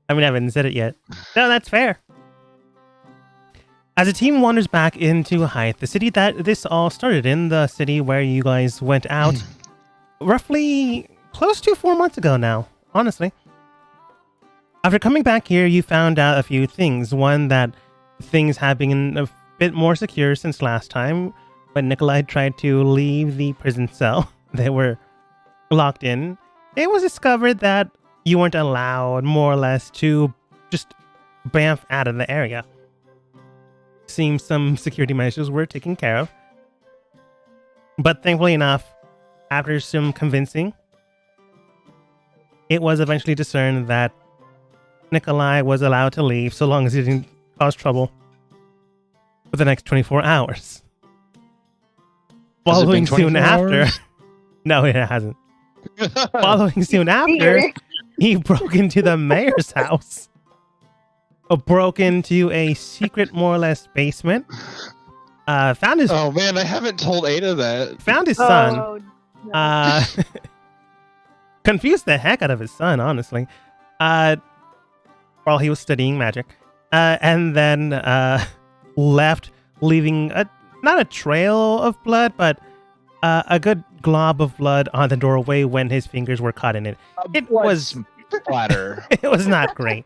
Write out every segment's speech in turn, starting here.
I mean, I haven't said it yet. No, that's fair. As the team wanders back into Hythe, the city that this all started in, the city where you guys went out roughly close to 4 months ago now, honestly. After coming back here, you found out a few things. One, that things have been a bit more secure since last time when Nikolai tried to leave the prison cell. They were locked in. It was discovered that you weren't allowed, more or less, to just bamf out of the area. Seems some security measures were taken care of. But thankfully enough, after some convincing, it was eventually discerned that Nikolai was allowed to leave so long as he didn't cause trouble for the next 24 hours. Following soon after... No, it hasn't. Following soon after, he broke into the mayor's house. Broke into a secret, more or less, basement. Found his... Oh, man, I haven't told Ada that. Found his son. No. Confused the heck out of his son, honestly. While he was studying magic. And then left, leaving not a trail of blood, but a good glob of blood on the doorway when his fingers were caught in it. It was splatter. It was not great.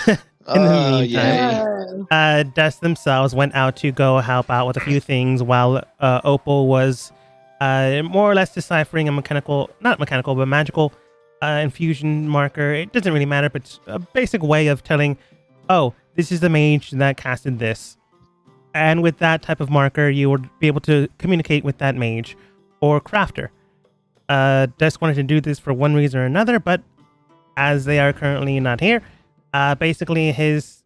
In the meantime, Dust themselves went out to go help out with a few things while Opal was more or less deciphering a magical infusion marker. It doesn't really matter, but it's a basic way of telling, oh, this is the mage that casted this. And with that type of marker, you would be able to communicate with that mage or crafter. Dust wanted to do this for one reason or another, but as they are currently not here, basically his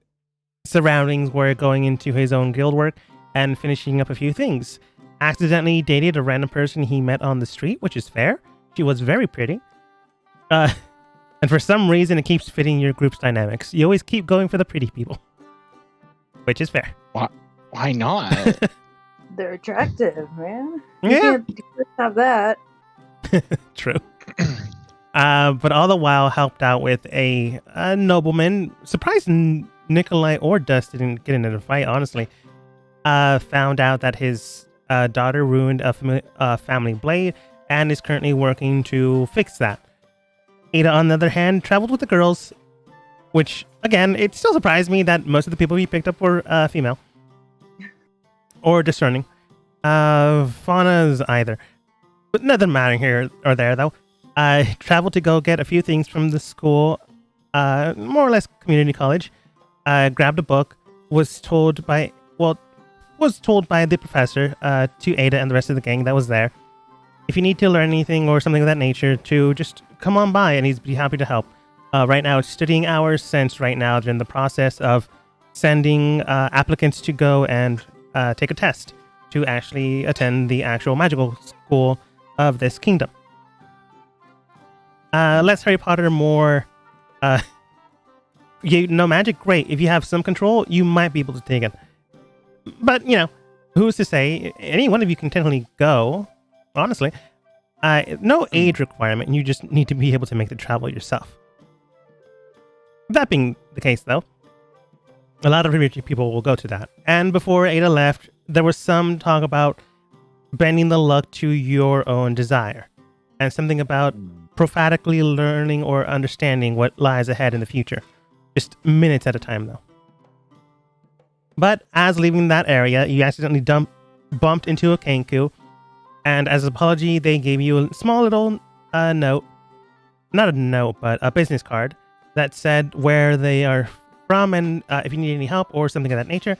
surroundings were going into his own guild work and finishing up a few things. Accidentally dated a random person he met on the street, which is fair. She was very pretty. And for some reason, it keeps fitting your group's dynamics. You always keep going for the pretty people, which is fair. Why not? They're attractive, man. Yeah. You can't have that. True. But all the while helped out with a nobleman. Surprised Nikolai or Dust didn't get into the fight, honestly. Found out that his daughter ruined a family blade and is currently working to fix that. Ada, on the other hand, traveled with the girls, which, again, it still surprised me that most of the people he picked up were female. Or discerning. Fauna's either. But nothing mattering here or there, though. I traveled to go get a few things from the school, more or less community college. Grabbed a book, was told by the professor, to Ada and the rest of the gang that was there, if you need to learn anything or something of that nature, to just come on by and he'd be happy to help. Right now it's studying hours, since right now they're in the process of sending applicants to go and take a test to actually attend the actual magical school of this kingdom. Less Harry Potter, more you know magic, great. If you have some control, you might be able to take it. But, you know, who's to say? Any one of you can technically go, honestly. No age requirement, you just need to be able to make the travel yourself. That being the case, though, a lot of rich people will go to that. And before Ada left, there was some talk about bending the luck to your own desire. And something about prophetically learning or understanding what lies ahead in the future. Just minutes at a time, though. But as leaving that area, you accidentally bumped into a Kenku, and as an apology, they gave you a small little note. Not a note, but a business card that said where they are from, and if you need any help or something of that nature,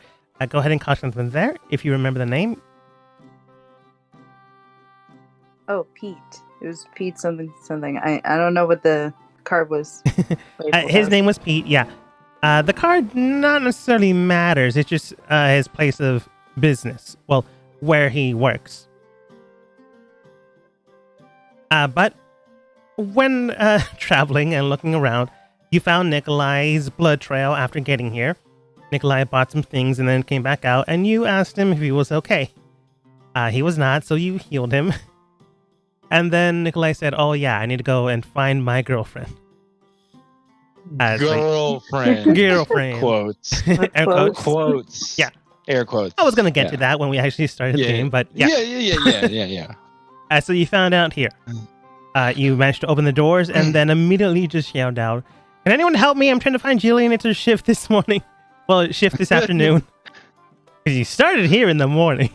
go ahead and contact them there, if you remember the name. Oh, Pete. It was Pete something. I don't know what the card was. His name was Pete, yeah. The card not necessarily matters. It's just his place of business. Well, where he works. But when traveling and looking around, you found Nikolai's blood trail after getting here. Nikolai bought some things and then came back out, and you asked him if he was okay. He was not, so you healed him. And then Nikolai said, "Oh yeah, I need to go and find my girlfriend." As like, Girlfriend. girlfriend. Quotes. Air quotes. Quotes. Yeah. Air quotes. I was gonna get Yeah. to that when we actually started the game, but yeah. Yeah. So you found out here. You managed to open the doors and then immediately just yelled out, "Can anyone help me? I'm trying to find Jillian. It's her shift this morning. Well, shift this afternoon." Because you started here in the morning.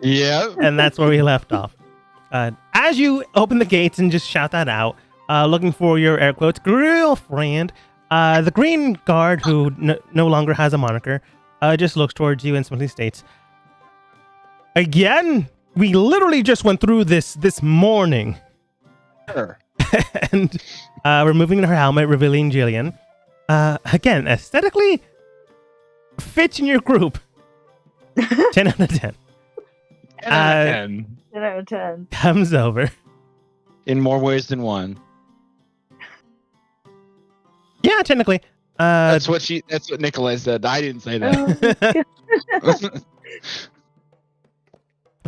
Yeah. And that's where we left off. As you open the gates and just shout that out, looking for your air quotes girlfriend, the green guard, who no longer has a moniker, just looks towards you and simply states, "Again, we literally just went through this morning." Sure. And removing her helmet, revealing Jillian. Again, aesthetically, fits in your group. 10 out of 10. 10 out of 10. 10 out of 10. Comes over. In more ways than one. Yeah, technically. That's what Nikolai said. I didn't say that.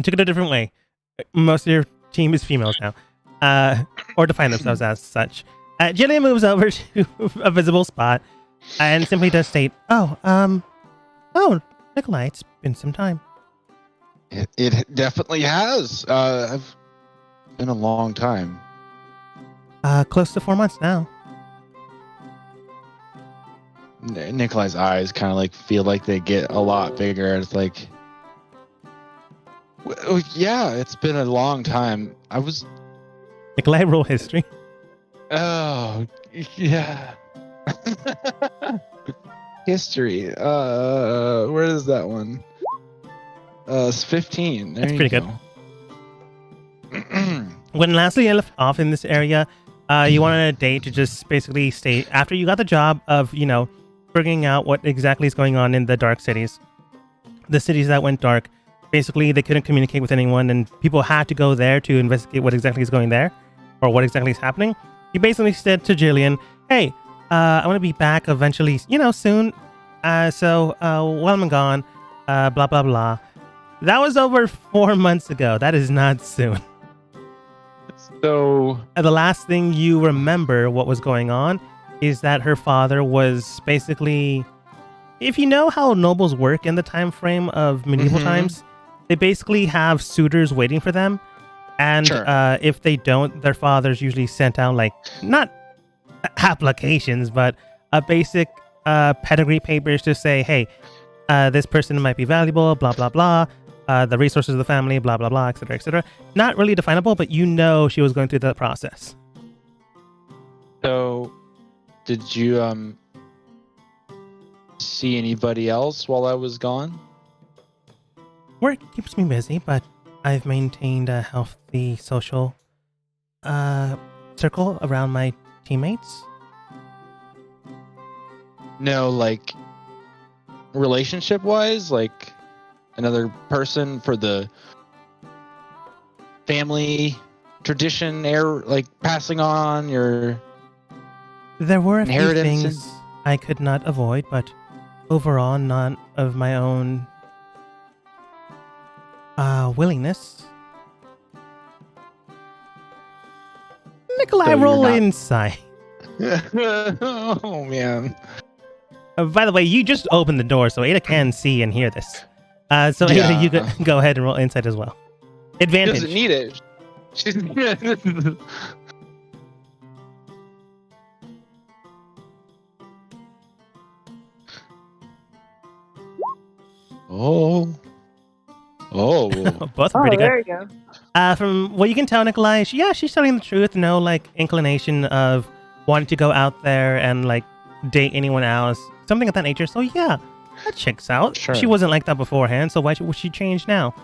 Took it a different way. Most of your team is females now. Or define themselves as such. Jillian moves over to a visible spot and simply does state, "Oh, Nikolai, it's been some time." It definitely has. I've been a long time. Close to 4 months now. Nikolai's eyes kind of like feel like they get a lot bigger. It's like, yeah, it's been a long time. Nikolai, roll history. Oh, yeah. History. Where is that one? It's 15. That's pretty good. When lastly you left off in this area, you wanted a day to just basically stay after you got the job of, figuring out what exactly is going on in the dark cities. The cities that went dark, basically they couldn't communicate with anyone and people had to go there to investigate what exactly is going there or what exactly is happening. You basically said to Jillian, "Hey, I want to be back eventually, soon. So while I'm gone, blah, blah, blah." That was over 4 months ago. That is not soon. So The last thing you remember what was going on is that her father was basically, if you know how nobles work in the time frame of medieval times, they basically have suitors waiting for them. And Sure. If they don't, their fathers usually sent out not applications, but a basic pedigree papers to say, "Hey, this person might be valuable, blah, blah, blah. The resources of the family, blah, blah, blah, etc., etc." Not really definable, but she was going through that process. So, did you see anybody else while I was gone? Work keeps me busy, but I've maintained a healthy social circle around my teammates. No, like relationship-wise, like another person for the family tradition, passing on your There were a few inheritance. things I could not avoid, but overall, none of my own willingness. Nikolai, So you're roll not- insight. Oh man. By the way, you just opened the door, so Ada can see and hear this. So Yeah. Ada, you go ahead and roll insight as well. She Advantage. doesn't need it. She's Oh. Both are Oh, pretty good. there we go. From what you can tell, Nikolai, she's telling the truth. No, inclination of wanting to go out there and date anyone else, something of that nature. So yeah, that checks out. Sure. She wasn't like that beforehand, so why would she change now?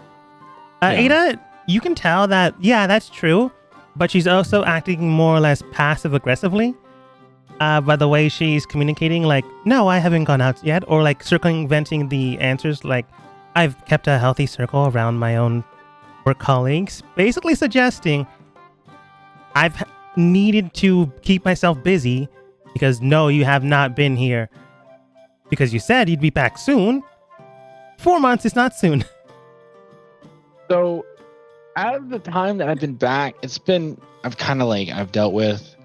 Yeah. Ada, you can tell that that's true, but she's also acting more or less passive aggressively. By the way she's communicating, no, I haven't gone out yet, or circumventing the answers, I've kept a healthy circle around my own work colleagues, basically suggesting I've needed to keep myself busy because no, you have not been here because you said you'd be back soon. 4 months is not soon. So, out of the time that I've been back, I've dealt with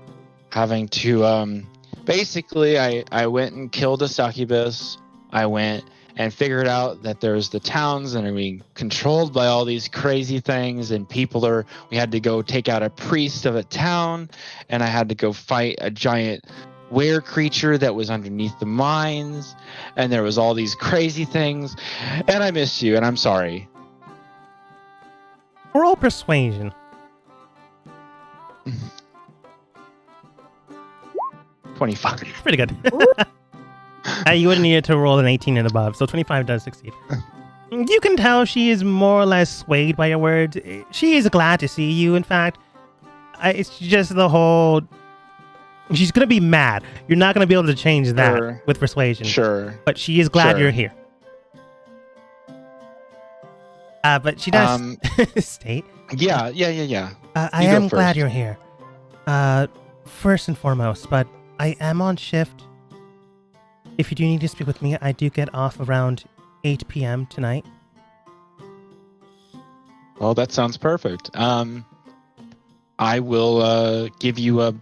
having to basically I went and killed a succubus. I went and figured out that there's the towns and are being controlled by all these crazy things, and we had to go take out a priest of a town, and I had to go fight a giant were creature that was underneath the mines, and there was all these crazy things, and I missed you, and I'm sorry. Roll persuasion. 25. Pretty good. You wouldn't need to roll an 18 and above, so 25 does succeed. You can tell she is more or less swayed by your words. She is glad to see you, in fact. It's just the whole... She's going to be mad. You're not going to be able to change that Sure. with persuasion. Sure. But she is glad Sure. you're here. But she does state... Yeah. I You go am glad first. you're here. First and foremost, but I am on shift. If you do need to speak with me, I do get off around 8 p.m. tonight. Well, that sounds perfect. I will give you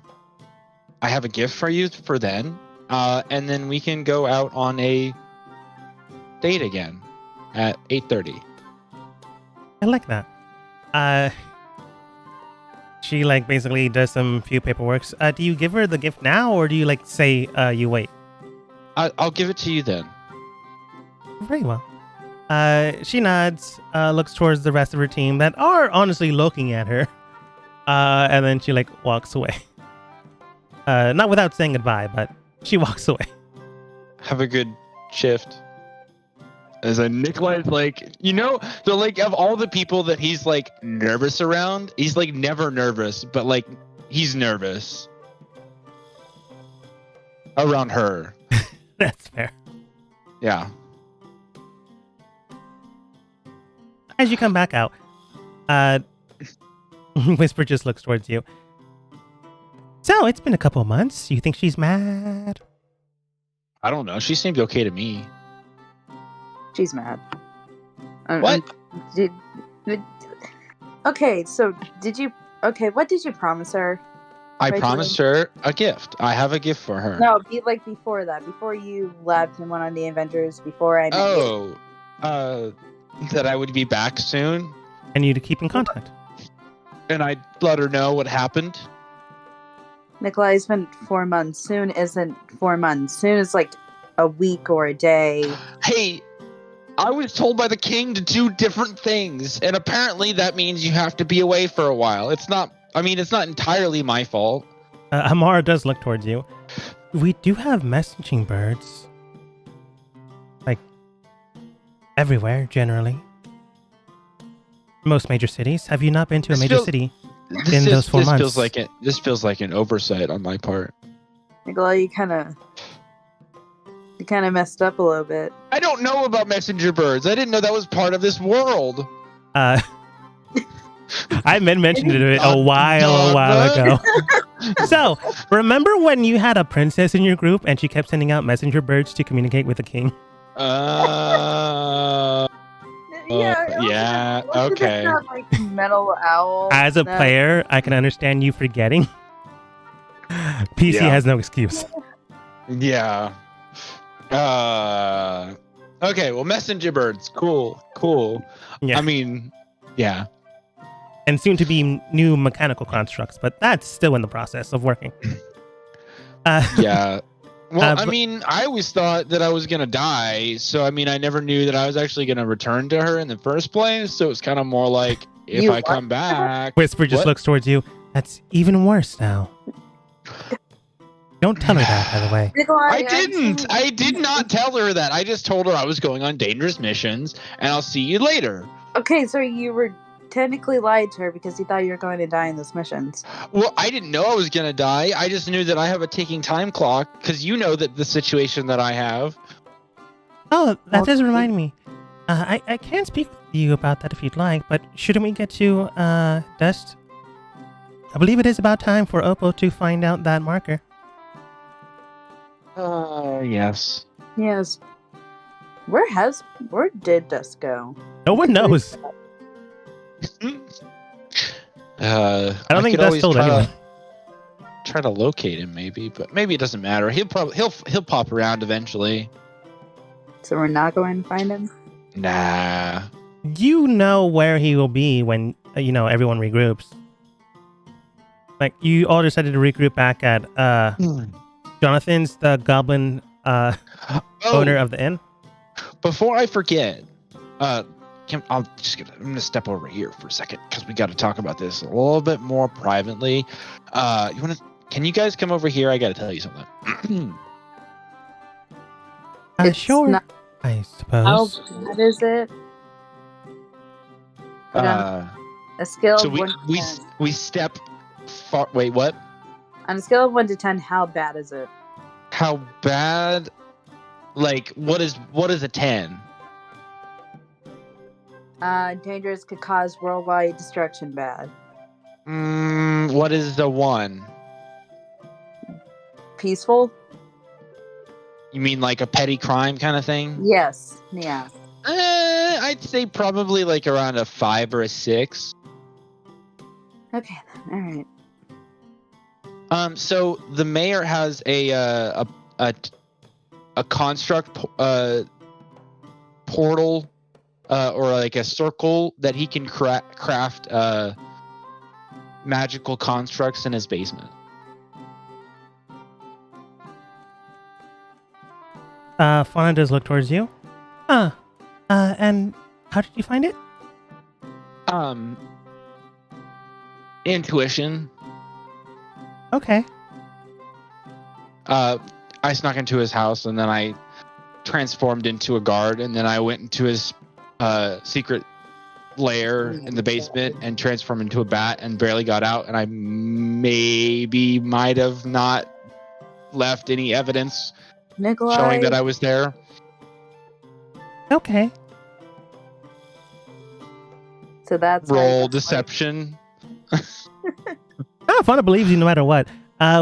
I have a gift for you for then, and then we can go out on a date again at 8:30. I like that. She basically does some few paperworks. Do you give her the gift now, or do you say you wait? I'll give it to you then. Very well. She nods, looks towards the rest of her team that are honestly looking at her, and then she walks away. Not without saying goodbye, but she walks away. Have a good shift. As a Nikolai's so of all the people that he's nervous around, he's never nervous, but he's nervous around her. That's fair. Yeah. As you come back out, Whisper just looks towards you. So, it's been a couple of months. You think she's mad? I don't know. She seemed okay to me. She's mad. What? Okay, so what did you promise her? I Right, promised her a gift. I have a gift for her. No, before that, before you left and went on the Avengers, before I met you. That I would be back soon, And you to keep in contact. and I'd let her know what happened. Nikolai, it's been 4 months. Soon isn't 4 months. Soon is a week or a day. Hey, I was told by the king to do different things, and apparently that means you have to be away for a while. It's not entirely my fault. Amara does look towards you. We do have messaging birds. Everywhere, generally. Most major cities. Have you not been to a major city in those 4 months? This feels like an oversight on my part. Nikolai, you kind of messed up a little bit. I don't know about messenger birds. I didn't know that was part of this world. I mentioned it a while ago. So, remember when you had a princess in your group and she kept sending out messenger birds to communicate with the king? Yeah, okay. Metal owl. As a player, I can understand you forgetting. PC Yeah. has no excuse. Yeah. Okay, well, messenger birds. Cool. Yeah. I mean, yeah. And soon to be new mechanical constructs, but that's still in the process of working. Yeah. Well, but- I always thought that I was going to die. So, I never knew that I was actually going to return to her in the first place. So it's kind of more like, if You I come back. Whisper just What? looks towards you. That's even worse now. Don't tell her that, by the way. Nikolai, I didn't. I did not tell her that. I just told her I was going on dangerous missions and I'll see you later. Okay, so you were technically lied to her because you thought you were going to die in those missions. Well, I didn't know I was going to die. I just knew that I have a ticking time clock because you know that the situation that I have. Oh, that Well, does remind me. I can speak with you about that if you'd like, but shouldn't we get to Dust? I believe it is about time for Oppo to find out that marker. Yes. Yes. Where did Dust go? No one knows. I don't think could Dust always told anyone. try to locate him, maybe, but maybe it doesn't matter. He'll pop around eventually. So we're not going to find him? Nah. You know where he will be when everyone regroups. Like you all decided to regroup back at Jonathan's, the goblin owner of the inn. Before I forget, I'm gonna step over here for a second because we got to talk about this a little bit more privately. Can you guys come over here? I got to tell you something. It's Sure. not- I How suppose. bad is it? A scale So of we 1 to we 10. we step far. Wait, what? On a scale of 1 to 10, how bad is it? How bad? Like, what is a 10? Dangerous, could cause worldwide destruction. Bad. What is the 1? Peaceful? You mean like a petty crime kind of thing? Yes. Yeah. I'd say probably like around a 5 or a 6. Okay then. All right. So the mayor has a construct portal or like a circle that he can craft magical constructs in his basement. Fauna does look towards you. And how did you find it? Intuition. Okay. I snuck into his house and then I transformed into a guard and then I went into his secret lair in the basement and transformed into a bat and barely got out, and I might have not left any evidence Nikolai. showing that I was there. Okay. So that's how Roll you- deception. Fauna believes you no matter what.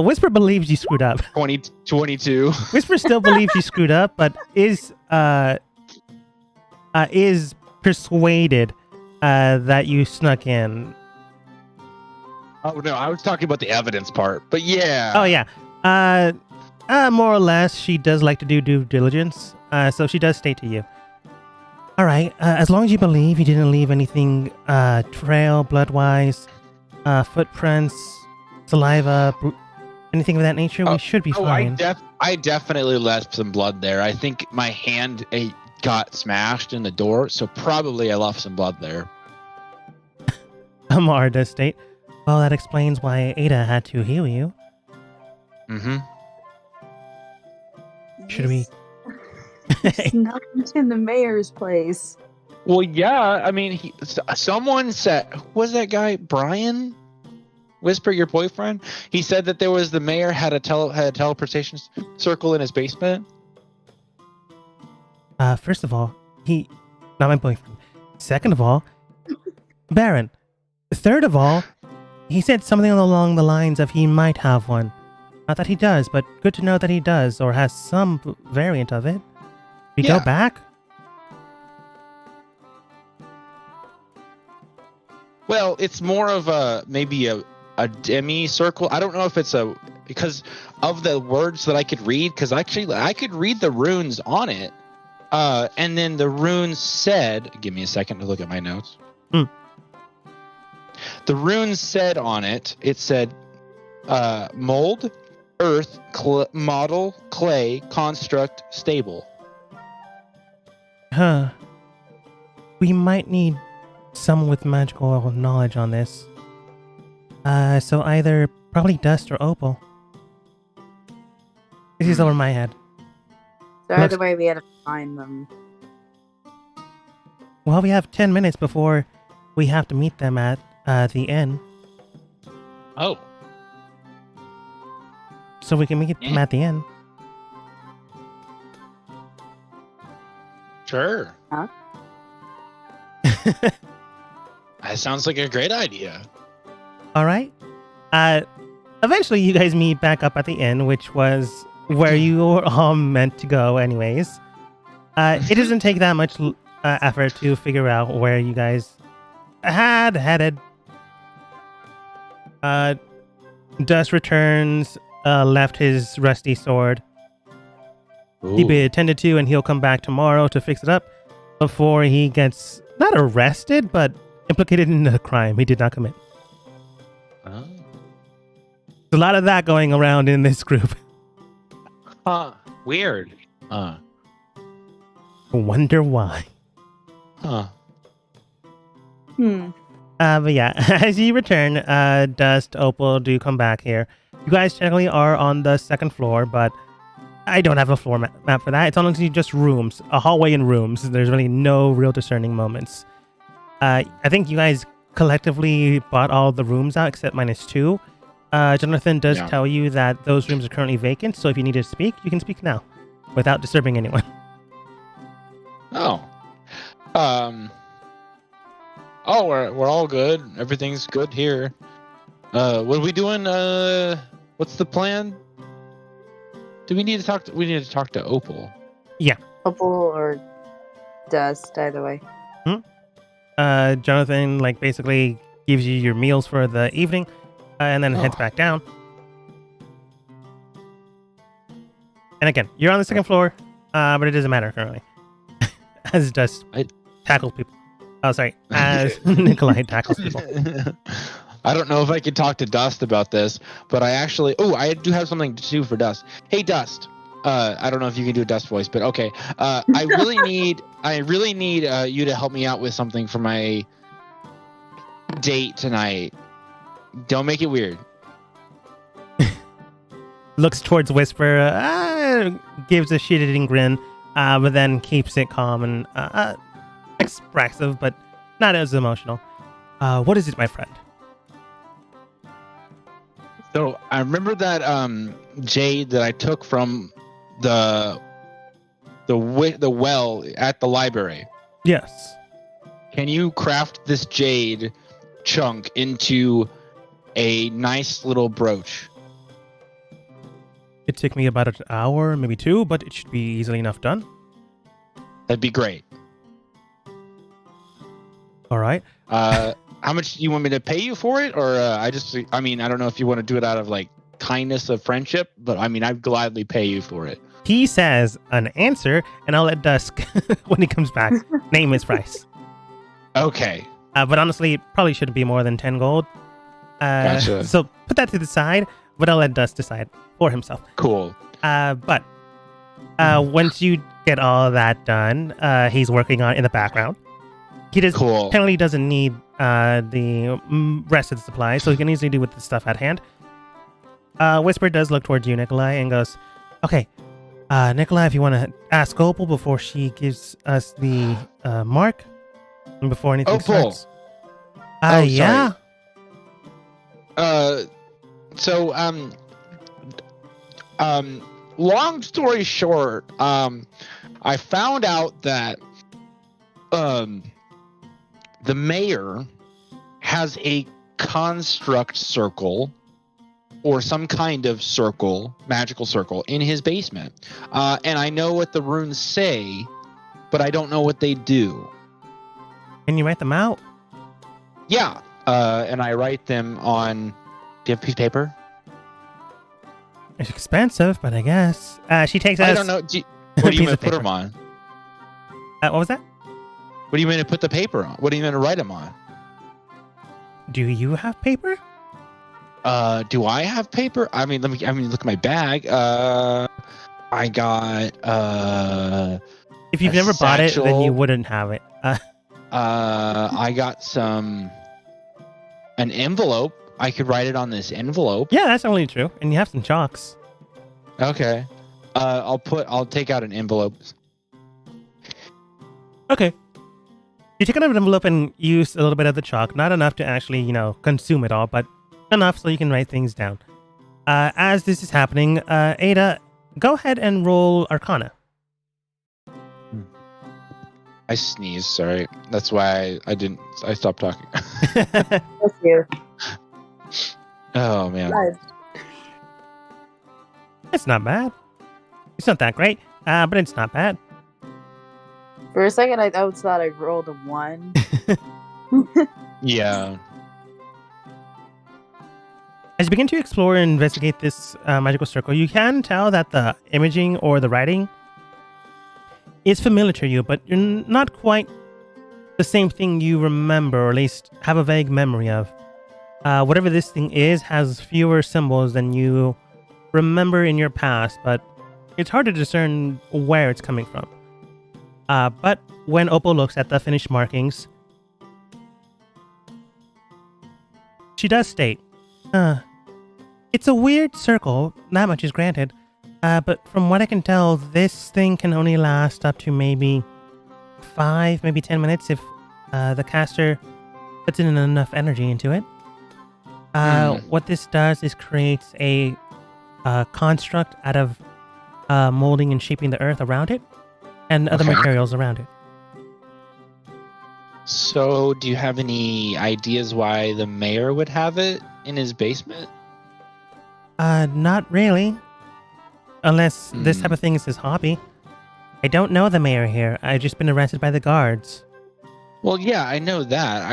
Whisper believes you screwed up. 22. Whisper still believes you screwed up, but is persuaded that you snuck in. Oh no, I was talking about the evidence part. But yeah. Oh yeah. More or less, she does like to do due diligence. So she does state to you. All right. As long as you believe you didn't leave anything, trail, blood-wise, footprints, saliva, anything of that nature, we should be fine. I definitely left some blood there. I think my hand got smashed in the door, so probably I left some blood there. Amar does state. Well, that explains why Ada had to heal you. Mm-hmm. Should we? Snuck into the mayor's place. Well, yeah. I mean, someone said, who was that guy? Brian? Whisper, your boyfriend? He said that there was the mayor had a teleportation circle in his basement. First of all, not my boyfriend. Second of all, Baron. Third of all, he said something along the lines of he might have one. Not that he does, but good to know that he does or has some variant of it. We Yeah. go back? Well, it's more of maybe a demi circle. I don't know if it's because of the words that I could read, because actually I could read the runes on it. And then the runes said, give me a second to look at my notes. The runes said on it, mold, earth, model, clay, construct, stable. Huh. We might need someone with magical knowledge on this. So either probably Dust or Opal. This is over my head. So either way, we had to find them. Well, we have 10 minutes before we have to meet them at the inn. Oh. So we can meet them at the inn. Sure. Huh? That sounds like a great idea. All right. Eventually, you guys meet back up at the inn, which was where you were all meant to go anyways. It doesn't take that much effort to figure out where you guys had headed. Dust returns, left his rusty sword. He'll be attended to, and he'll come back tomorrow to fix it up before he gets not arrested, but implicated in a crime he did not commit. Oh. There's a lot of that going around in this group. Huh. Weird. Wonder why. Huh. But yeah, as you return, Dust, Opal do come back here. You guys technically are on the second floor, but I don't have a floor map for that. It's honestly just rooms, a hallway and rooms. There's really no real discerning moments. I think you guys collectively bought all the rooms out except -2. Jonathan does tell you that those rooms are currently vacant, so if you need to speak, you can speak now without disturbing anyone. Oh. Oh, we're all good. Everything's good here. What are we doing? What's the plan? Do we need to talk to Opal? Yeah. Opal or Dust, either way. Jonathan basically gives you your meals for the evening, and then heads back down. And again, you're on the second floor, but it doesn't matter currently. As Dust tackles people. Oh, sorry. As Nikolai tackles people. I don't know if I could talk to Dust about this, but I do have something to do for Dust. Hey, Dust. I don't know if you can do a Dust voice, but okay. I really need you to help me out with something for my date tonight. Don't make it weird. Looks towards Whisper, gives a shit-eating grin, but then keeps it calm and expressive, but not as emotional. What is it, my friend? So I remember that jade that I took from the well at the library. Yes. Can you craft this jade chunk into a nice little brooch? It took me about an hour, maybe 2, but it should be easily enough done. That'd be great. All right. How much do you want me to pay you for it? Or I don't know if you want to do it out of kindness of friendship, but I'd gladly pay you for it. He says an answer, and I'll let Dusk, when he comes back, name his price. Okay. But honestly, it probably shouldn't be more than 10 gold. Gotcha. So put that to the side, but I'll let Dust decide for himself. Cool. But once you get all that done, he's working on it in the background. He technically doesn't need the rest of the supplies, so he can easily do with the stuff at hand. Whisper does look towards you, Nikolai, and goes, okay, Nikolai, if you want to ask Opal before she gives us the mark, and before anything starts. Yeah. Long story short, I found out that the mayor has a construct circle or some kind of circle, magical circle, in his basement. And I know what the runes say, but I don't know what they do. Can you write them out? Yeah. And I write them on... Do you have a piece of paper? It's expensive, but I guess. She takes us... I don't know. What do you mean to put them on? What was that? What do you mean to put the paper on? What do you mean to write them on? Do you have paper? Do I have paper? Let me look at my bag. I got if you've never bought it, then you wouldn't have it. I got an envelope. I could write it on this envelope. Yeah, that's only true. And you have some chalks. Okay. I'll take out an envelope. Okay. You take out an envelope and use a little bit of the chalk. Not enough to actually, consume it all, but enough so you can write things down. As this is happening, Ada, go ahead and roll Arcana. I sneezed, sorry. That's why I stopped talking. Thank you. Oh, man. It's not bad. It's not that great, but it's not bad. For a second, I thought I rolled a 1. Yeah. As you begin to explore and investigate this magical circle, you can tell that the imaging or the writing is familiar to you, but you're not quite the same thing you remember, or at least have a vague memory of. Whatever this thing is has fewer symbols than you remember in your past, but it's hard to discern where it's coming from. But when Opal looks at the finished markings, she does state, it's a weird circle, that much is granted, but from what I can tell, this thing can only last up to maybe 5, maybe 10 minutes if the caster puts in enough energy into it. What this does is creates a construct out of molding and shaping the earth around it and other materials around it. So, do you have any ideas why the mayor would have it in his basement? Not really. Unless this type of thing is his hobby. I don't know the mayor here. I've just been arrested by the guards. Well, yeah, I know that.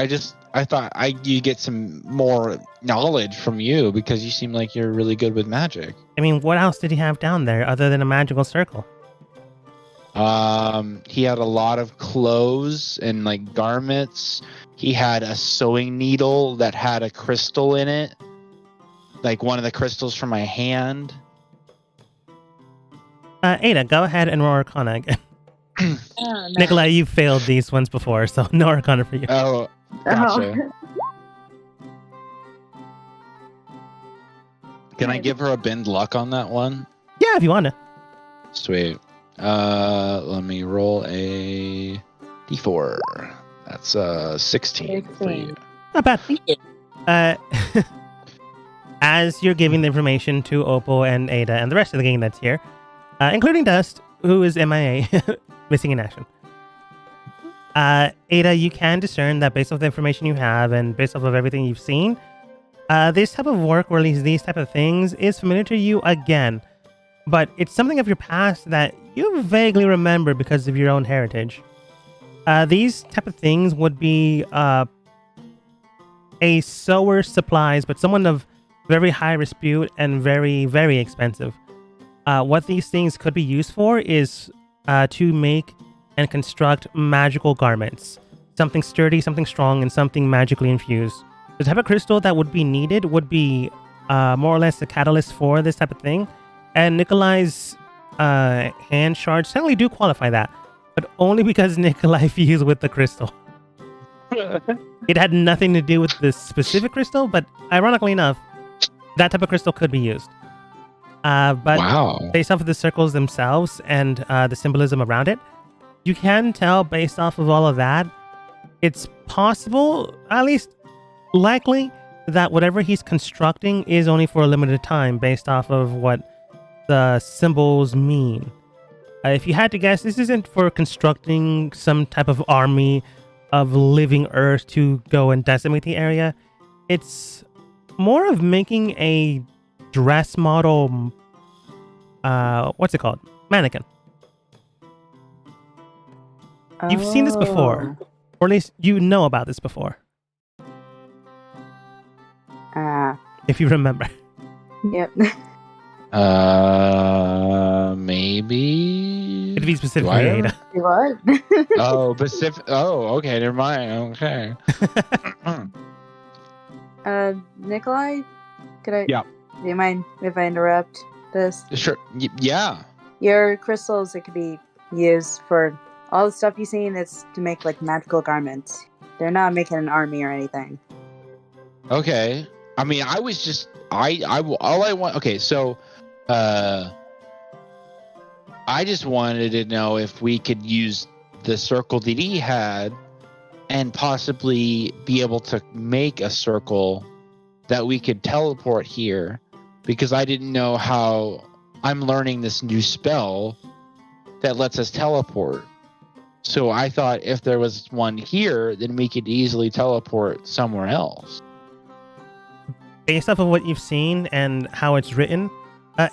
I thought you get some more knowledge from you because you seem like you're really good with magic. I mean, what else did he have down there other than a magical circle? He had a lot of clothes and like garments. He had a sewing needle that had a crystal in it, like one of the crystals from my hand. Ada, go ahead and roll Arcana again. Oh, no. Nikolai, you've failed these ones before, so no Arcana for you. Oh, gotcha. Can I give her a bend luck on that one? Yeah, if you want to. Sweet. Let me roll a d4. That's 16 for you. Not bad. As you're giving the information to Opal and Ada and the rest of the gang that's here, including Dust, who is MIA, missing in action. Ada, you can discern that based off the information you have and based off of everything you've seen, this type of work, or at least these type of things, is familiar to you again. But it's something of your past that you vaguely remember because of your own heritage. These type of things would be a sewer supplies, but someone of very high repute and very, very expensive. What these things could be used for is to make and construct magical garments. Something sturdy, something strong, and something magically infused. The type of crystal that would be needed would be more or less a catalyst for this type of thing. And Nikolai's hand shards certainly do qualify that, but only because Nikolai fused with the crystal. It had nothing to do with this specific crystal, but ironically enough, that type of crystal could be used. But wow. Based off of the circles themselves and the symbolism around it, you can tell based off of all of that, it's possible, at least likely, that whatever he's constructing is only for a limited time based off of what the symbols mean. If you had to guess, this isn't for constructing some type of army of living earth to go and decimate the area. It's more of making a dress model, what's it called? Mannequin. You've seen this before, or at least you know about this before. If you remember. Yep. Maybe. It'd be specifically Ada. What? Oh, Pacific. Oh, okay. Never mind. Okay. Nikolai, could I? Yeah. Do you mind if I interrupt this? Sure. Yeah. Your crystals, it could be used for all the stuff you've seen. It's to make like magical garments. They're not making an army or anything. Okay. I mean, I was just all I want. Okay, so I just wanted to know if we could use the circle that he had and possibly be able to make a circle that we could teleport here, because I didn't know how. I'm learning this new spell that lets us teleport. So I thought if there was one here, then we could easily teleport somewhere else. Based off of what you've seen and how it's written,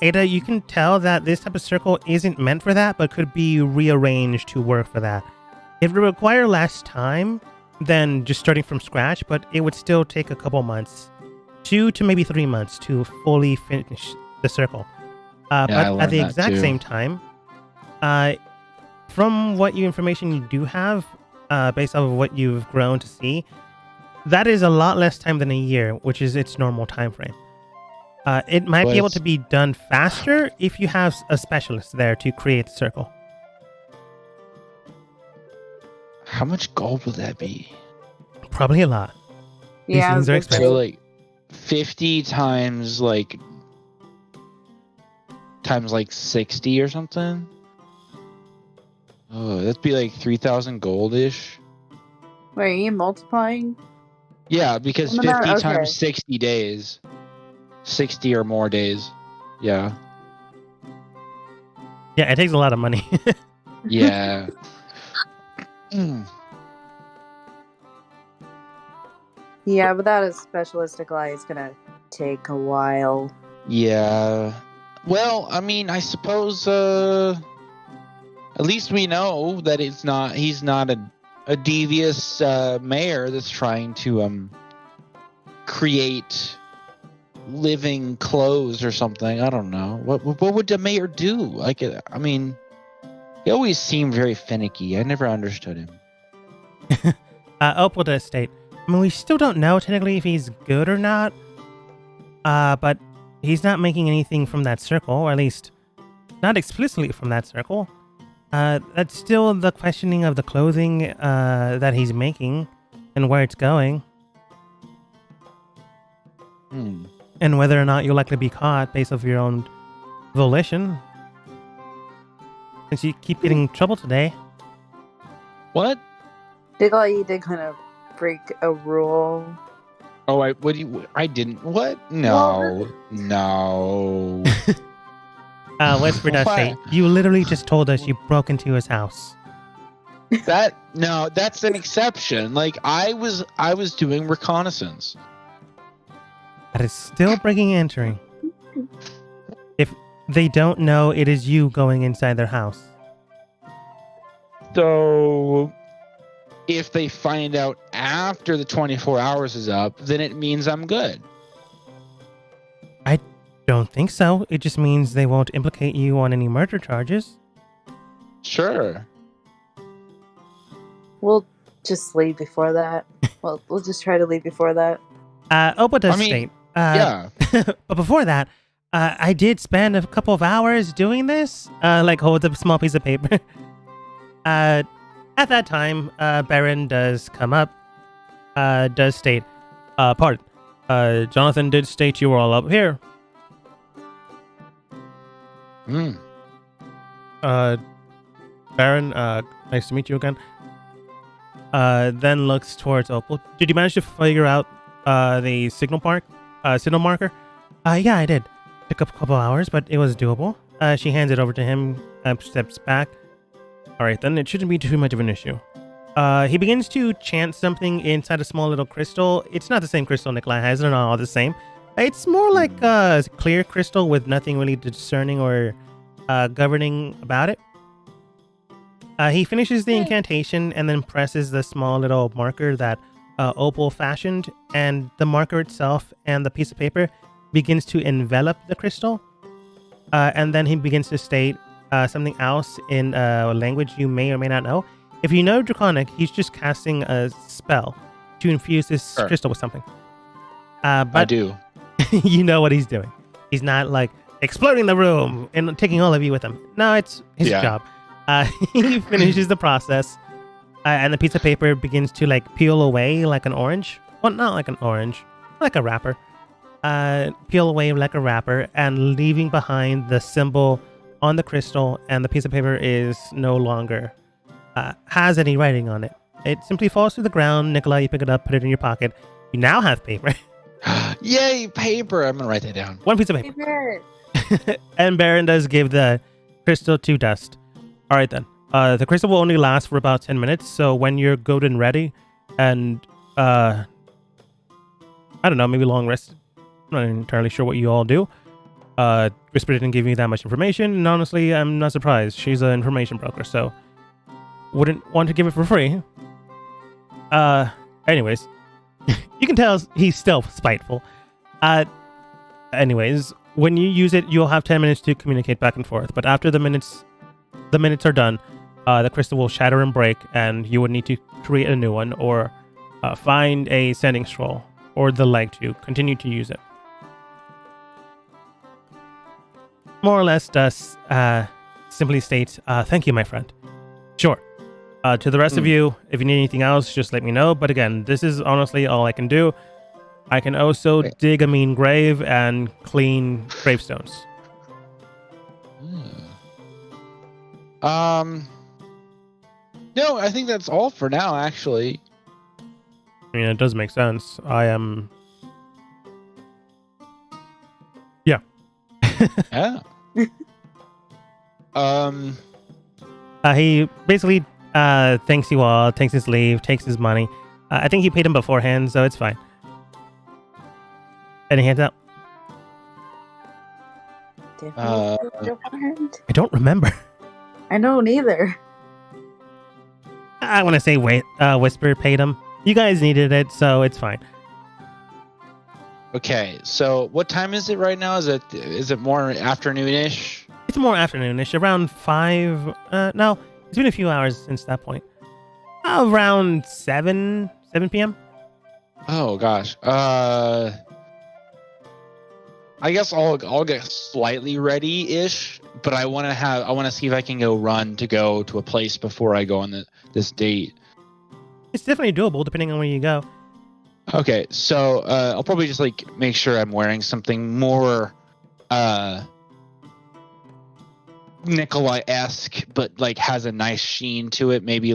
Ada, you can tell that this type of circle isn't meant for that, but could be rearranged to work for that. It would require less time than just starting from scratch, but it would still take a couple months. 2 to maybe 3 months to fully finish the circle. I But at learned the that exact too. same time, from what information you do have, based off of what you've grown to see, that is a lot less time than a year, which is its normal time frame. It might But be able it's- to be done faster if you have a specialist there to create the circle. How much gold would that be? Probably a lot. These Yeah, I things was are gonna expensive. So say, like 50 times like 60 or something. Oh, that'd be like 3,000 goldish. wait, are you multiplying? Yeah, because No, no, 50 okay. times 60 days. 60 or more days. Yeah. Yeah, it takes a lot of money. Yeah. Yeah, without a specialistic eye, it's gonna take a while. Yeah. Well, I mean, I suppose at least we know that he's not a devious mayor that's trying to create living clothes or something. I don't know. What would the mayor do? Like I mean, he always seemed very finicky. I never understood him. Opal does state, I mean, we still don't know technically if he's good or not, but he's not making anything from that circle, or at least not explicitly from that circle. That's still the questioning of the clothing that he's making and where it's going, Hmm. and whether or not you'll likely be caught based off your own volition. Since you keep getting in trouble today. What? You did kind of break a rule. Oh, I didn't. What? No. No. Whisper does say, you literally just told us you broke into his house. That's an exception. Like I was doing reconnaissance. That is still breaking and entering. If they don't know it is you going inside their house. So if they find out after the 24 hours is up, then it means I'm good. Don't think so. It just means they won't implicate you on any murder charges. Sure. We'll just leave before that. Well, we'll just try to leave before that. Opal does I mean, state. Yeah. But before that, I did spend a couple of hours doing this. Like holds up a small piece of paper. At that time, Baron does come up. Does state, pardon. Jonathan did state you were all up here. Hmm. Baron, nice to meet you again. Then looks towards Opal. Did you manage to figure out the signal marker? Yeah, I did. Took a couple hours, but it was doable. She hands it over to him, steps back. All right, then it shouldn't be too much of an issue. He begins to chant something inside a small little crystal. It's not the same crystal Nikolai has. They're not all the same. It's more like a clear crystal with nothing really discerning or governing about it. He finishes the incantation and then presses the small little marker that Opal fashioned, and the marker itself and the piece of paper begins to envelop the crystal. And then he begins to state something else in a language you may or may not know. If you know Draconic, he's just casting a spell to infuse this Sure. crystal with something. I But do. you know what he's doing. He's not like exploding the room and taking all of you with him. No, it's his Yeah. job. He finishes the process, and the piece of paper begins to like peel away like an orange. Well, not like an orange, like a wrapper. Peel away like a wrapper, and leaving behind the symbol on the crystal, and the piece of paper is no longer has any writing on it. It simply falls to the ground. Nikolai, you pick it up, put it in your pocket. You now have paper. Yay, paper! I'm gonna write that down. One piece of paper. Favorite. And Baron does give the crystal to Dust. All right, then. The crystal will only last for about 10 minutes, so when you're good and ready, and, I don't know, maybe long rest. I'm not entirely sure what you all do. Whisper didn't give me that much information, and honestly, I'm not surprised. She's an information broker, so wouldn't want to give it for free. Anyways, you can tell he's still spiteful. Anyways, when you use it, you'll have 10 minutes to communicate back and forth. But after the minutes are done, the crystal will shatter and break, and you would need to create a new one or find a sending scroll or the like to continue to use it. More or less, does simply states, "Thank you, my friend." Sure. To the rest of you, if you need anything else, just let me know. But again, this is honestly all I can do. I can also dig a mean grave and clean gravestones. No, I think that's all for now, actually. I mean, it does make sense. I am... Yeah. Yeah. He basically thanks you all, takes his leave, takes his money. I think you paid him beforehand, so it's fine. Any hands out? I don't remember. I don't either. I want to say Whisper paid him. You guys needed it, so it's fine. Okay, so what time is it right now? Is it more afternoonish? It's more afternoonish, around 5. No, it's been a few hours since that point. Around 7 p.m. Oh gosh. I guess I'll get slightly ready-ish, but I want to see if I can go to a place before I go on this date. It's definitely doable depending on where you go. Okay, so I'll probably just make sure I'm wearing something more Nikolai-esque, but has a nice sheen to it. Maybe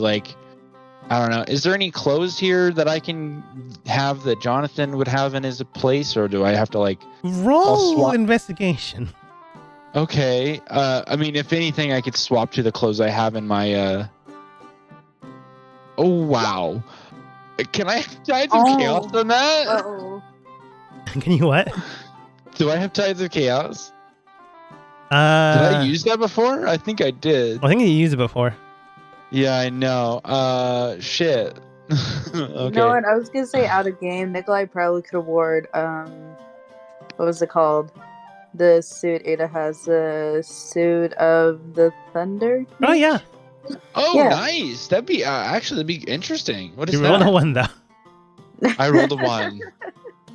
I don't know. Is there any clothes here that I can have that Jonathan would have in his place, or do I have to roll investigation? Okay. I mean, if anything, I could swap to the clothes I have in my. Oh wow! Can I have Tides of Chaos on that? Uh-oh. Can you what? Do I have Tides of Chaos? Did I use that before? I think I did. I think you used it before. Yeah, I know. Shit. Okay. You know what? I was gonna say out of game, Nikolai probably could award what was it called? The suit Ada has, the suit of the Thunder. Oh yeah. Oh, Yeah. nice. That'd be that'd be interesting. What is You that? rolled a 1 though. I rolled a 1.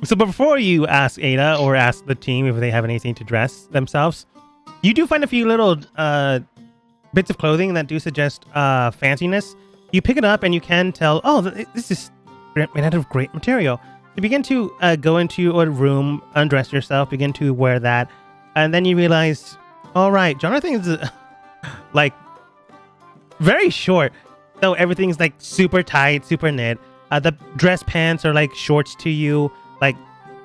So before you ask Ada or ask the team if they have anything to dress themselves, you do find a few little bits of clothing that do suggest fanciness. You pick it up and you can tell, oh, this is made out of great material. You begin to go into a room, undress yourself, begin to wear that, and then you realize, all right, Jonathan is very short, so everything's super tight, super knit. The dress pants are shorts to you,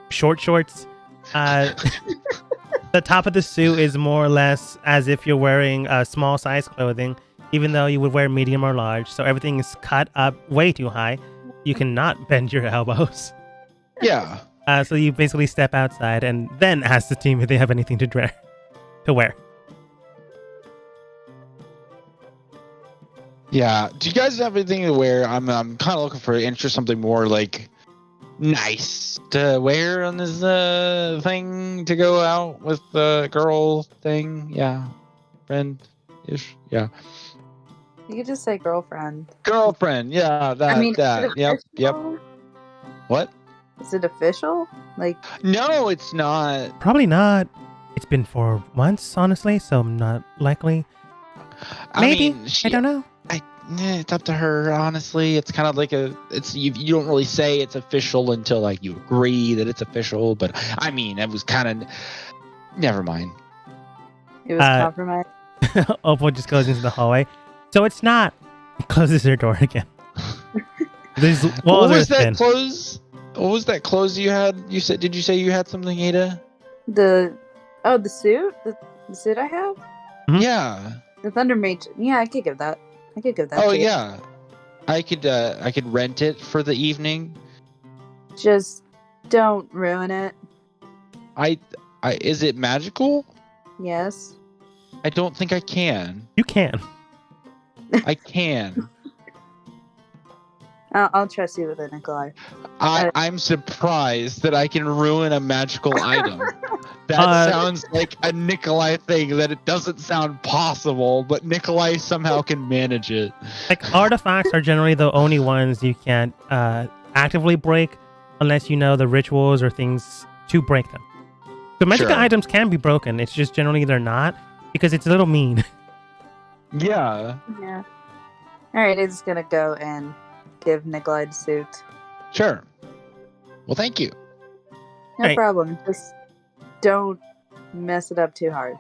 short shorts. The top of the suit is more or less as if you're wearing small size clothing, even though you would wear medium or large. So everything is cut up way too high. You cannot bend your elbows. Yeah. So you basically step outside and then ask the team if they have anything to wear. Yeah. Do you guys have anything to wear? I'm kind of looking for something more nice to wear on this thing to go out with the girl thing. Yeah. Friend-ish. Yeah. You could just say girlfriend. Girlfriend. Yeah. That. I mean, That. Yep. Yep. What? Is it official? No, it's not. Probably not. It's been 4 months, honestly, so not likely. Maybe. I don't know. It's up to her, honestly. It's kind of you don't really say it's official until you agree that it's official. But I mean, it was kind of. Never mind. It was compromised. Opal just goes into the hallway. So it's not. Closes her door again. What was that close? What was that clothes you had? Did you say you had something, Ada? The suit? The suit I have? Mm-hmm. Yeah. The Thunder Mage. Yeah, I could give that. Oh to you. yeah. I could rent it for the evening. Just don't ruin it. Is it magical? Yes. I don't think I can. You can. I can. I'll trust you with it, Nikolai. I'm surprised that I can ruin a magical item. That sounds like a Nikolai thing, that it doesn't sound possible, but Nikolai somehow can manage it. Like, artifacts are generally the only ones you can't actively break unless you know the rituals or things to break them. So magical Sure. items can be broken. It's just generally they're not because it's a little mean. Yeah. Yeah. Alright, I'm just gonna go and give Nikolai the suit. Sure. Well, thank you. No Right. problem. Just don't mess it up too hard.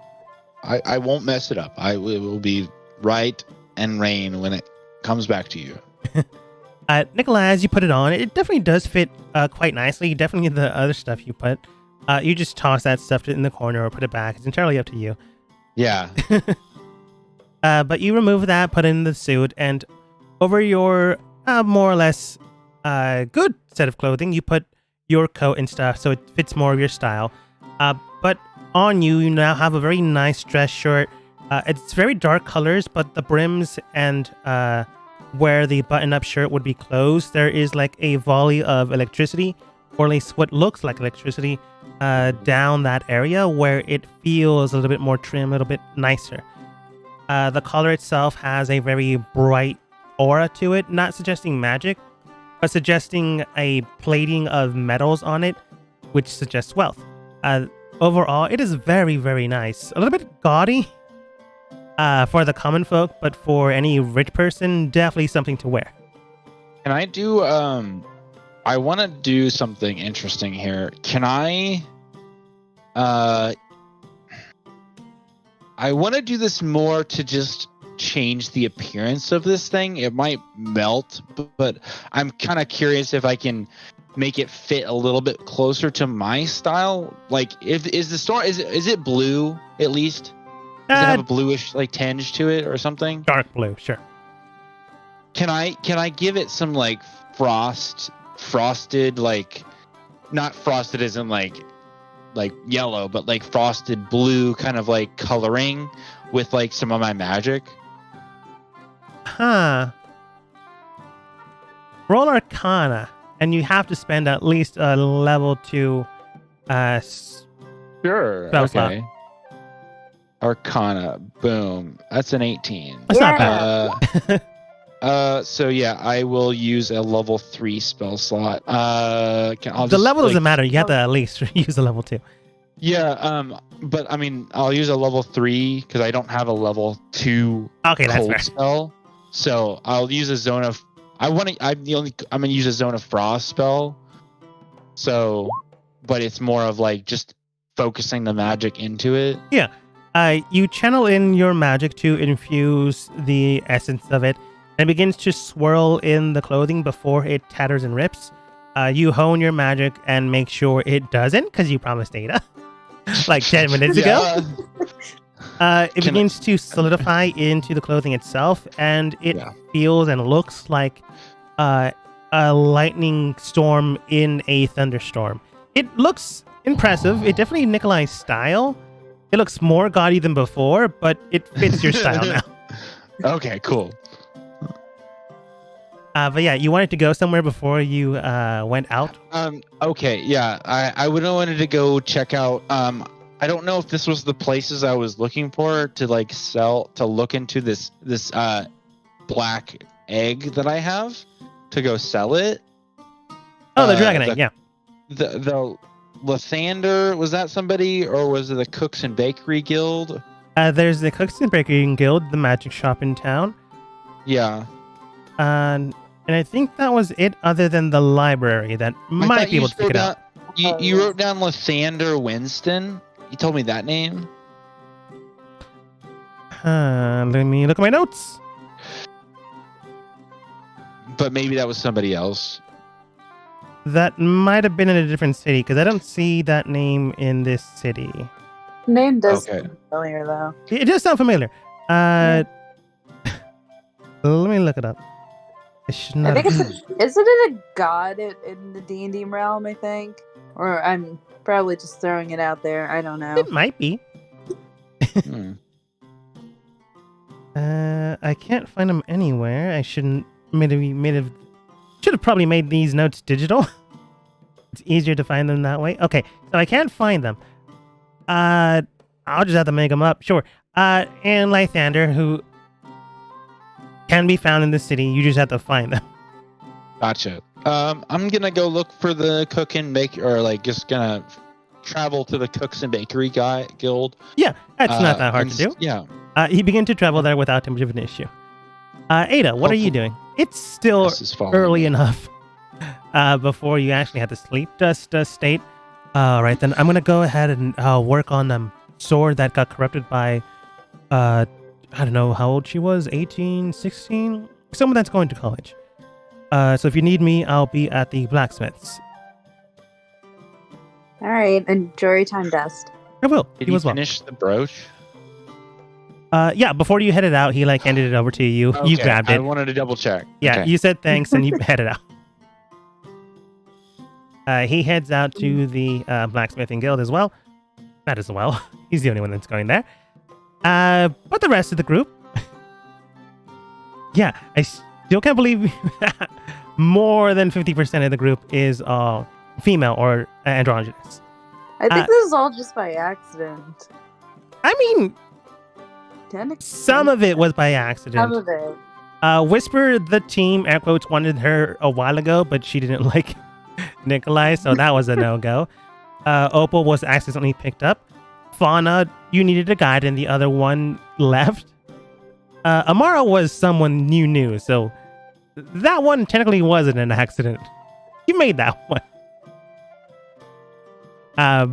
I won't mess it up. It will be right and rain when it comes back to you. Nikolai, as you put it on, it definitely does fit quite nicely. Definitely the other stuff you put. You just toss that stuff in the corner or put it back. It's entirely up to you. Yeah. But you remove that, put in the suit, and over your more or less good set of clothing, you put your coat and stuff so it fits more of your style. But on you, you now have a very nice dress shirt. It's very dark colors, but the brims and where the button-up shirt would be closed, there is like a volley of electricity, or at least what looks like electricity, down that area where it feels a little bit more trim, a little bit nicer. The collar itself has a very bright aura to it, not suggesting magic, but suggesting a plating of metals on it, which suggests wealth. Overall, it is very, very nice. A little bit gaudy for the common folk, but for any rich person, definitely something to wear. Can I do I want to do something interesting here. Can I want to do this more to just change the appearance of this thing. It might melt, but I'm kind of curious if I can make it fit a little bit closer to my style. Like, is the store is it blue at least? Does it have a bluish like tinge to it or something? Dark blue, sure. Can I give it some like frosted, like not frosted as in like yellow, but like frosted blue kind of like coloring with like some of my magic? Huh. Roll Arcana, and you have to spend at least a level 2 Sure. spell slot. Okay. Arcana. Boom. That's an 18. That's not bad. So yeah, I will use a level 3 spell slot. The level doesn't matter. You have to at least use a level 2. Yeah, but I mean, I'll use a level 3 because I don't have a level 2 Okay, that's cold fair. spell. So I'll use a zone of. I'm gonna use a zone of frost spell. So, but it's more of like just focusing the magic into it. You channel in your magic to infuse the essence of it, and it begins to swirl in the clothing before it tatters and rips. You hone your magic and make sure it doesn't, because you promised Ada like 10 minutes ago. It begins to solidify into the clothing itself, and it feels and looks like a lightning storm in a thunderstorm. It looks impressive. It definitely Nikolai's style. It looks more gaudy than before, but it fits your style now. Okay, cool. But yeah, you wanted to go somewhere before you went out? Okay, yeah. I would have wanted to go check out. I don't know if this was the places I was looking for to like look into this black egg that I have to go sell it. Oh, the dragon egg, yeah. The Lathander, was that somebody, or was it the Cooks and Bakery Guild? There's the Cooks and Bakery Guild, the magic shop in town. Yeah. And I think that was it, other than the library that might be able to pick it up. You wrote down Lathander Winston. You told me that name. Let me look at my notes. But maybe that was somebody else. That might have been in a different city, because I don't see that name in this city. Name does sound familiar, though. It does sound familiar. Let me look it up. I should not. I think isn't it a god in the D&D realm, I think? Or I'm probably just throwing it out there. I don't know. It might be. I can't find him anywhere. I shouldn't maybe have should have probably made these notes digital. It's easier to find them that way. Okay, so I can't find them. I'll just have to make them up. Sure. And Lythander, who can be found in the city. You just have to find them. Gotcha. I'm gonna go look for the cook and bake, or like just gonna travel to the cooks and bakery guild. Yeah, that's not that hard to do. Yeah. He began to travel there without too much of an issue. Ada, what are you doing? It's still early enough before you actually have to sleep. Dust state. All right, then I'm gonna go ahead and work on the sword that got corrupted by I don't know how old she was, 18, 16, someone that's going to college. So if you need me, I'll be at the blacksmith's. All right, enjoy your time, Dust. I will. Did you finish the brooch? Yeah, before you headed out, he handed it over to you. Okay, you grabbed it. I wanted to double check. Yeah, okay. You said thanks and you headed out. He heads out to the blacksmithing guild as well. Not as well. He's the only one that's going there. But the rest of the group, yeah, I still can't believe more than 50% of the group is female or androgynous. I think this is all just by accident. I mean, some of it was by accident. Some of it. Whisper, the team, air quotes, wanted her a while ago, but she didn't like Nikolai, so that was a no-go. Opal was accidentally picked up. Fauna, you needed a guide, and the other one left. Amara was someone you knew, so that one technically wasn't an accident. You made that one.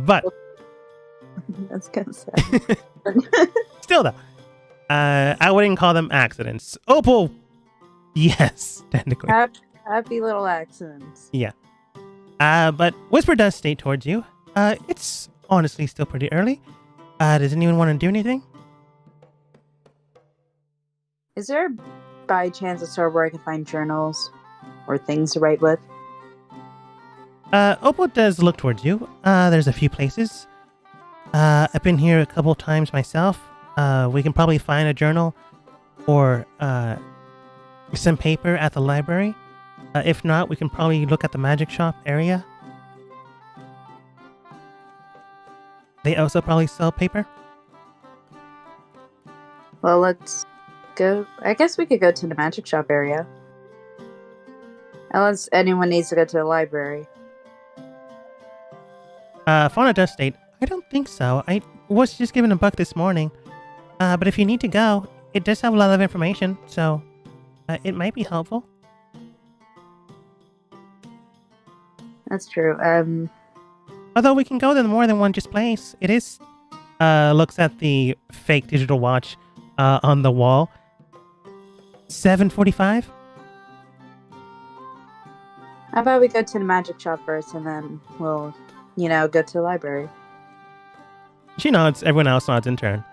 But that's kind of sad. Still, though, I wouldn't call them accidents. Opal, yes, technically. Happy little accidents. Yeah. But Whisper does state towards you. It's honestly still pretty early. Does anyone want to do anything? Is there by chance a store where I can find journals or things to write with? Opal does look towards you. There's a few places. I've been here a couple times myself. We can probably find a journal or some paper at the library. If not, we can probably look at the magic shop area. They also probably sell paper. Well, let's go. I guess we could go to the magic shop area. Unless anyone needs to go to the library. Fauna does state, I don't think so. I was just given a book this morning. But if you need to go, it does have a lot of information, so it might be helpful. That's true. Although we can go to more than one just place. It is, looks at the fake digital watch on the wall. 7:45? How about we go to the magic shop first and then we'll, go to the library. She nods. Everyone else nods in turn.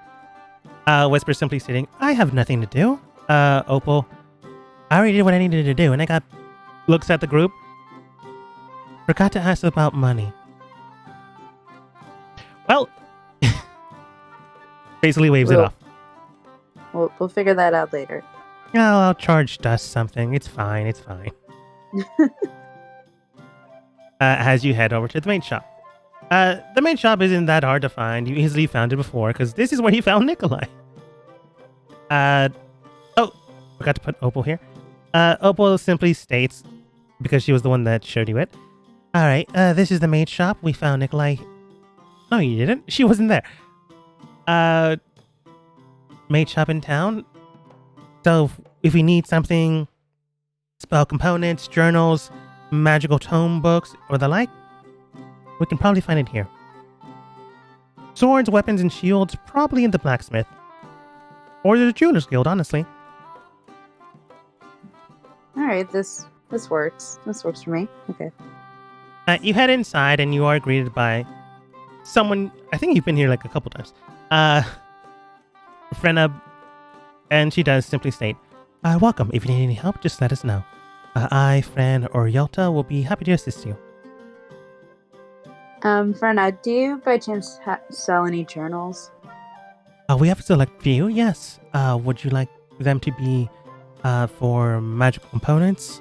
Whisper simply stating, I have nothing to do. Opal, I already did what I needed to do, and looks at the group. Forgot to ask about money. Well, basically waves it off. We'll figure that out later. Oh, I'll charge Dust something. It's fine. It's fine. As you head over to the main shop. The main shop isn't that hard to find. You easily found it before, because this is where you found Nikolai. Oh, forgot to put Opal here. Opal simply states, because she was the one that showed you it. Alright, this is the maid shop. We found Nikolai. No, you didn't. She wasn't there. Maid shop in town. So, if we need something, spell components, journals, magical tome books, or the like, we can probably find it here. Swords, weapons, and shields, probably in the blacksmith. Or the jeweler's guild, honestly. Alright, this works. This works for me. Okay. You head inside and you are greeted by someone, I think you've been here like a couple times. Frenna, and she does simply state, welcome. If you need any help, just let us know. I, Fran, or Yelta will be happy to assist you. Frenna, do you by chance sell any journals? We have a select few, yes. Would you like them to be for magical components?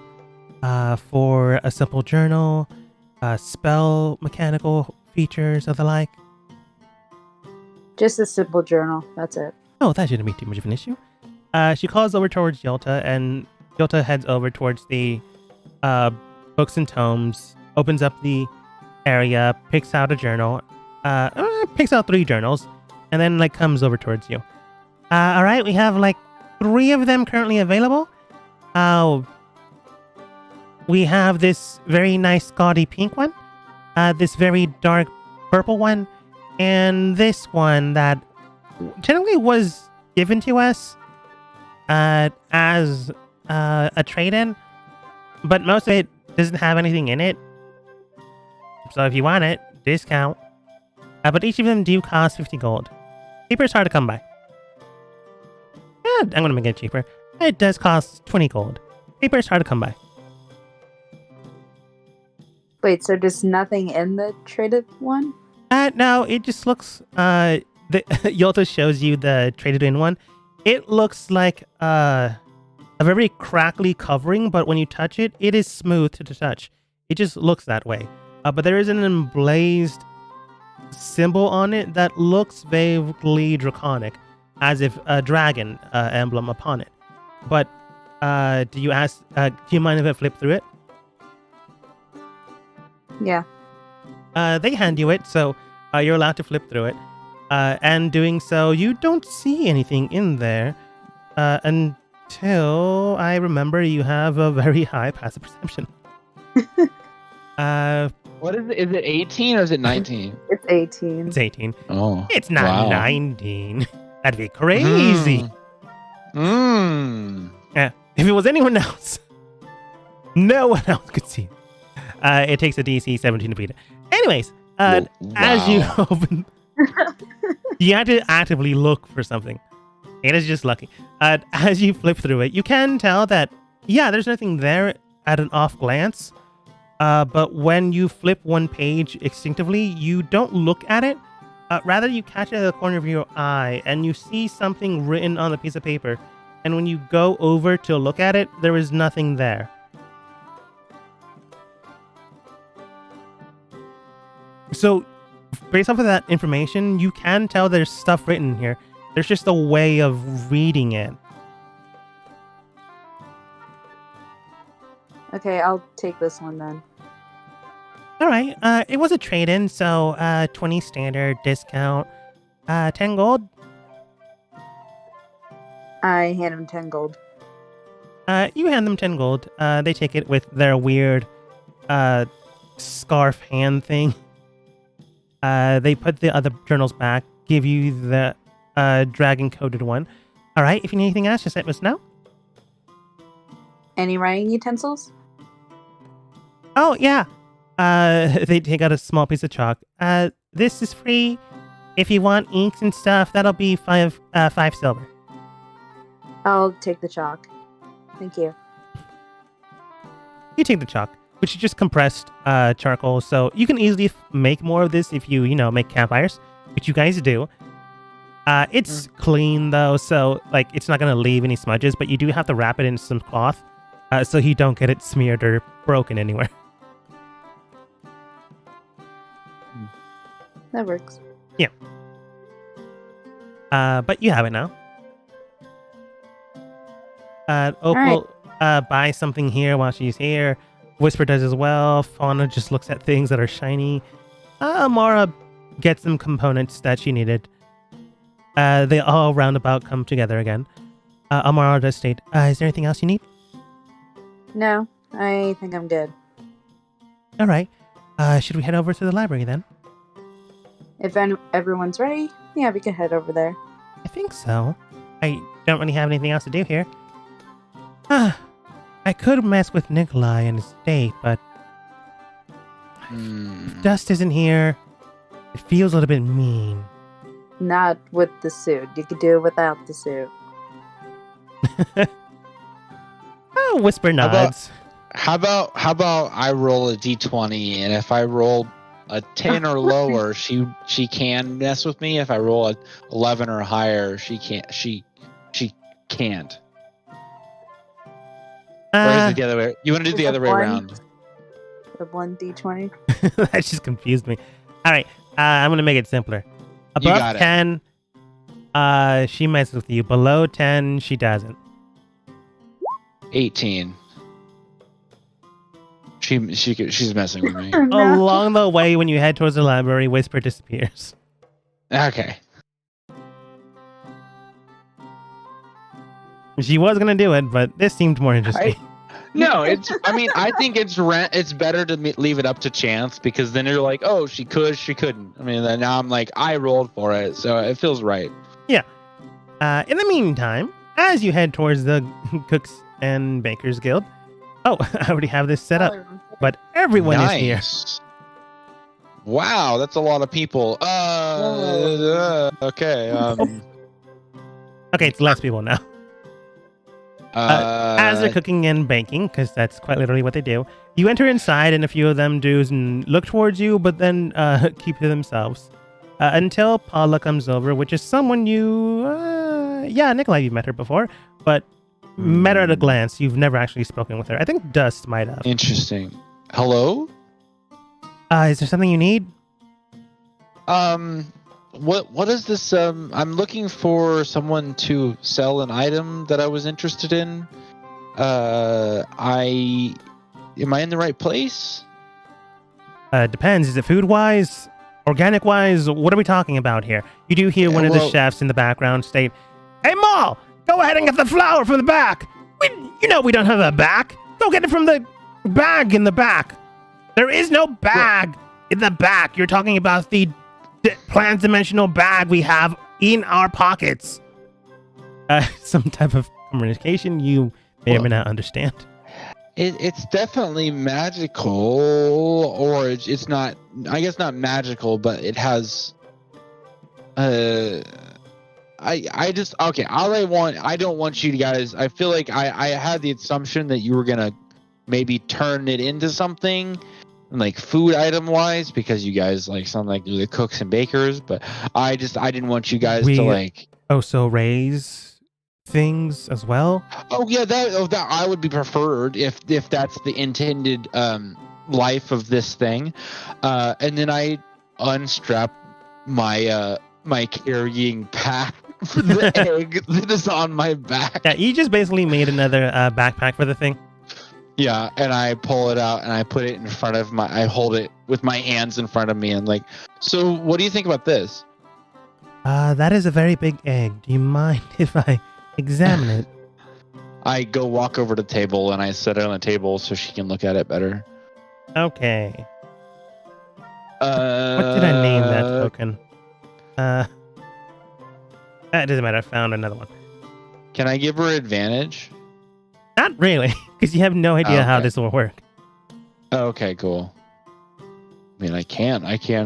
for a simple journal, spell mechanical features of the like. Just a simple journal. That's it. Oh, that shouldn't be too much of an issue. She calls over towards Yolta, and Yolta heads over towards the books and tomes, opens up the area, picks out a journal, picks out 3 journals, and then like comes over towards you. All right, we have like 3 of them currently available. We have this very nice gaudy pink one, this very dark purple one, and this one that technically was given to us as a trade-in, but most of it doesn't have anything in it. So if you want it, discount. But each of them do cost 50 gold. Cheaper is hard to come by. I'm going to make it cheaper. It does cost 20 gold. Cheaper is hard to come by. Wait, so there's nothing in the traded one? No, it just looks... Yolta shows you the traded in one. It looks like a very crackly covering, but when you touch it, it is smooth to the touch. It just looks that way. But there is an emblazed symbol on it that looks vaguely draconic, as if a dragon emblem upon it. But do you mind if I flip through it? Yeah. They hand you it, so you're allowed to flip through it. And doing so, you don't see anything in there until I remember you have a very high passive perception. What is it? Is it 18 or is it 19? It's 18. It's 18. Oh. It's not wow. 19. That'd be crazy. Yeah. If it was anyone else, no one else could see it. It takes a DC 17 to beat it. Anyways, Wow. as you open... You have to actively look for something. It is just lucky. As you flip through it, you can tell that, yeah, there's nothing there at an off glance. But when you flip one page instinctively, you don't look at it. Rather, you catch it at the corner of your eye and you see something written on the piece of paper. And when you go over to look at it, there is nothing there. So, based off of that information, you can tell there's stuff written here. There's just a way of reading it. Okay, I'll take this one then. All right. It was a trade-in, so 20 standard discount, 10 gold. I hand him 10 gold. You hand them 10 gold. They take it with their weird scarf hand thing. They put the other journals back, give you the dragon-coated one. All right, if you need anything else, just let us know. Any writing utensils? Oh, yeah. They take out a small piece of chalk. This is free. If you want inks and stuff, that'll be 5 silver. I'll take the chalk. Thank you. You take the chalk, which is just compressed charcoal, so you can easily make more of this if you make campfires, which you guys do. It's clean though, so like it's not gonna leave any smudges, but you do have to wrap it in some cloth, so you don't get it smeared or broken anywhere. That works. Yeah. But you have it now. Oak will buy something here while she's here. Whisper does as well. Fauna just looks at things that are shiny. Amara gets some components that she needed. They all roundabout come together again. Amara does state, is there anything else you need? No, I think I'm good. All right. Should we head over to the library then? If everyone's ready, yeah, we can head over there. I think so. I don't really have anything else to do here. I could mess with Nikolai and his date, but if Dust isn't here, it feels a little bit mean. Not with the suit. You could do it without the suit. Oh, Whisper nods. How about I roll a d20, and if I roll a 10 or lower, she can mess with me. If I roll a 11 or higher, she can't. Or is Uh, it the other way? You want to do the Is other it way one? around? The 1d20. that just confused me. All right, I'm gonna make it simpler. Above got it. 10, she messes with you. Below 10, she doesn't. 18. She's messing with me. No. Along the way, when you head towards the library, Whisper disappears. Okay. She was gonna do it, but this seemed more interesting. No, it's. I mean, I think it's better to leave it up to chance, because then you're like, oh, she could, she couldn't. I mean, then now I'm like, I rolled for it, so it feels right. In the meantime, as you head towards the Cooks and Bakers Guild, I already have this set up, but everyone is here. Nice. Wow, that's a lot of people. Okay. Okay, it's less people now. As they're cooking and baking, because that's quite literally what they do, you enter inside, and a few of them do look towards you, but then keep to themselves until Paula comes over, which is someone you, Nikolai, you've met her before, but met her at a glance. You've never actually spoken with her. I think Dust might have. Interesting. Hello? Is there something you need? What is this? I'm looking for someone to sell an item that I was interested in. Am I in the right place? Depends. Is it food-wise? Organic-wise? What are we talking about here? You do hear one of the chefs in the background state, "Hey, Maul, go ahead and get the flour from the back. We don't have a back. Go get it from the bag in the back. There is no bag in the back. You're talking about the plans-dimensional bag we have in our pockets." Some type of communication you may or may not understand. It's definitely magical, or it's not. I guess not magical, but it has. I just okay. I don't want you guys. I feel like I had the assumption that you were gonna maybe turn it into something, like food item wise, because you guys like sound like the cooks and bakers. But I didn't want you guys to like. Also raise things as well. Oh yeah, that I would be preferred if that's the intended life of this thing. And then I unstrap my my carrying pack for the egg that is on my back. Yeah, you just basically made another backpack for the thing. Yeah, and I pull it out and I put it in front of I hold it with my hands in front of me and like, so what do you think about this? That is a very big egg. Do you mind if I examine it? I go walk over to the table and I set it on the table so she can look at it better. Okay. What did I name that token? It doesn't matter. I found another one. Can I give her advantage? Not really, because you have no idea how Okay. this will work. Oh, okay, cool. I mean, I can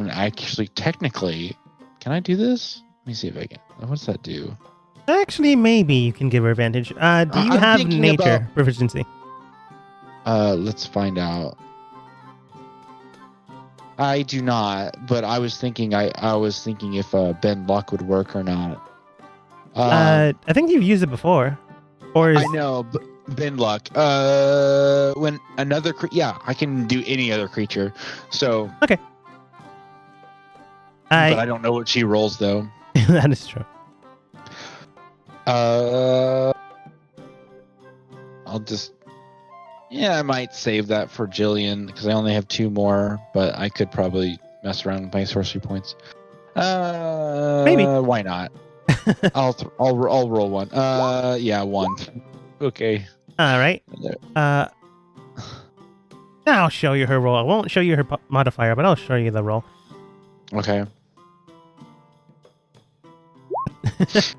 actually technically. Can I do this? Let me see if I can. What's that do? Actually, maybe you can give her advantage. Do you I'm have thinking nature about- proficiency? Let's find out. I do not, but I was thinking if Ben Luck would work or not. I think you've used it before. Or is I know, but Ben Luck. When another I can do any other creature. So, but I don't know what she rolls though. that is true. I'll just. Yeah, I might save that for Jillian because I only have 2 more, but I could probably mess around with my sorcery points. Maybe. Why not? I'll roll one. Yeah, 1. Okay. All right. There. Now I'll show you her roll. I won't show you her modifier, but I'll show you the roll. Okay. It's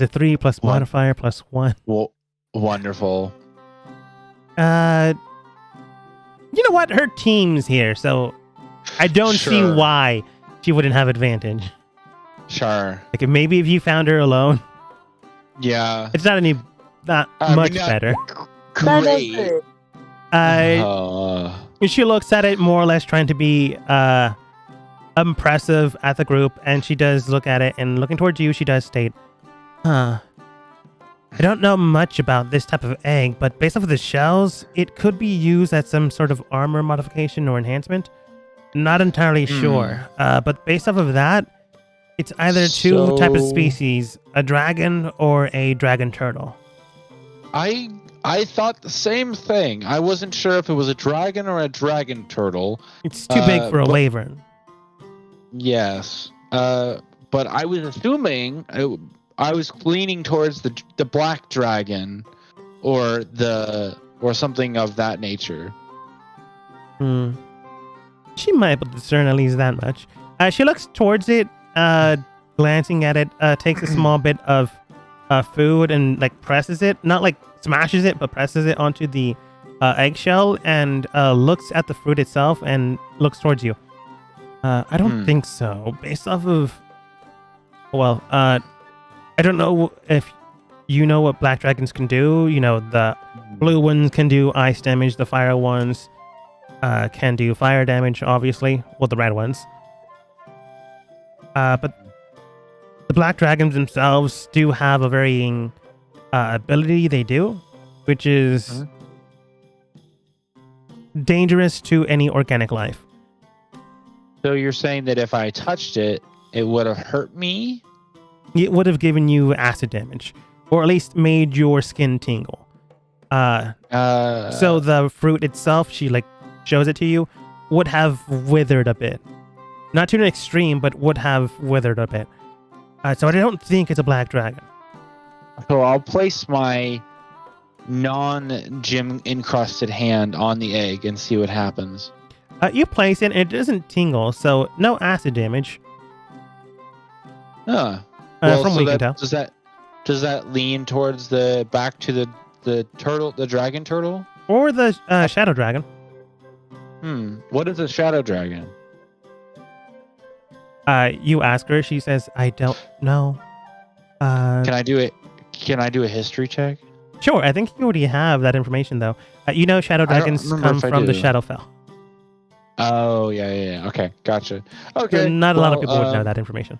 a 3 plus One. modifier plus 1. Well, wonderful. You know what? Her team's here, so I don't see Sure. why she wouldn't have advantage. Sure. Like maybe if you found her alone, Yeah. it's not I much mean, better. That is Great. it. She looks at it more or less trying to be impressive at the group, and she does look at it, and looking towards you, she does state, I don't know much about this type of egg, but based off of the shells, it could be used as some sort of armor modification or enhancement. Not entirely sure, but based off of that, it's either two type of species, a dragon or a dragon turtle. I thought the same thing. I wasn't sure if it was a dragon or a dragon turtle. It's too big for a wyvern. Yes. But I was assuming I was leaning towards the black dragon or something of that nature. She might be able to discern at least that much. She looks towards it, glancing at it, takes a small bit of food and like presses it, not like smashes it, but presses it onto the eggshell and looks at the fruit itself and looks towards you. I don't think so. Based off of, well, I don't know if you know what black dragons can do. You know, the blue ones can do ice damage. The fire ones can do fire damage, obviously. Well, the red ones. But the black dragons themselves do have a varying ability they do, which is dangerous to any organic life. So you're saying that if I touched it, it would have hurt me? It would have given you acid damage, or at least made your skin tingle. So the fruit itself, she like shows it to you, would have withered a bit. Not to an extreme, but would have withered a bit. So I don't think it's a black dragon. So I'll place my non-gem encrusted hand on the egg and see what happens. You place it, and it doesn't tingle, so no acid damage. Well, from so what you can tell. Does that lean towards back to the turtle, the dragon turtle, or the shadow dragon? What is a shadow dragon? You ask her. She says, "I don't know." Can I do it? Can I do a history check? Sure. I think you already have that information, though. You know, shadow dragons come from the Shadowfell. Oh yeah. Okay, gotcha. Okay. So not a lot of people would know that information.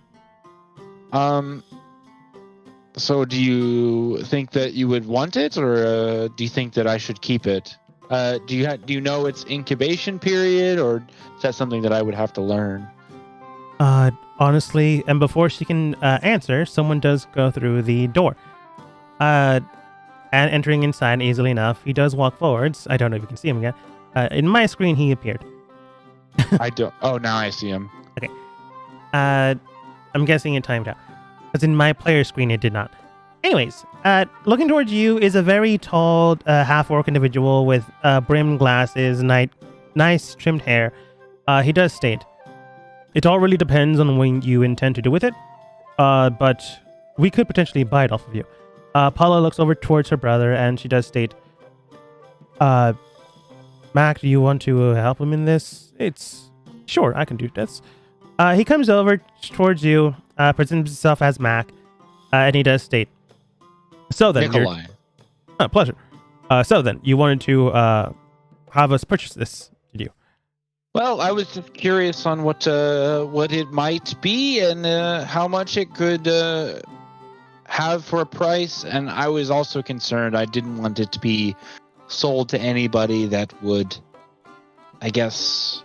So do you think that you would want it, or do you think that I should keep it? Do you know its incubation period, or is that something that I would have to learn? Honestly, and before she can answer, someone does go through the door. And entering inside easily enough, he does walk forwards. I don't know if you can see him again. In my screen, he appeared. I don't. Oh, now I see him. Okay. I'm guessing it timed out, because in my player screen it did not. Anyways, looking towards you is a very tall, half-orc individual with brimmed glasses, nice trimmed hair. He does state, "It all really depends on what you intend to do with it, but we could potentially buy it off of you." Paula looks over towards her brother, and she does state, "Mac, do you want to help him in this?" Sure, I can do this. He comes over towards you, presents himself as Mac, and he does state, "So then, Nikolai." Pleasure. So then, you wanted to have us purchase this, did you? Well, I was just curious on what it might be and how much it could have for a price, and I was also concerned. I didn't want it to be sold to anybody that would, I guess,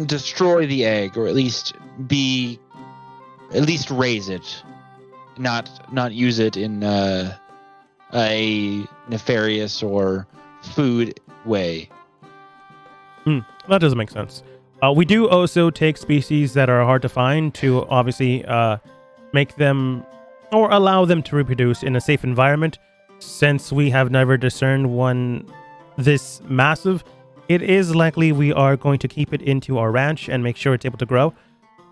destroy the egg, or at least raise it, not use it in a nefarious or food way. That doesn't make sense. We do also take species that are hard to find to obviously make them or allow them to reproduce in a safe environment. Since we have never discerned one this massive, it is likely we are going to keep it into our ranch and make sure it's able to grow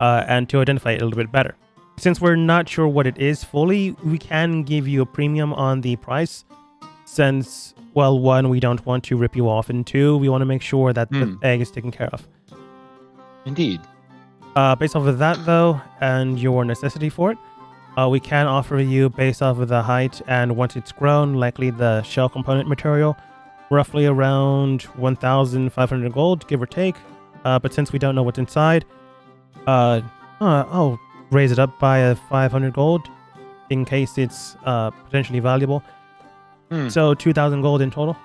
and to identify it a little bit better. Since we're not sure what it is fully, we can give you a premium on the price since, well, one, we don't want to rip you off, and two, we want to make sure that the egg is taken care of. Indeed. Based off of that, though, and your necessity for it, we can offer you, based off of the height and once it's grown, likely the shell component material, roughly around 1,500 gold, give or take. But since we don't know what's inside, I'll raise it up by 500 gold. in case it's potentially valuable. Hmm. So 2,000 gold in total.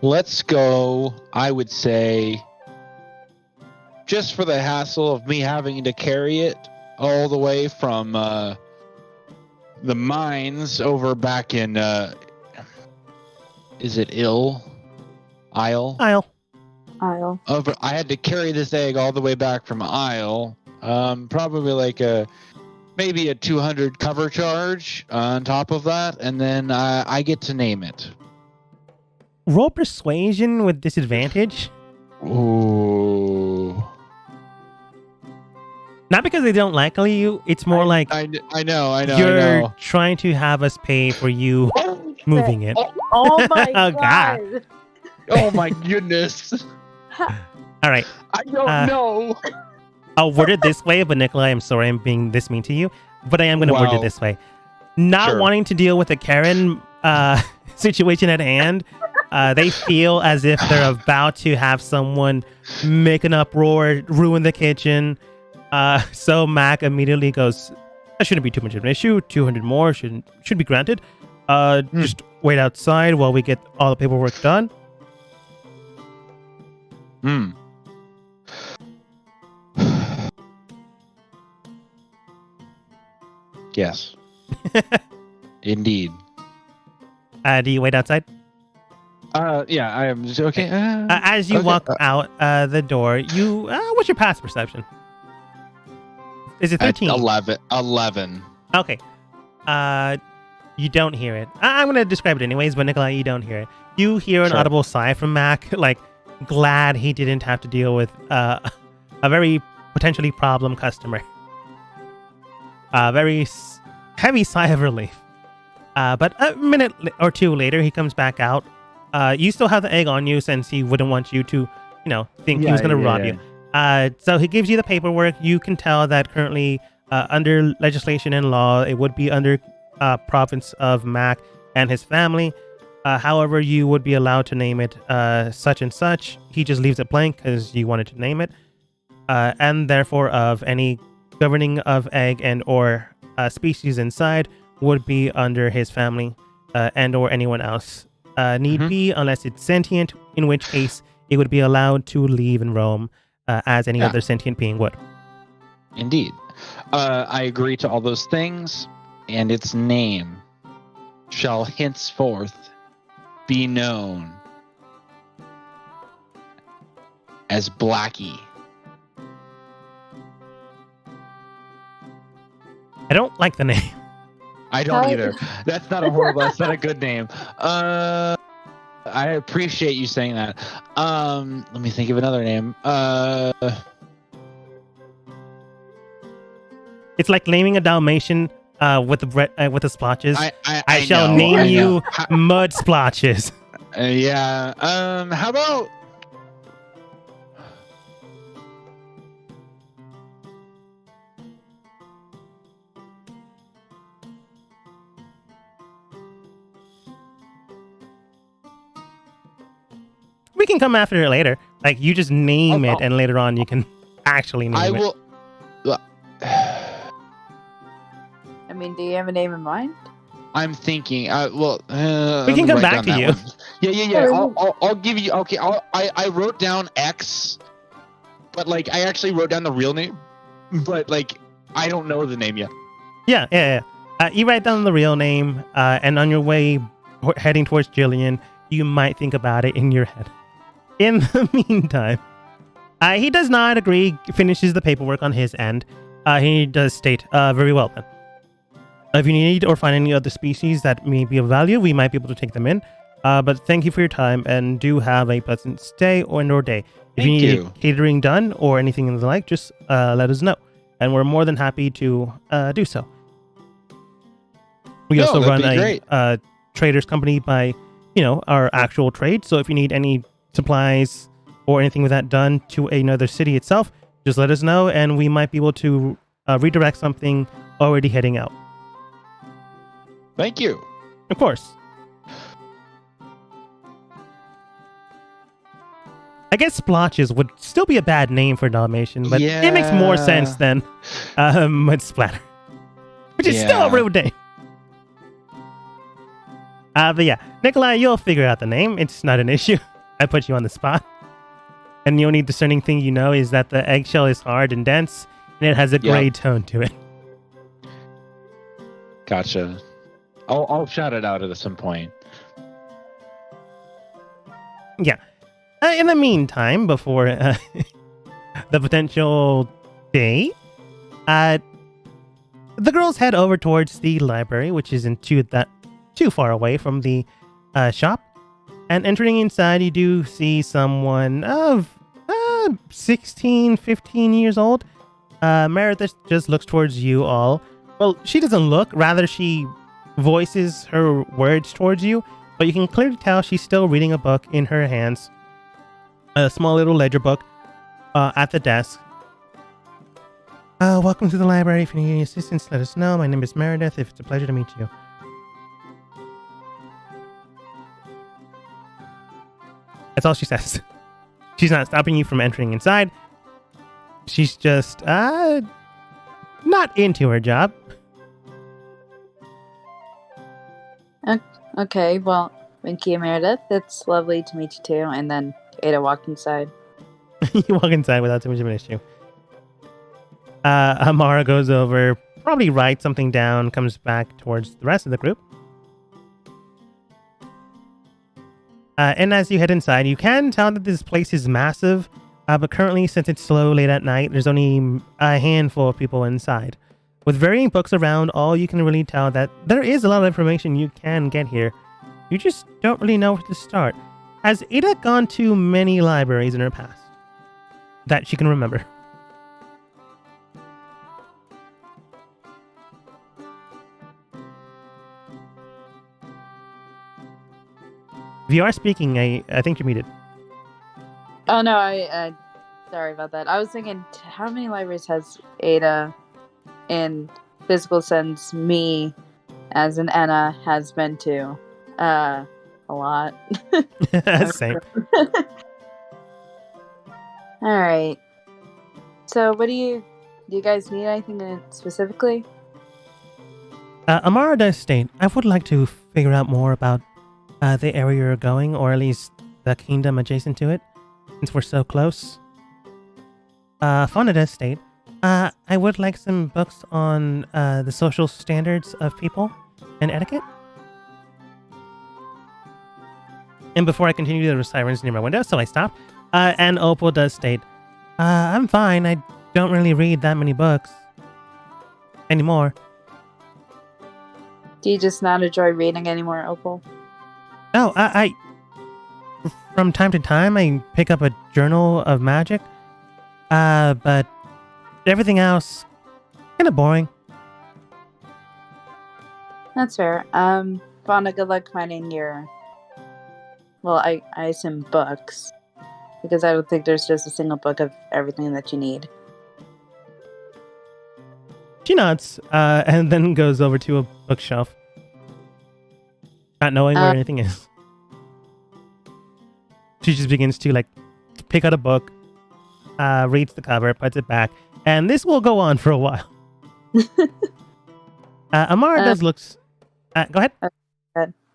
Let's go. I would say, just for the hassle of me having to carry it all the way from the mines over back in, is it Isle? Isle. Over, I had to carry this egg all the way back from Isle. Probably like maybe a 200 cover charge on top of that, and then I get to name it. Roll persuasion with disadvantage. Ooh. Not because they don't like you. It's more like I know. you're trying to have us pay for you moving it. Oh my Oh, god. God. Oh my goodness. All right. I don't know. I'll word it this way, but Nikolai, I'm sorry I'm being this mean to you, but I am going to word it Wow. this way. Not Sure. wanting to deal with the Karen situation at hand, they feel as if they're about to have someone make an uproar, ruin the kitchen. So Mac immediately goes, that shouldn't be too much of an issue. 200 more should be granted. Just wait outside while we get all the paperwork done. Yes. Indeed. Do you wait outside? Yeah, I am just okay. As you Okay, walk out the door, you what's your pass perception? Is it 13? 11. Okay. You don't hear it. I'm gonna describe it anyways, but Nikolai, you don't hear it. You hear an Sure. audible sigh from Mac, like glad he didn't have to deal with a very potentially problem customer. Very heavy sigh of relief. But a minute or two later, he comes back out. You still have the egg on you since he wouldn't want you to, think he was going to rob you. So he gives you the paperwork. You can tell that currently, under legislation and law, it would be under province of Mac and his family. However, you would be allowed to name it such and such. He just leaves it blank because you wanted to name it. And therefore, of any governing of egg and or species inside would be under his family and or anyone else. Need be unless it's sentient, in which case it would be allowed to leave and roam as any other sentient being would. Indeed. I agree to all those things, and its name shall henceforth be known as Blackie. I don't like the name. I don't either. That's not a good name. I appreciate you saying that. Let me think of another name. It's like naming a Dalmatian with the splotches. I shall know, name I you know. Mud Splotches. Yeah. How about? We can come after it later. Like, you just name Oh, it, and later on you can actually name I it. will. I mean, do you have a name in mind? I'm thinking. We Let can me come write back down to that you. one. Yeah. I'll give you. Okay. I wrote down X, but like I actually wrote down the real name, but like I don't know the name yet. Yeah. You write down the real name, and on your way heading towards Jillian, you might think about it in your head. In the meantime, he does not agree, finishes the paperwork on his end. He does state, very well then. If you need or find any other species that may be of value, we might be able to take them in. But thank you for your time, and do have a pleasant stay or day. If Thank you need you. catering done or anything of the like, just let us know. And we're more than happy to do so. We No, also that'd run be great. a traders company by, our actual trade. So if you need any supplies or anything with that done to another city itself, just let us know, and we might be able to redirect something already heading out. Thank you. Of course. I guess splotches would still be a bad name for Dalmatian, but it makes more sense than Mud Splatter, which is still a rude name. But yeah, Nikolai, you'll figure out the name. It's not an issue. I put you on the spot. And the only discerning thing you know is that the eggshell is hard and dense, and it has a gray tone to it. Gotcha. I'll shout it out at some point. Yeah. In the meantime, before the potential date, the girls head over towards the library, which isn't too far away from the shop. And entering inside, you do see someone of 16, 15 years old. Meredith just looks towards you all. Well, she doesn't look. Rather, she voices her words towards you. But you can clearly tell she's still reading a book in her hands. A small little ledger book at the desk. Welcome to the library. If you need any assistance, let us know. My name is Meredith. It's a pleasure to meet you. That's all she says. She's not stopping you from entering inside. She's just not into her job. Okay, well, thank you, Meredith. It's lovely to meet you too. And then Ada walked inside. You walk inside without too much of an issue. Amara goes over, probably writes something down, comes back towards the rest of the group. And as you head inside, you can tell that this place is massive, but currently, since it's slow late at night, there's only a handful of people inside. With varying books around, all you can really tell that there is a lot of information you can get here. You just don't really know where to start. Has Ada gone to many libraries in her past that she can remember? If you are speaking, I think you're muted. Oh no, I sorry about that. I was thinking, how many libraries has Ada, in physical sense, me, as an Anna, has been to? A lot. Same. All right. So, what do you guys need anything specifically? Amara does state, I would like to figure out more about the area you're going, or at least the kingdom adjacent to it, since we're so close. Fauna does state, I would like some books on the social standards of people and etiquette. And before I continue, there were sirens near my window, so I stopped. And Opal does state, I'm fine. I don't really read that many books anymore. Do you just not enjoy reading anymore, Opal? No, I from time to time, I pick up a journal of magic. But everything else, kind of boring. That's fair. Fauna, good luck finding your... Well, I assume books. Because I don't think there's just a single book of everything that you need. She nods, and then goes over to a bookshelf. Not knowing where anything is. She just begins to, pick out a book, reads the cover, puts it back, and this will go on for a while. Amara does look... go ahead.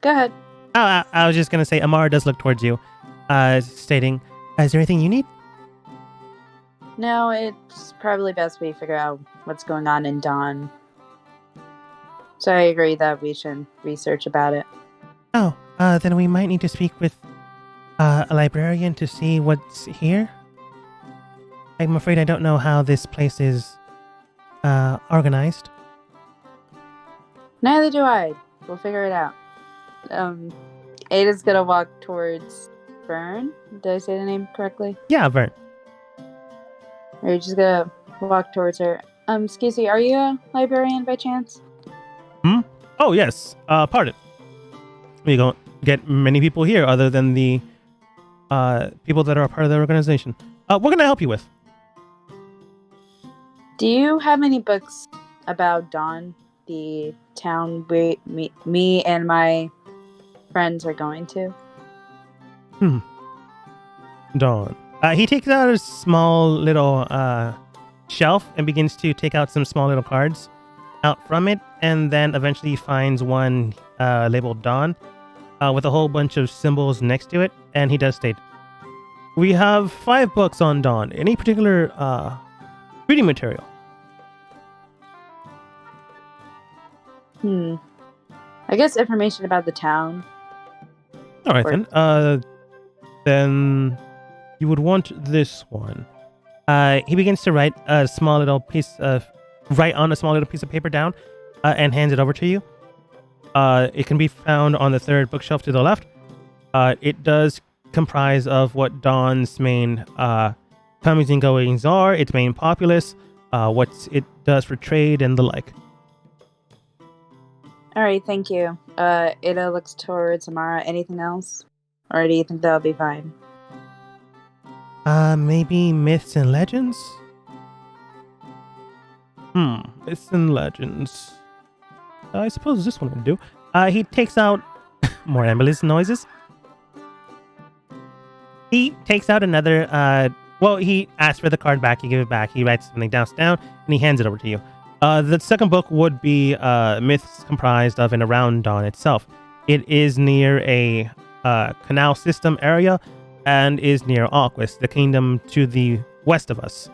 Go ahead. Oh, I was just going to say, Amara does look towards you, stating, is there anything you need? No, it's probably best we figure out what's going on in Dawn. So I agree that we should research about it. Oh, then we might need to speak with a librarian to see what's here. I'm afraid I don't know how this place is organized. Neither do I. We'll figure it out. Ada's gonna walk towards Vern. Did I say the name correctly? Yeah, Vern. Or you just gonna walk towards her. Excuse me, are you a librarian by chance? Oh, yes. Pardon. We don't get many people here other than the people that are a part of the organization. What can I help you with? Do you have any books about Dawn, the town me and my friends are going to? Dawn. He takes out a small little shelf and begins to take out some small little cards out from it, and then eventually finds one labeled Dawn with a whole bunch of symbols next to it, and he does state, "We have 5 books on Dawn. Any particular reading material?" I guess information about the town. All right, then you would want this one. He begins to write on a small little piece of paper down, and hands it over to you. It can be found on the 3rd bookshelf to the left. It does comprise of what Dawn's main comings and goings are, its main populace, what it does for trade, and the like. All right, thank you. Ada looks towards Amara. Anything else? Or do you think that'll be fine? Maybe myths and legends? Myths and legends. I suppose this one would do. He takes out more ambulance noises. He takes out another, he asks for the card back, you give it back, he writes something down, and he hands it over to you. The second book would be myths comprised of and around Dawn itself. It is near a canal system area and is near Alquist, the kingdom to the west of us.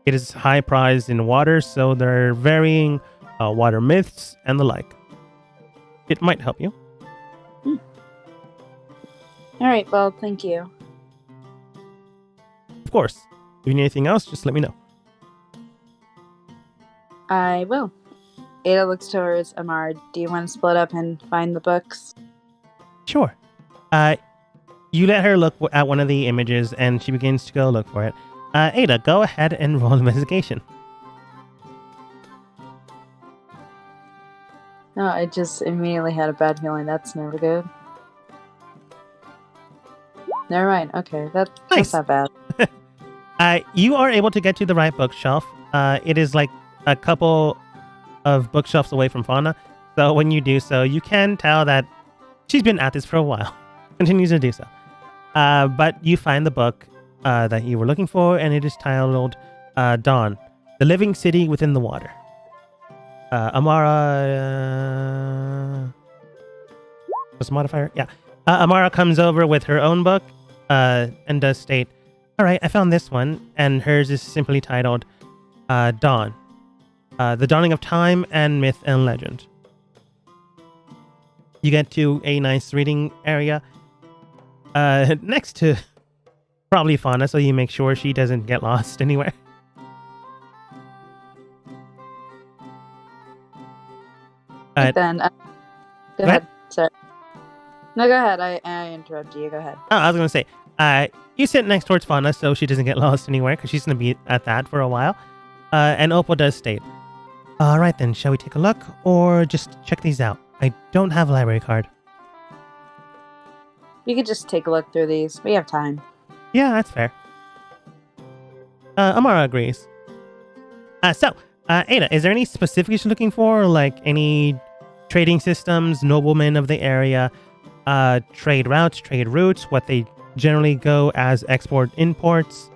It is high prized in water, so there are varying water myths and the like. It might help you. All right, well, thank you. Of course. If you need anything else, just let me know. I will. Ada looks towards Amara. Do you want to split up and find the books? Sure. You let her look at one of the images, and she begins to go look for it. Ada, go ahead and roll investigation. No, I just immediately had a bad feeling. That's never good. Never mind. Okay, that's Nice. not bad. You are able to get to the right bookshelf. It is like a couple of bookshelves away from Fauna. So when you do so, you can tell that she's been at this for a while. Continues to do so. But you find the book that you were looking for, and it is titled Dawn, The Living City Within the Water. Amara... what's the modifier? Yeah. Amara comes over with her own book and does state, "All right, I found this one," and hers is simply titled Dawn, The Dawning of Time and Myth and Legend. You get to a nice reading area next to probably Fauna, so you make sure she doesn't get lost anywhere. Then, go ahead. Sorry. No, go ahead. I interrupted you. Go ahead. Oh, I was going to say, you sit next towards Fauna so she doesn't get lost anywhere, because she's going to be at that for a while. And Opal does state, "All right then, shall we take a look, or just check these out? I don't have a library card." You could just take a look through these. We have time. Yeah, that's fair. Amara agrees. So, Ada, is there any specifics you're looking for? Like any trading systems, noblemen of the area, trade routes, what they generally go as export imports?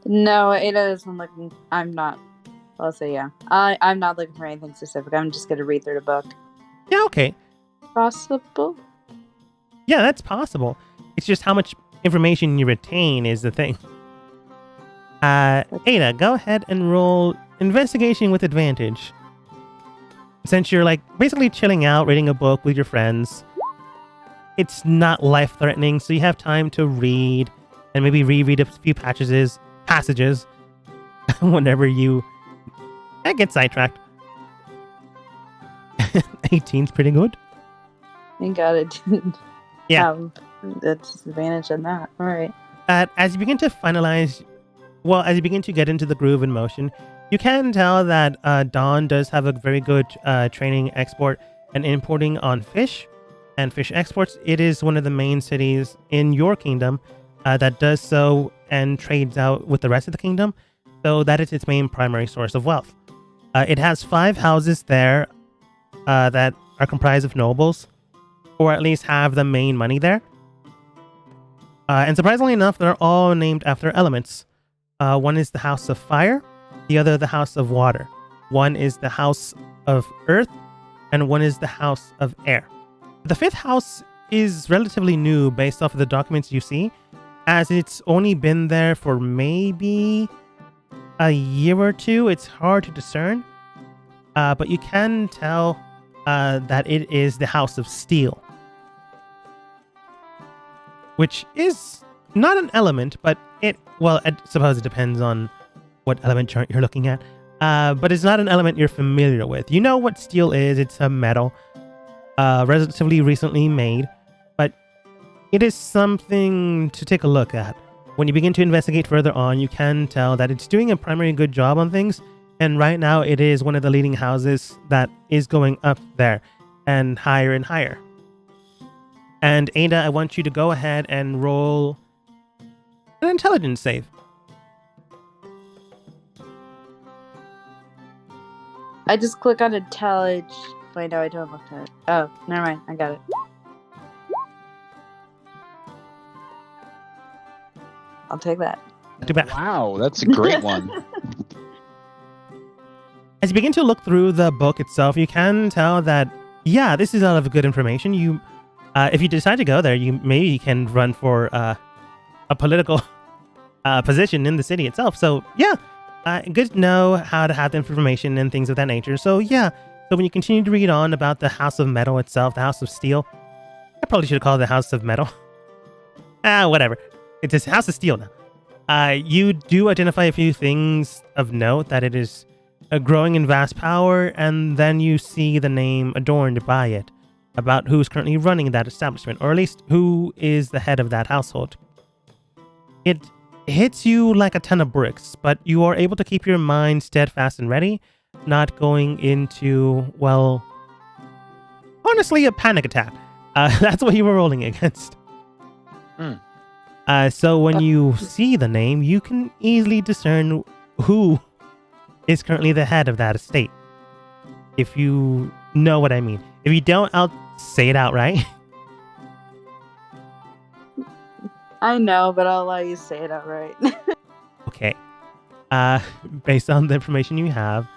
No, Ada isn't looking. I'm not. I'll say yeah. I'm not looking for anything specific. I'm just gonna read through the book. Yeah, okay. Possible? Yeah, that's possible. It's just how much information you retain is the thing. Ada, go ahead and roll investigation with advantage. Since you're like basically chilling out, reading a book with your friends, it's not life-threatening, so you have time to read and maybe reread a few passages whenever you get sidetracked. 18's pretty good. Thank God it didn't Yeah. have a disadvantage on that. All right. As you begin to get into the groove and motion, you can tell that Dawn does have a very good training, export, and importing on fish and fish exports. It is one of the main cities in your kingdom that does so and trades out with the rest of the kingdom. So that is its main primary source of wealth. It has 5 houses there that are comprised of nobles, or at least have the main money there. And surprisingly enough, they're all named after elements. One is the house of fire, the other the house of water. One is the house of earth, and one is the house of air. The fifth house is relatively new based off of the documents you see, as it's only been there for maybe a year or two. It's hard to discern, but you can tell that it is the house of steel, which is not an element, but I suppose it depends on what element chart you're looking at. But it's not an element you're familiar with. You know what steel is. It's a metal, relatively recently made, but it is something to take a look at. When you begin to investigate further on, you can tell that it's doing a primary good job on things, and right now it is one of the leading houses that is going up there and higher and higher. And Ada, I want you to go ahead and roll an intelligence save. I just click on intelligence. Wait, no, I don't look at it. Oh, never mind. I got it. I'll take that. Too bad. Wow, that's a great one. As you begin to look through the book itself, you can tell that, yeah, this is a lot of good information. You, if you decide to go there, you maybe can run for a political position in the city itself. So, yeah, good to know how to have the information and things of that nature. So, yeah, so when you continue to read on about the House of Metal itself, the House of Steel, I probably should have called it the House of Metal. Whatever. It's a House of Steel now. You do identify a few things of note, that it is growing in vast power, and then you see the name adorned by it, about who's currently running that establishment, or at least who is the head of that household. It hits you like a ton of bricks, but you are able to keep your mind steadfast and ready, not going into, well, honestly, a panic attack. That's what you were rolling against. So when you see the name, you can easily discern who is currently the head of that estate. If you know what I mean. If you don't, I'll say it outright. I know, but I'll allow you to say it outright. Okay. Based on the information you have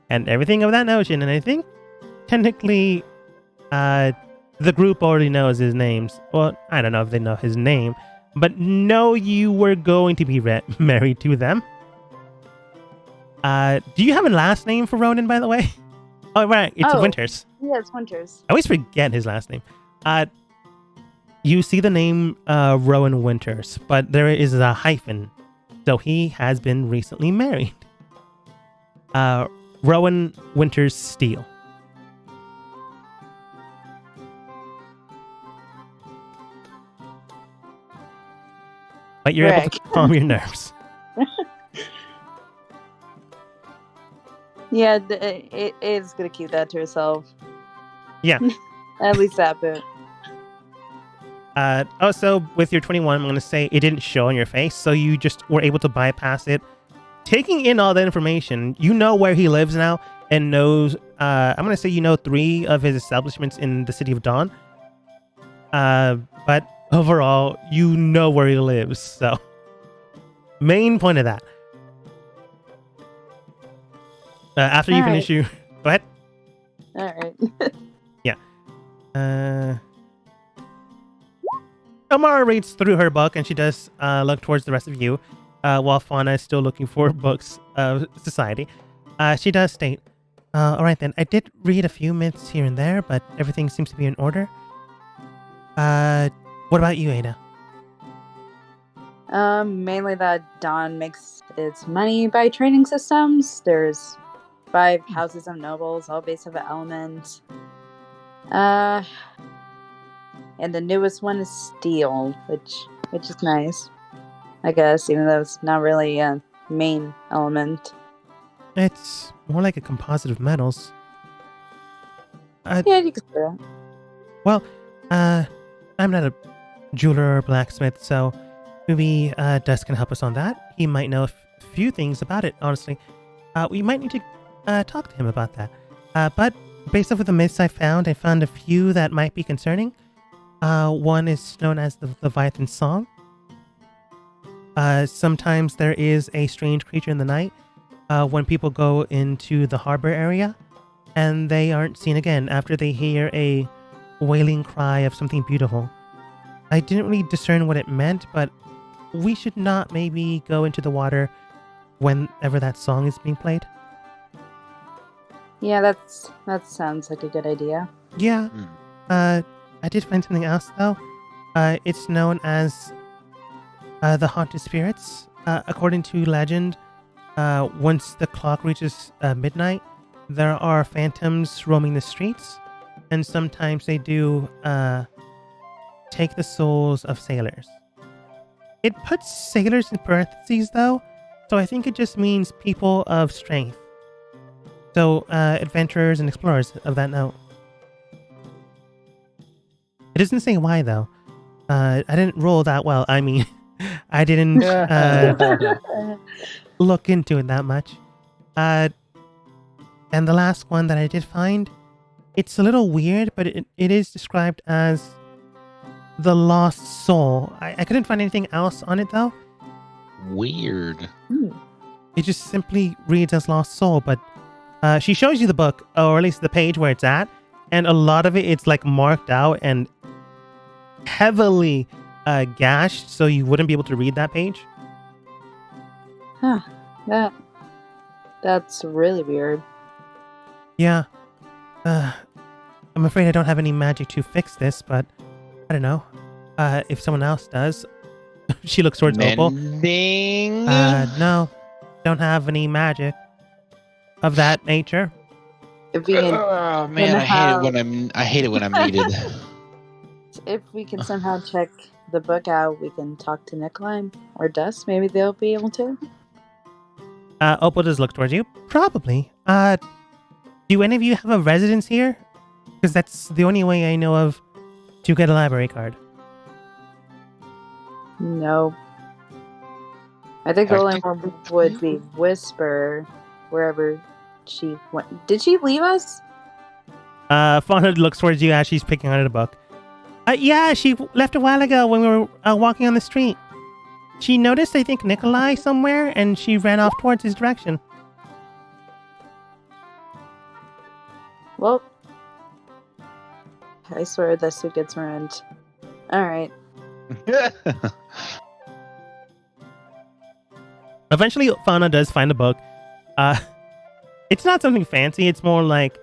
and everything of that notion, and I think technically the group already knows his names. Well, I don't know if they know his name, but know you were going to be married to them. Do you have a last name for Ronan, by the way? Oh, right. It's Winters. Yeah, it's Winters. I always forget his last name. You see the name Rowan Winters, but there is a hyphen. So he has been recently married. Rowan Winters Steele. But you're able to calm your nerves. Yeah, it is going to keep that to herself. Yeah. At least that bit. Also, with your 21, I'm going to say it didn't show on your face, so you just were able to bypass it. Taking in all that information, you know where he lives now, and knows, I'm going to say you know 3 of his establishments in the city of Dawn. But overall, you know where he lives, so main point of that. After you finish your... Go ahead. Alright. Yeah. Amara reads through her book, and she does look towards the rest of you, while Fauna is still looking for books of society. She does state, alright then, I did read a few myths here and there, but everything seems to be in order. What about you, Ada? Mainly that Dawn makes its money by trading systems. There's 5 houses of nobles, all based off an element. And the newest one is steel, which is nice, I guess, even though it's not really a main element. It's more like a composite of metals. Yeah, you could say that. Well, I'm not a jeweler or blacksmith, so maybe Dust can help us on that. He might know a few things about it, honestly. We might need to talk to him about that. But based off of the myths I found a few that might be concerning. One is known as the Leviathan Song. Sometimes there is a strange creature in the night when people go into the harbor area, and they aren't seen again after they hear a wailing cry of something beautiful. I didn't really discern what it meant, but we should not maybe go into the water whenever that song is being played. Yeah, that sounds like a good idea. Yeah. I did find something else though. It's known as the Haunted Spirits. According to legend, once the clock reaches midnight, there are phantoms roaming the streets, and sometimes they do take the souls of sailors. It puts sailors in parentheses though, so I think it just means people of strength. So, adventurers and explorers of that note. It doesn't say why though. I didn't roll that well. I mean, I didn't look into it that much. And the last one that I did find, it's a little weird, but it is described as the Lost Soul. I couldn't find anything else on it though. Weird. It just simply reads as Lost Soul, but she shows you the book, or at least the page where it's at, and a lot of it's like marked out and heavily gashed, so you wouldn't be able to read that page. Huh. That's really weird. Yeah. I'm afraid I don't have any magic to fix this, but I don't know. If someone else does. She looks towards Opal. Mending? No. Don't have any magic of that nature. If we can, Oh man, I hate it when I'm needed. if we can somehow check the book out, we can talk to Nikolai or Dust. Maybe they'll be able to. Opal does look towards you. Probably. Do any of you have a residence here? Because that's the only way I know of to get a library card. No. I think the only one would be Whisper, wherever she went. Did she leave us? Fauna looks towards you as she's picking out a book. Yeah, she left a while ago when we were walking on the street. She noticed, I think, Nikolai somewhere, and she ran off towards his direction. Well, I swear this one gets ruined. Alright. Eventually, Fauna does find a book. It's not something fancy. It's more like,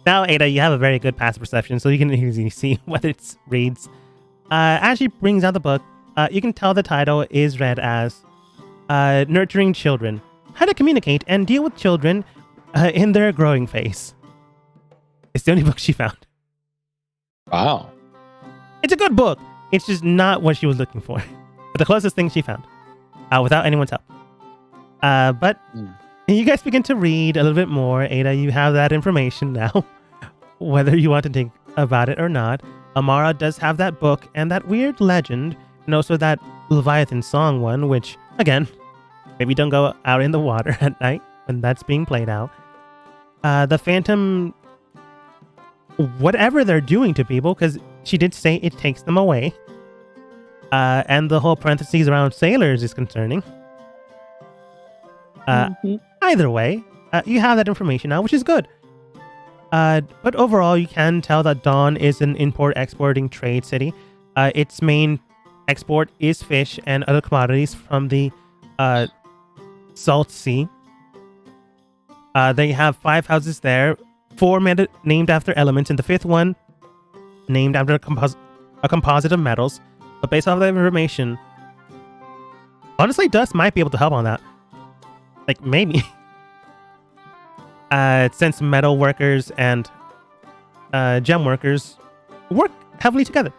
Now, Ada, you have a very good passive perception, so you can easily see what it reads. As she brings out the book, you can tell the title is read as Nurturing Children. How to communicate and deal with children in their growing phase. It's the only book she found. Wow. It's a good book. It's just not what she was looking for. But the closest thing she found. Without anyone's help. But you guys begin to read a little bit more. Ada, you have that information now. Whether you want to think about it or not. Amara does have that book and that weird legend. And also that Leviathan song one, which, again, maybe don't go out in the water at night when that's being played out. The Phantom, whatever they're doing to people, because she did say it takes them away. And the whole parentheses around sailors is concerning. Either way, you have that information now, which is good. But overall, you can tell that Dawn is an import-exporting trade city. Its main export is fish and other commodities from the Salt Sea. They have 5 houses there, 4 named after elements, and the 5th one named after a composite of metals. But based off that information, honestly, Dust might be able to help on that. Like, maybe. Since metal workers and gem workers work heavily together.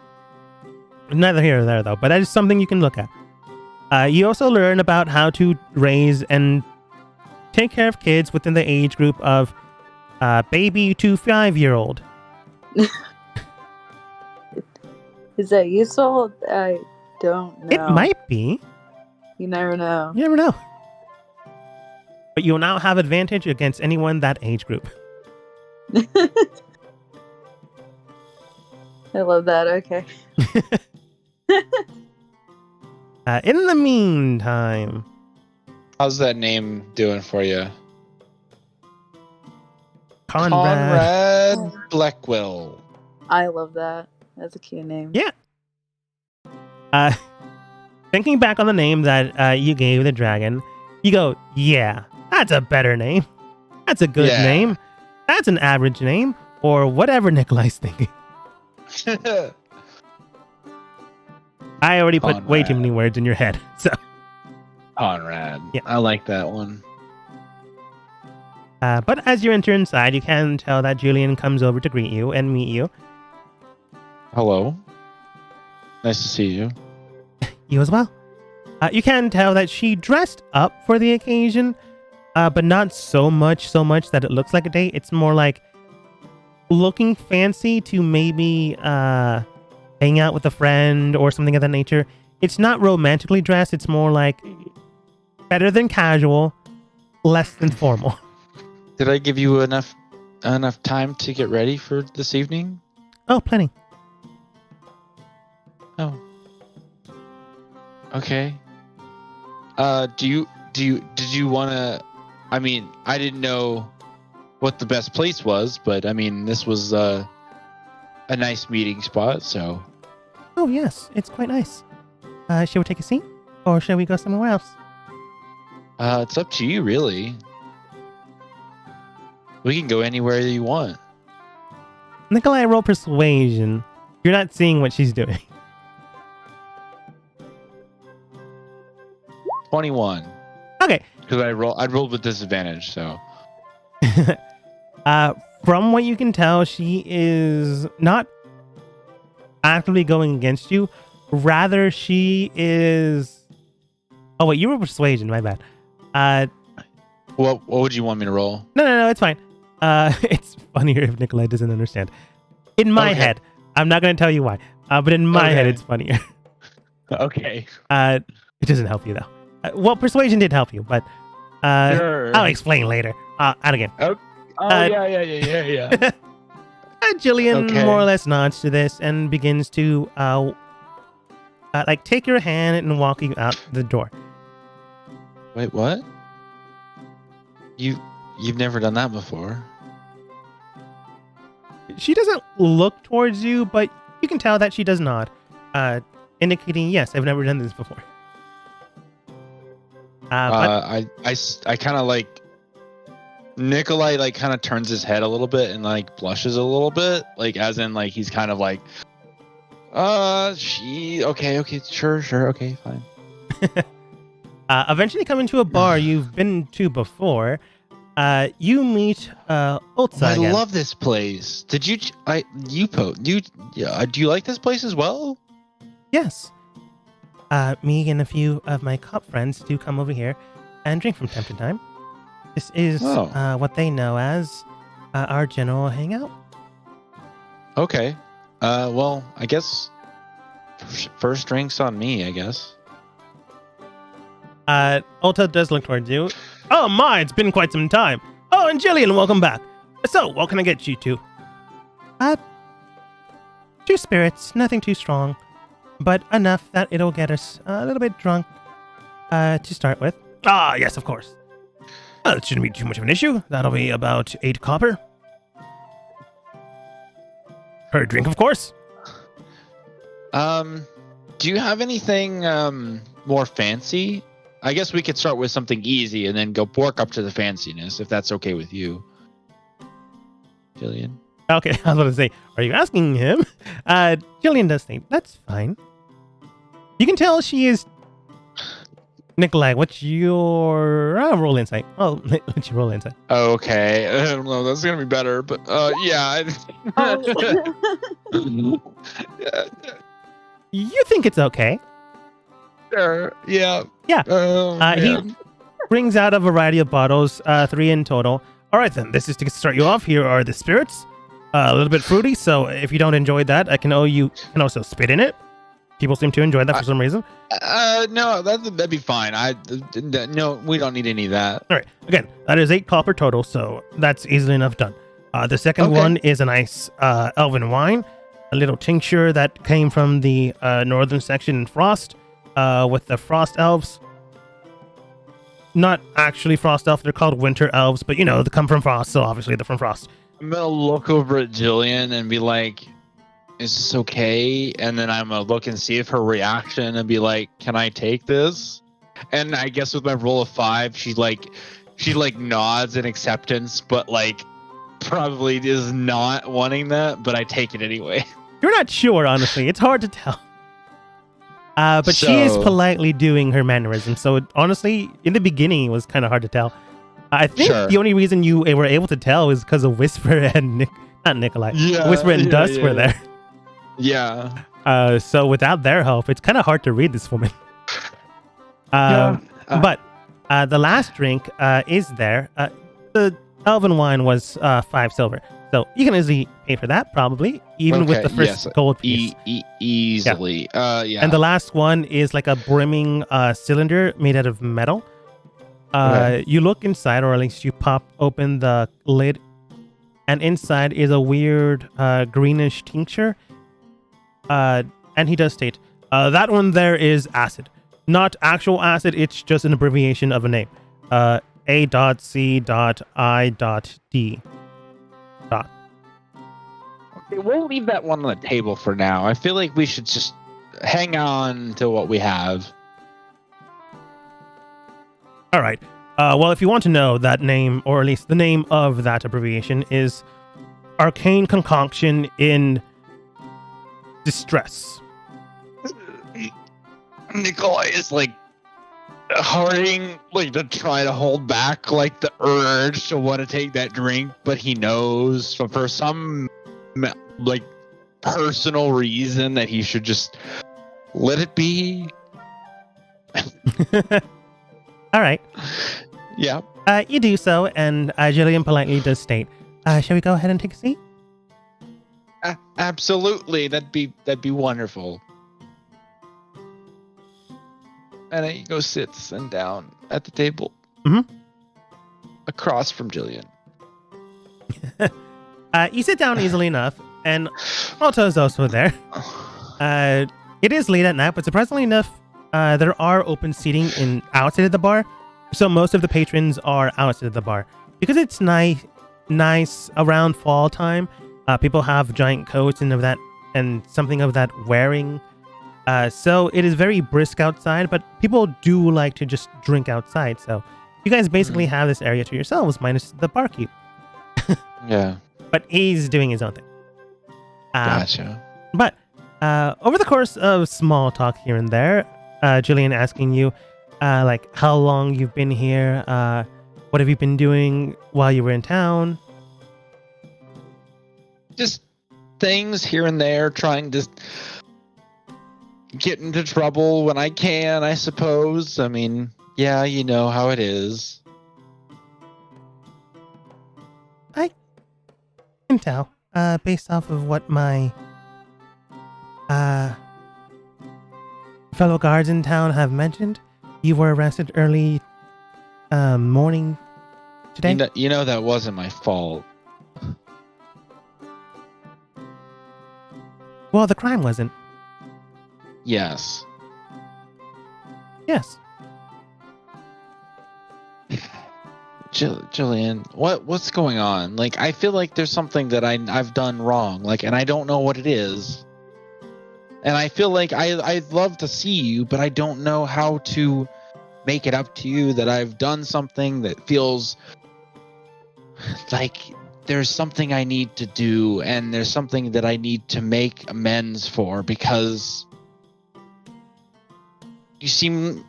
Neither here or there, though, but that is something you can look at. You also learn about how to raise and take care of kids within the age group of baby to 5-year-old. Is that useful? I don't know. It might be. You never know. You never know. But you'll now have advantage against anyone that age group. I love that. Okay. In the meantime, How's that name doing for you? Conrad. Conrad Blackwell. I love that. That's a cute name. Yeah. Thinking back on the name that you gave the dragon, you go, yeah, that's a better name. That's a good Yeah. name. That's an average name, or whatever Nikolai's thinking. I already put way too Conrad. many words in your head. So, Conrad. Yeah. I like that one. but as you enter inside, you can tell that Julian comes over to greet you and meet you. Hello. Nice to see you. You as well. You can tell that she dressed up for the occasion, but not so much that it looks like a date. It's more like looking fancy to maybe hang out with a friend or something of that nature. It's not romantically dressed. It's more like better than casual, less than formal. Did I give you enough time to get ready for this evening? Oh, plenty. Oh. Okay. Did you want to? I mean, I didn't know what the best place was, but I mean, this was a nice meeting spot. So, Oh, yes, it's quite nice. Shall we take a seat, or shall we go somewhere else? it's up to you, really. We can go anywhere you want. Nikolai, roll persuasion. You're not seeing what she's doing. 21. Okay. Because I rolled with disadvantage, so. From what you can tell, she is not actively going against you. Rather, she is. Oh wait, you were persuasion. My bad. What would you want me to roll? No, it's fine. It's funnier if Nikolai doesn't understand. In my Okay. head, I'm not going to tell you why. But in my head, Okay. it's funnier. Okay. It doesn't help you though. Well, persuasion did help you, but Sure. I'll explain later. And again. Oh, yeah. Jillian Okay. more or less nods to this and begins to like take your hand and walk you out the door. Wait, what? You've never done that before. She doesn't look towards you, but you can tell that she does nod, indicating yes, I've never done this before. But I kind of like Nikolai like kind of turns his head a little bit and like blushes a little bit, like as in like he's kind of like, okay, sure, okay, fine. eventually coming to a bar you've been to before, you meet Otsa I again. love this place. Do you like this place as well? Yes. Me and a few of my cop friends do come over here and drink from time to time. This is Oh. what they know as our general hangout. Okay. Well, I guess first drinks on me, I guess. Ota does look towards you. Oh my, it's been quite some time. Oh, and Jillian, welcome back. So, what can I get you two? 2 spirits, nothing too strong, but enough that it'll get us a little bit drunk to start with. Ah, yes, of course. It shouldn't be too much of an issue. That'll be about 8 copper. Per drink, of course. Do you have anything more fancy? I guess we could start with something easy and then work up to the fanciness, if that's okay with you, Jillian. Okay, I was about to say, are you asking him? Jillian does think, that's fine. You can tell she is... Nikolai, what's your roll insight? Oh, what's your roll insight? Okay, I don't know. That's gonna be better, but yeah. You think it's okay. Sure. Yeah. Yeah. He brings out a variety of bottles, 3 in total. All right, then. This is to start you off. Here are the spirits. A little bit fruity, so if you don't enjoy that, I can also spit in it. People seem to enjoy that for some reason. No, that'd be fine. No, we don't need any of that. All right. Again, that is 8 copper total, so that's easily enough done. The second Okay. one is a nice elven wine. a little tincture that came from the northern section in Frost with the Frost Elves. Not actually Frost Elves, they're called Winter Elves, but they come from Frost, so obviously they're from Frost. I'm gonna look over at Jillian and be like, "Is this okay?" And then I'm gonna look and see if her reaction and be like, "Can I take this?" And I guess with my roll of 5, she nods in acceptance, but probably is not wanting that. But I take it anyway. You're not sure, honestly. It's hard to tell. But she is politely doing her mannerisms. So honestly, in the beginning, it was kind of hard to tell. I think the only reason you were able to tell is because of Whisper and not Nikolai. Yeah, Whisper and Dust were there. Yeah. So without their help, it's kind of hard to read this woman. But the last drink is there. The Elven wine was 5 silver. So you can easily pay for that, probably, even with the first gold piece. Easily. Yeah. And the last one is like a brimming cylinder made out of metal. You look inside, or at least you pop open the lid, and inside is a weird greenish tincture. And he does state, that one there is acid. Not actual acid, it's just an abbreviation of a name. A.C.I.D. Okay, we'll leave that one on the table for now. I feel like we should just hang on to what we have. All right. Well, if you want to know that name, or at least the name of that abbreviation, is Arcane Concoction in Distress. Nikolai is hurrying to try to hold back the urge to want to take that drink, but he knows for some personal reason that he should just let it be. All right. Yeah. You do so, and Jillian politely does state, shall we go ahead and take a seat? Absolutely. That'd be wonderful. And he goes sits and down at the table. Mm-hmm. Across from Jillian. You sit down easily enough, and Otto is also there. It is late at night, but surprisingly enough, there are open seating outside of the bar. So most of the patrons are outside of the bar. Because it's nice around fall time, people have giant coats and something of that wearing. So it is very brisk outside, but people do like to just drink outside. So you guys basically have this area to yourselves, minus the barkeep. Yeah. But he's doing his own thing. Gotcha. But over the course of small talk here and there, Jillian asking you, how long you've been here, what have you been doing while you were in town? Just things here and there, trying to get into trouble when I can, I suppose. I mean, yeah, you know how it is. I can tell, based off of what my fellow guards in town have mentioned. You were arrested early morning today? You know that wasn't my fault. Well, the crime wasn't. Yes. Yes. Jillian, what's going on? I feel like there's something that I've done wrong, and I don't know what it is. And I feel like I'd love to see you, but I don't know how to make it up to you that I've done something that feels like there's something I need to do, and there's something that I need to make amends for, because you seem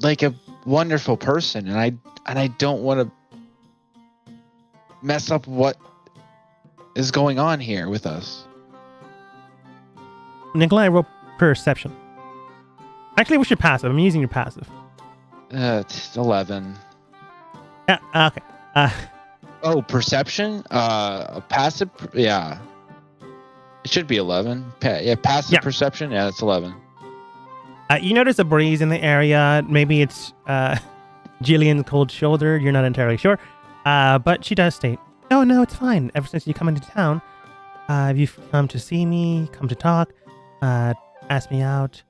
like a wonderful person, and I don't want to mess up what is going on here with us. Nikolai, roll perception. Actually, what's your passive? I'm using your passive. It's 11. Yeah, okay. Oh, perception? Passive? Yeah. It should be 11. Passive perception? Yeah, it's 11. You notice a breeze in the area. Maybe it's Jillian's cold shoulder. You're not entirely sure. But she does state, no, it's fine. Ever since you come into town, If you've come to see me, come to talk, ask me out,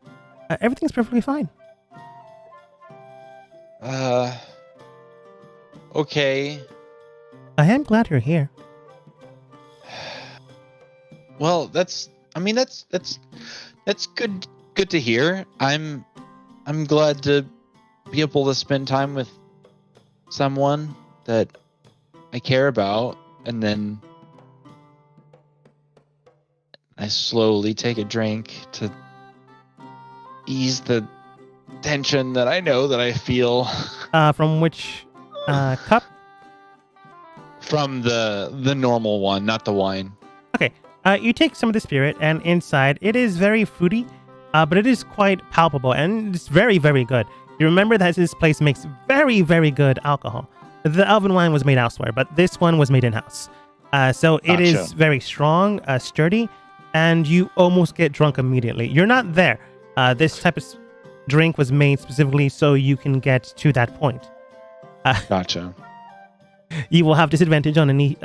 everything's perfectly fine. Okay. I am glad you're here. Well, that's good to hear. I'm glad to be able to spend time with someone that I care about, and then I slowly take a drink to ease the tension that I know that I feel From which cup? from the normal one, not the wine. You take some of the spirit, and inside it is very fruity, but it is quite palpable, and it's very, very good. You remember that this place makes very, very good alcohol. The Elven wine was made elsewhere, but this one was made in-house. So it is Gotcha. very strong, sturdy, and you almost get drunk immediately. You're not there. This type of drink was made specifically so you can get to that point. Gotcha. You will have disadvantage on any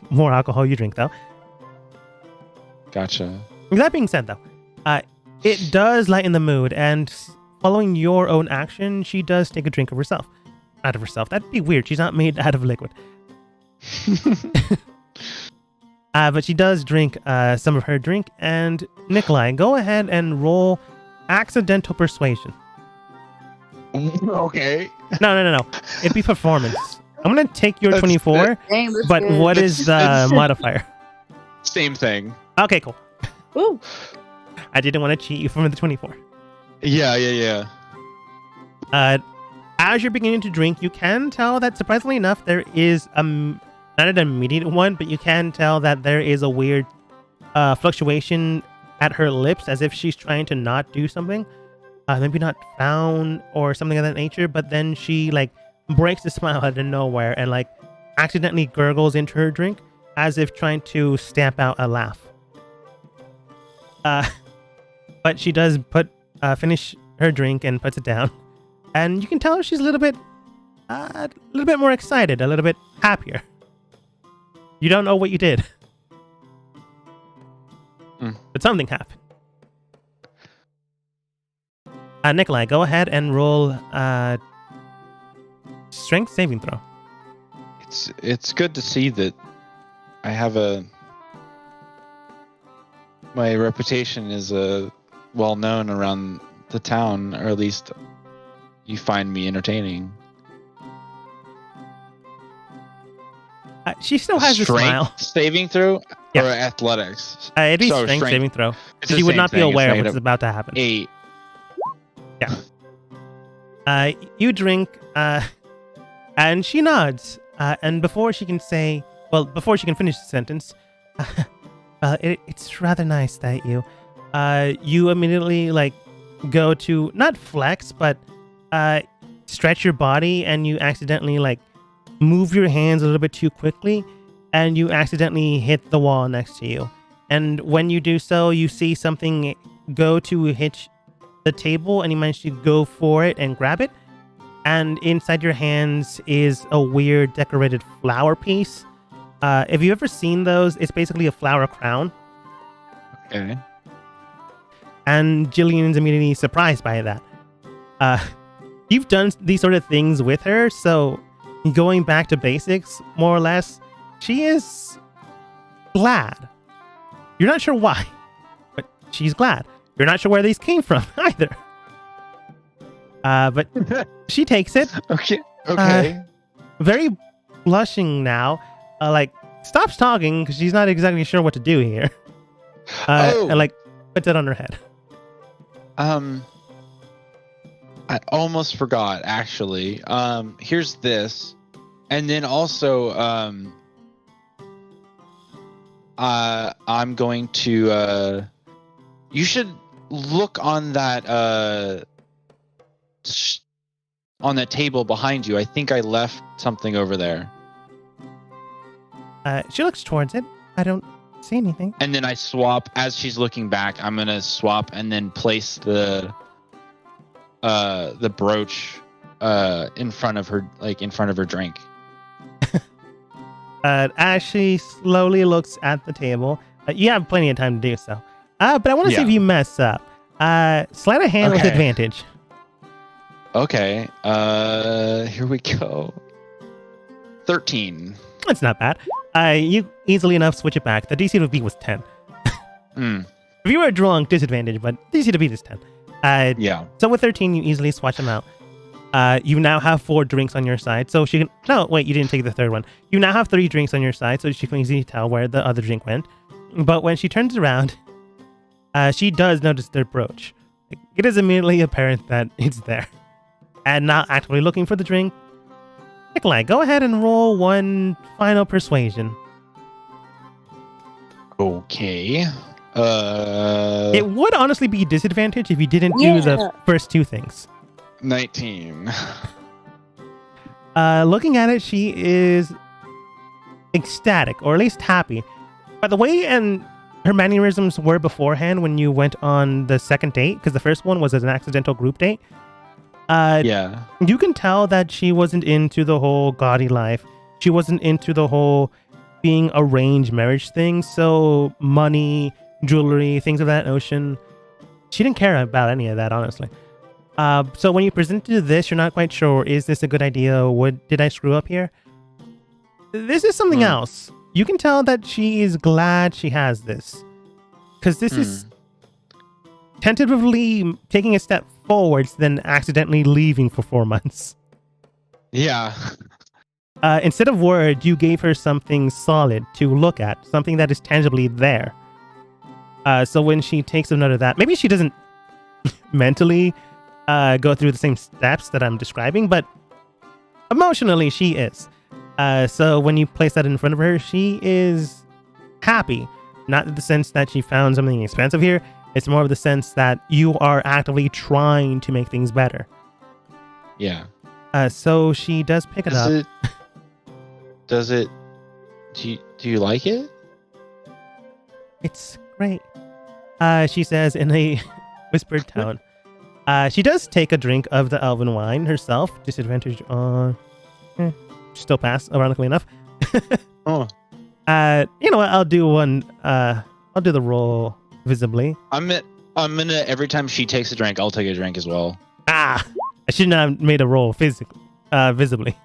more alcohol you drink, though. Gotcha. That being said, though, it does lighten the mood, and following your own action, she does take a drink of herself. Out of herself. That'd be weird. She's not made out of liquid. But she does drink some of her drink, and Nikolai, go ahead and roll accidental persuasion. Okay. No. It'd be performance. I'm going to take your That's 24, Dang, that's but good. what is the modifier? Same thing. Okay, cool. Ooh. I didn't want to cheat you from the 24. Yeah. As you're beginning to drink, you can tell that, surprisingly enough, there is not an immediate one, but you can tell that there is a weird fluctuation at her lips, as if she's trying to not do something. Maybe not frown or something of that nature, but then she like breaks a smile out of nowhere and like accidentally gurgles into her drink, as if trying to stamp out a laugh. But she does finish her drink and puts it down. And you can tell she's a little bit more excited, a little bit happier. You don't know what you did, but something happened. Nikolai, go ahead and roll strength saving throw. It's good to see that I have my reputation is well known around the town, or at least you find me entertaining. She still has a smile. Strength saving throw Yeah. or athletics? It'd be So strength strength- saving throw. It's the She would same not be thing, it's aware of negative what's about to happen. 8. You drink, and she nods. And before she can finish the sentence, it's rather nice that you immediately like go to not flex, but stretch your body, and you accidentally like move your hands a little bit too quickly, and you accidentally hit the wall next to you. And when you do so, you see something go to hit the table, and you manage to go for it and grab it. And inside your hands is a weird decorated flower piece. If you've ever seen those, it's basically a flower crown. Okay. And Jillian's immediately surprised by that. You've done these sort of things with her, so going back to basics, more or less, she is glad. You're not sure why, but she's glad. You're not sure where these came from either. But she takes it, Okay. very blushing now, like stops talking because she's not exactly sure what to do here. And like puts it on her head. I almost forgot, actually. Here's this. And then also, I'm going to, you should look on that, on that table behind you. I think I left something over there. She looks towards it. I don't see anything. And then I swap, as she's looking back, I'm going to swap and then place the brooch in front of her drink. As she slowly looks at the table, You have plenty of time to do so. But I want to see Yeah. if you mess up. Sleight of hand with Okay. advantage. Okay. Here we go. 13. That's not bad. You easily enough switch it back. The DC to beat was 10. Hmm. If you were drunk, disadvantage, but DC to beat is 10. Yeah. So with 13, you easily swatch them out. You now have 4 drinks on your side, so she can... No, wait, you didn't take the third one. You now have 3 drinks on your side, so she can easily tell where the other drink went. But when she turns around, she does notice their brooch. It is immediately apparent that it's there. And not actively looking for the drink. Nikolai, go ahead and roll one final persuasion. Okay. It would honestly be disadvantage if you didn't do the Yeah. first 2 things. 19. Looking at it, she is ecstatic, or at least happy. By the way, and her mannerisms were beforehand when you went on the second date, because the first one was as an accidental group date. Yeah. You can tell that she wasn't into the whole gaudy life. She wasn't into the whole being arranged marriage thing. So money, jewelry, things of that notion. She didn't care about any of that, honestly. So when you presented this, you're not quite sure, is this a good idea? Did I screw up here? This is something else. You can tell that she is glad she has this. Because this is tentatively taking a step forwards, then accidentally leaving for 4 months. Yeah. Instead of word, you gave her something solid to look at, something that is tangibly there. So when she takes a note of that, maybe she doesn't mentally go through the same steps that I'm describing, but emotionally she is. So when you place that in front of her, she is happy. Not in the sense that she found something expensive here. It's more of the sense that you are actively trying to make things better. Yeah. So she does pick it up. Does it? Do you like it? It's great. She says in a whispered tone. She does take a drink of the elven wine herself. Disadvantage on... still pass, ironically enough. Oh. You know what? I'll do one. I'll do the roll visibly. I'm gonna every time she takes a drink, I'll take a drink as well. I shouldn't have made a roll physically, visibly.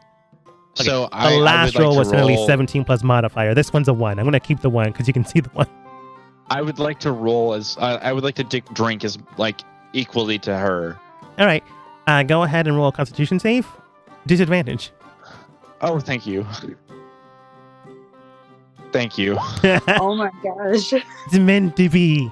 Okay. So The last roll was really only 17 plus modifier. This one's a 1. I'm gonna keep the 1 because you can see the 1. I would like to roll as I would like to drink as like equally to her. All right. Go ahead and roll a Constitution save. Disadvantage. Oh, thank you. Thank you. Oh my gosh. It's meant to be.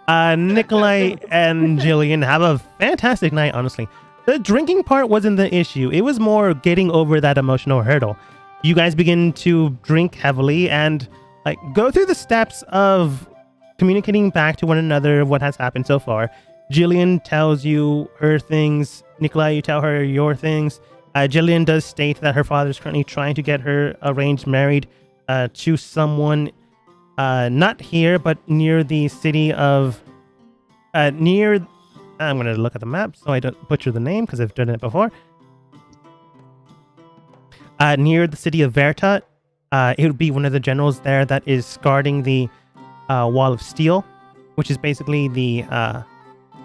Nikolai and Jillian have a fantastic night, honestly. The drinking part wasn't the issue. It was more getting over that emotional hurdle. You guys begin to drink heavily and like go through the steps of communicating back to one another what has happened so far. Jillian tells you her things. Nikolai, you tell her your things. Jillian does state that her father is currently trying to get her arranged married to someone not here, but near the city of... near... I'm going to look at the map so I don't butcher the name because I've done it before. Near the city of Verta. It would be one of the generals there that is guarding the Wall of Steel, which is basically the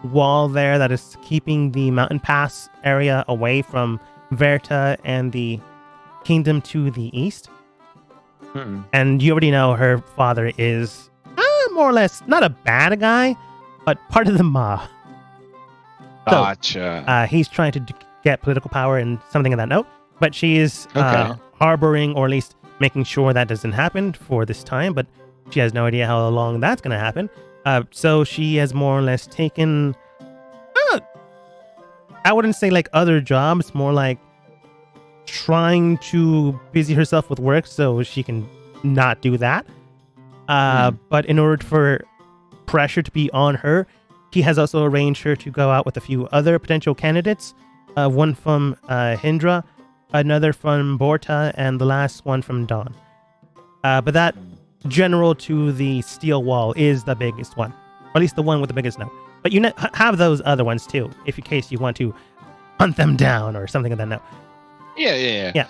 wall there that is keeping the mountain pass area away from Verta and the kingdom to the east. And you already know her father is more or less not a bad guy, but part of the mob. So, Gotcha. he's trying to get political power and something of that note, but she is harboring, or at least making sure that doesn't happen for this time, but she has no idea how long that's going to happen. So she has more or less taken, I wouldn't say like other jobs, more like trying to busy herself with work so she can not do that. But in order for pressure to be on her, he has also arranged her to go out with a few other potential candidates. One from Hindra, another from Borta, and the last one from Dawn. But that general to the steel wall is the biggest one. Or at least the one with the biggest note. But you have those other ones too, if in case you want to hunt them down or something of that note. Yeah.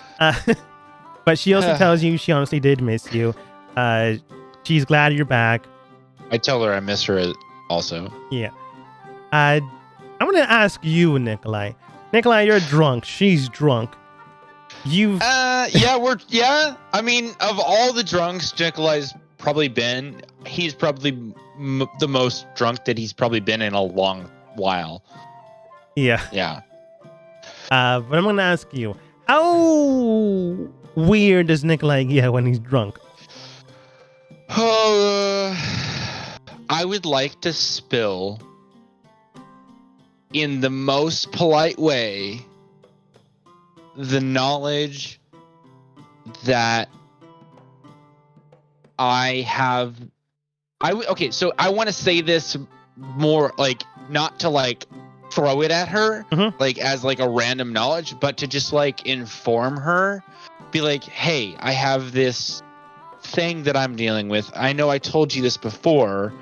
But she also tells you she honestly did miss you. She's glad you're back. I tell her I miss her also. Yeah. I'm gonna ask you, Nikolai. Nikolai, you're drunk. She's drunk. You've Yeah. I mean, of all the drunks Nikolai's probably been, he's probably the most drunk that he's probably been in a long while. Yeah. Yeah. But I'm gonna ask you, how weird does Nikolai get when he's drunk? I would like to spill in the most polite way the knowledge that I have. Okay, so I want to say this more like not to like throw it at her like as like a random knowledge, but to just like inform her, be like, hey, I have this thing that I'm dealing with. I know I told you this before,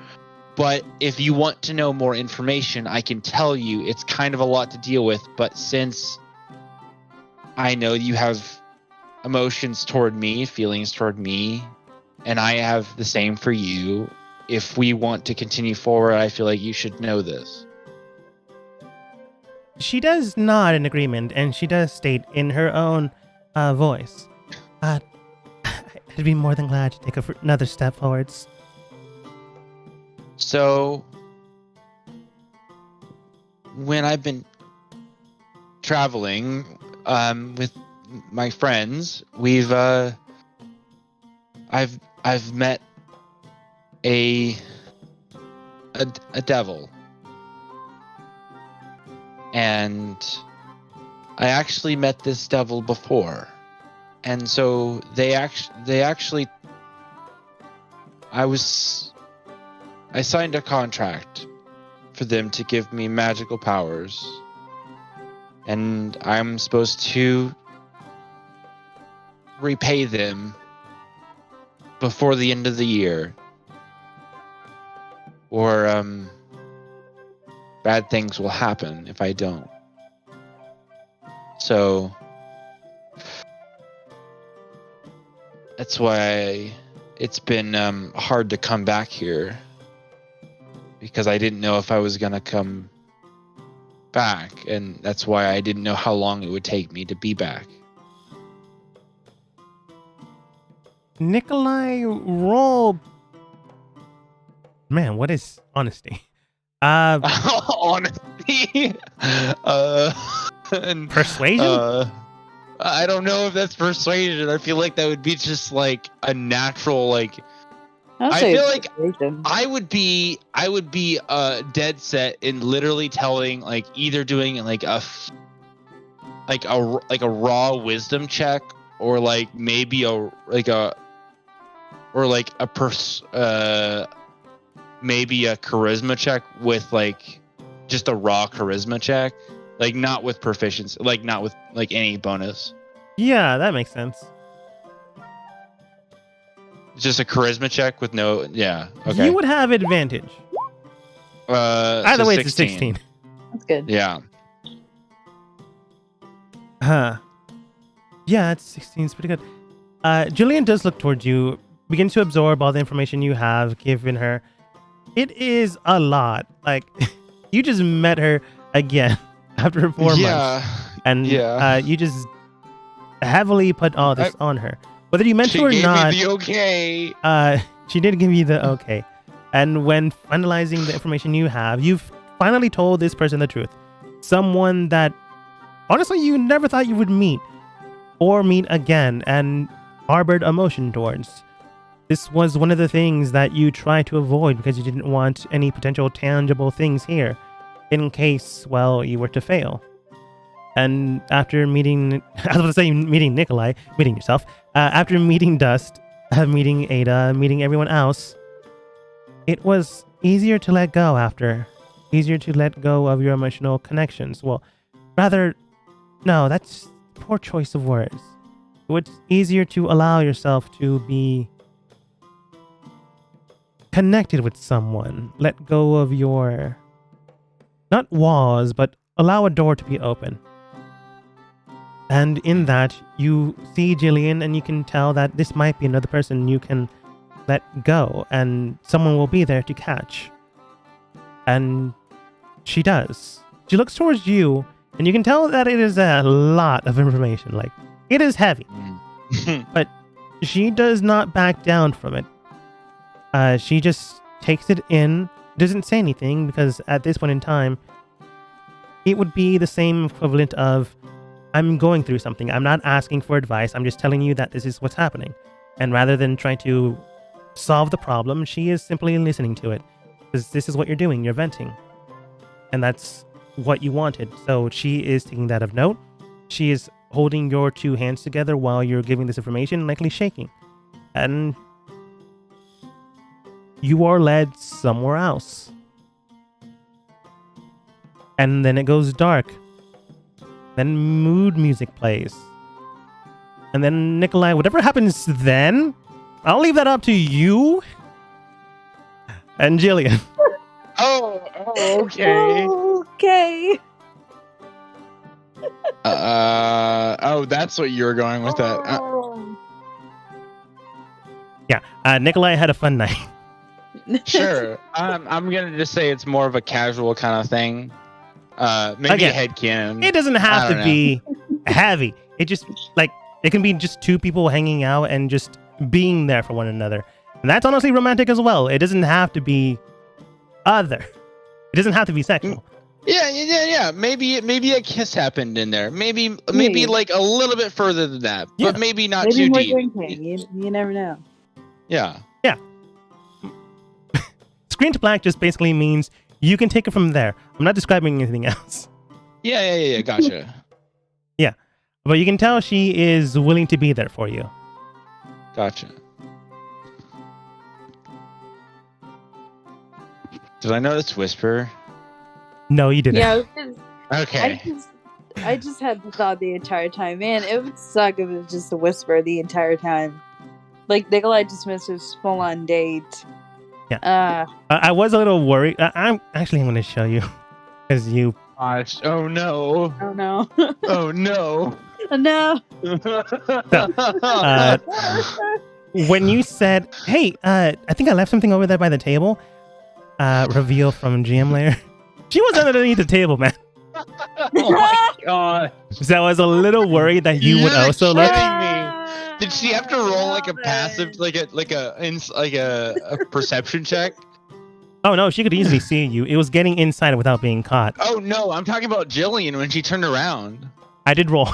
but if you want to know more information, I can tell you. It's kind of a lot to deal with, but since I know you have emotions toward me, feelings toward me, and I have the same for you, if we want to continue forward, I feel like you should know this. She does nod in agreement, and she does state in her own voice, I'd be more than glad to take another step forwards. So, when I've been traveling with my friends, I've met a devil, and I actually met this devil before, and so they actually I signed a contract for them to give me magical powers, and I'm supposed to repay them before the end of the year, or bad things will happen if I don't. So that's why it's been hard to come back here, because I didn't know if I was gonna come back, and that's why I didn't know how long it would take me to be back. Nikolai, roll. Man, what is honesty? Honesty. Persuasion. I don't know if that's persuasion. I feel like that would be just like a natural like. I feel like I would be dead set in literally telling, like, either doing like a raw wisdom check, or like maybe maybe a charisma check with like just a raw charisma check, like not with proficiency, like not with like any bonus. Yeah, that makes sense. Just a charisma check with no. Yeah. Okay. You would have advantage. Either so way, it's a 16. That's good. Yeah. Huh. Yeah, it's 16. It's pretty good. Jillian does look towards you, begins to absorb all the information you have given her. It is a lot. Like, you just met her again after 4 months. And you just heavily put all this on her. Whether you meant to or not, she gave me the okay. She did give you the okay. And when finalizing the information you have, you've finally told this person the truth. Someone that, honestly, you never thought you would meet or meet again and harbored emotion towards. This was one of the things that you tried to avoid because you didn't want any potential tangible things here in case, well, you were to fail. And after meeting, I was going to say meeting Nikolai, meeting yourself, after meeting Dust, meeting Ada, meeting everyone else, it was easier to let go after. Easier to let go of your emotional connections. Well, rather, no, that's poor choice of words. It's easier to allow yourself to be connected with someone. Let go of your, not walls, but allow a door to be open. And in that, you see Jillian, and you can tell that this might be another person you can let go, and someone will be there to catch. And she does. She looks towards you, and you can tell that it is a lot of information. Like, it is heavy. But she does not back down from it. She just takes it in, doesn't say anything, because at this point in time, it would be the same equivalent of, I'm going through something. I'm not asking for advice. I'm just telling you that this is what's happening. And rather than trying to solve the problem, she is simply listening to it. Because this is what you're doing. You're venting. And that's what you wanted. So she is taking that of note. She is holding your two hands together while you're giving this information, likely shaking. And you are led somewhere else. And then it goes dark. Then mood music plays. And then Nikolai, whatever happens then, I'll leave that up to you and Jillian. Okay. Okay. That's what you were going with that. Yeah, Nikolai had a fun night. Sure. I'm gonna just say it's more of a casual kind of thing. Maybe Again, a headcanon. It doesn't have I to don't be heavy. It just, like, it can be just two people hanging out and just being there for one another. And that's honestly romantic as well. It doesn't have to be other. It doesn't have to be sexual. Yeah. Maybe a kiss happened in there. Maybe like a little bit further than that, Yeah. but maybe not Maybe too more deep. drinking. You never know. Yeah. Screen to black just basically means you can take it from there. I'm not describing anything else. Yeah. Gotcha. But you can tell she is willing to be there for you. Gotcha. Did I notice whisper? No, you didn't. Yeah, because Okay. I just had the thought the entire time. Man, it would suck if it was just a whisper the entire time. Like, Nikolai just missed his full-on date. Yeah. I was a little worried. I'm going to show you. Because you... Gosh. Oh no. Oh no. Oh no. Oh no. When you said, hey, I think I left something over there by the table. Reveal from GM layer. She was underneath the table, man. Oh my god. So I was a little worried that you would You're also look. kidding me. Did she have to roll like a passive, like a perception check? Oh no, she could easily see you. It was getting inside without being caught. Oh no, I'm talking about Jillian when she turned around. I did roll.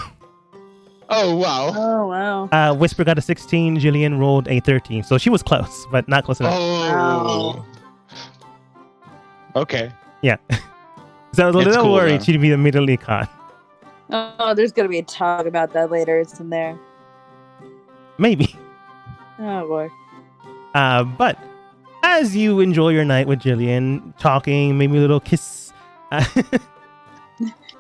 Oh wow. Oh wow. Whisper got a 16. Jillian rolled a 13. So she was close, but not close enough. Oh. Okay. Yeah. So I was a It's little cool, worried though. she'd be immediately caught. Oh, there's gonna be a talk about that later. It's in there. Maybe. Oh boy. But as you enjoy your night with Jillian, talking, maybe a little kiss,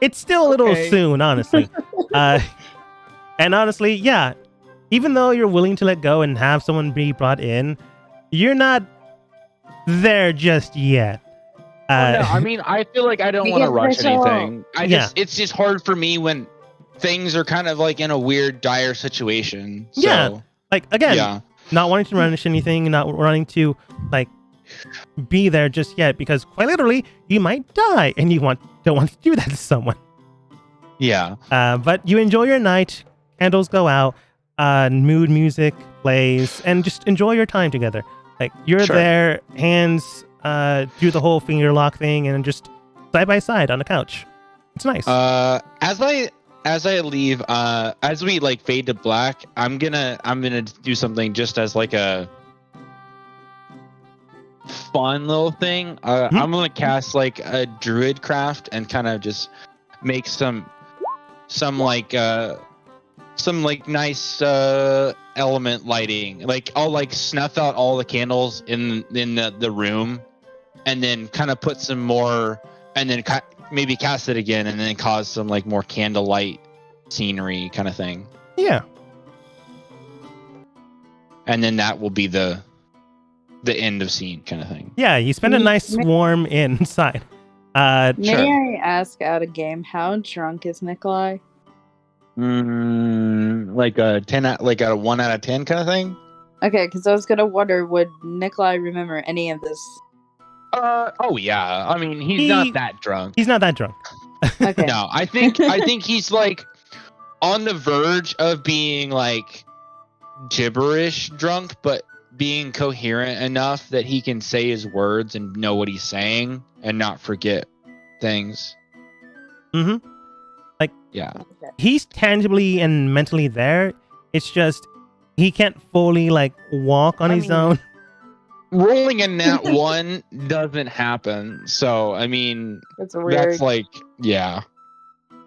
it's still a little Okay. soon, honestly. And honestly, yeah, even though you're willing to let go and have someone be brought in, you're not there just yet. No, I mean, I feel like I don't We want to get rush pressure. anything. It's just hard for me when things are kind of like in a weird, dire situation. So, Yeah. Like, again, yeah. not wanting to rush anything, not wanting to, like, be there just yet, because quite literally, you might die, and you don't want to do that to someone. Yeah. But you enjoy your night, candles go out, mood music plays, and just enjoy your time together. Like, you're Sure. there, hands do the whole finger lock thing, and just side by side on the couch. It's nice. As I leave, as we like fade to black, I'm gonna do something just as like a fun little thing. I'm gonna cast like a druid craft and kind of just make some nice element lighting. Like I'll like snuff out all the candles in the room, and then kind of put some more, and then maybe cast it again, and then cause some like more candlelight scenery kind of thing. Yeah. And then that will be the end of scene kind of thing. Yeah, you spend a nice warm inside. May Sure. I ask out of game, how drunk is Nikolai? Like a 1 out of 10 kind of thing. Okay, because I was gonna wonder, would Nikolai remember any of this? Oh yeah. I mean, he's not that drunk. He's not that drunk. Okay. No, I think he's like on the verge of being like gibberish drunk, but being coherent enough that he can say his words and know what he's saying and not forget things. Mm-hmm. Yeah. Okay. He's tangibly and mentally there. It's just he can't fully like walk on I his mean, own. Rolling in that one doesn't happen. So I mean, That's weird. that's like, yeah.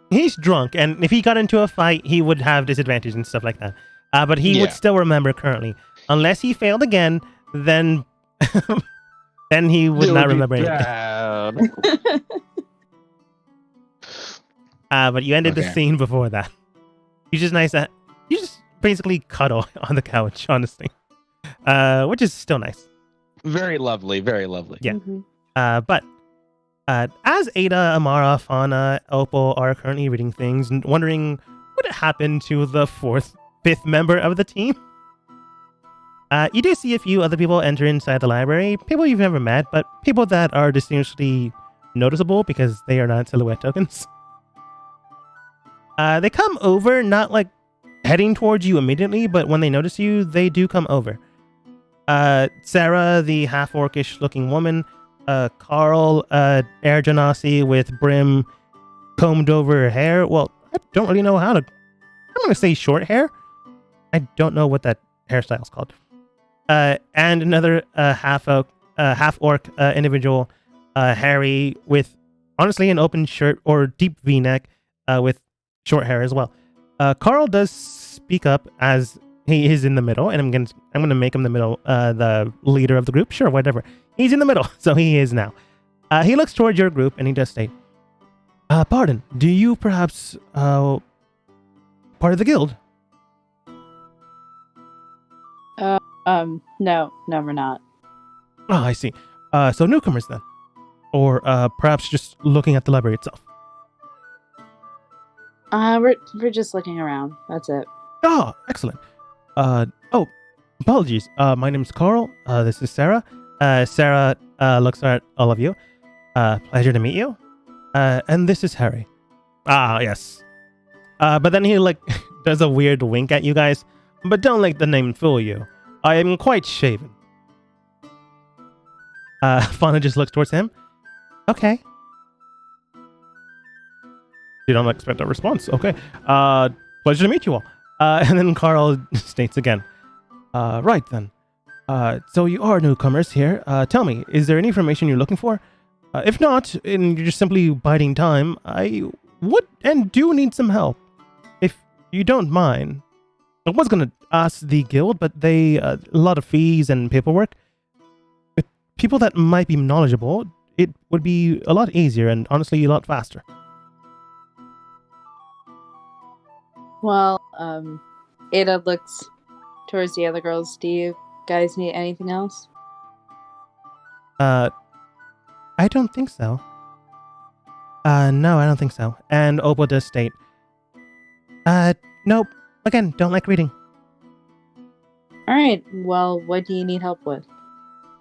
He's drunk, and if he got into a fight, he would have disadvantage and stuff like that. But he would Yeah. still remember currently. Unless he failed again, then then he would not remember anything. Bad. But you ended the Okay. scene before that. You just you just basically cuddle on the couch, honestly, which is still nice. Very lovely. Very lovely. Yeah. Mhm. But as Ada, Amara, Fauna, Opal are currently reading things and wondering what happened to the fifth member of the team, you do see a few other people enter inside the library. People you've never met, but people that are distinctly noticeable because they are not silhouette tokens. They come over, not like heading towards you immediately, but when they notice you, they do come over. Sarah, the half-orcish looking woman, Carl, Air Genasi with brim combed over hair. Well, I don't really know how to... I'm going to say short hair. I don't know what that hairstyle's called. And another half-orc individual, Harry, with honestly an open shirt or deep V-neck with short hair as well. Carl does speak up as he is in the middle, and I'm gonna make him the leader of the group. Sure, whatever. He's in the middle, so he is now. He looks towards your group and he does state, "Pardon, do you perhaps part of the guild?" No, we're not. Oh, I see. So newcomers then, or perhaps just looking at the library itself. We're just looking around. That's it. Oh, excellent. Oh, apologies. My name's Carl. This is Sarah. Sarah looks at all of you. Pleasure to meet you. And this is Harry. Ah, yes. But then he like does a weird wink at you guys. But don't let the name fool you. I am quite shaven. Fauna just looks towards him. Okay. You don't expect a response. Okay. Pleasure to meet you all. And then Carl states again. Right then. So you are newcomers here. Tell me, is there any information you're looking for? If not, and you're just simply biding time, I would and do need some help. If you don't mind. I was going to ask the guild, but they, a lot of fees and paperwork. With people that might be knowledgeable, it would be a lot easier and honestly a lot faster. Well, Ada looks towards the other girls. Do you guys need anything else? I don't think so. No, I don't think so. And Opal does state, nope. Again, don't like reading. All right. Well, what do you need help with?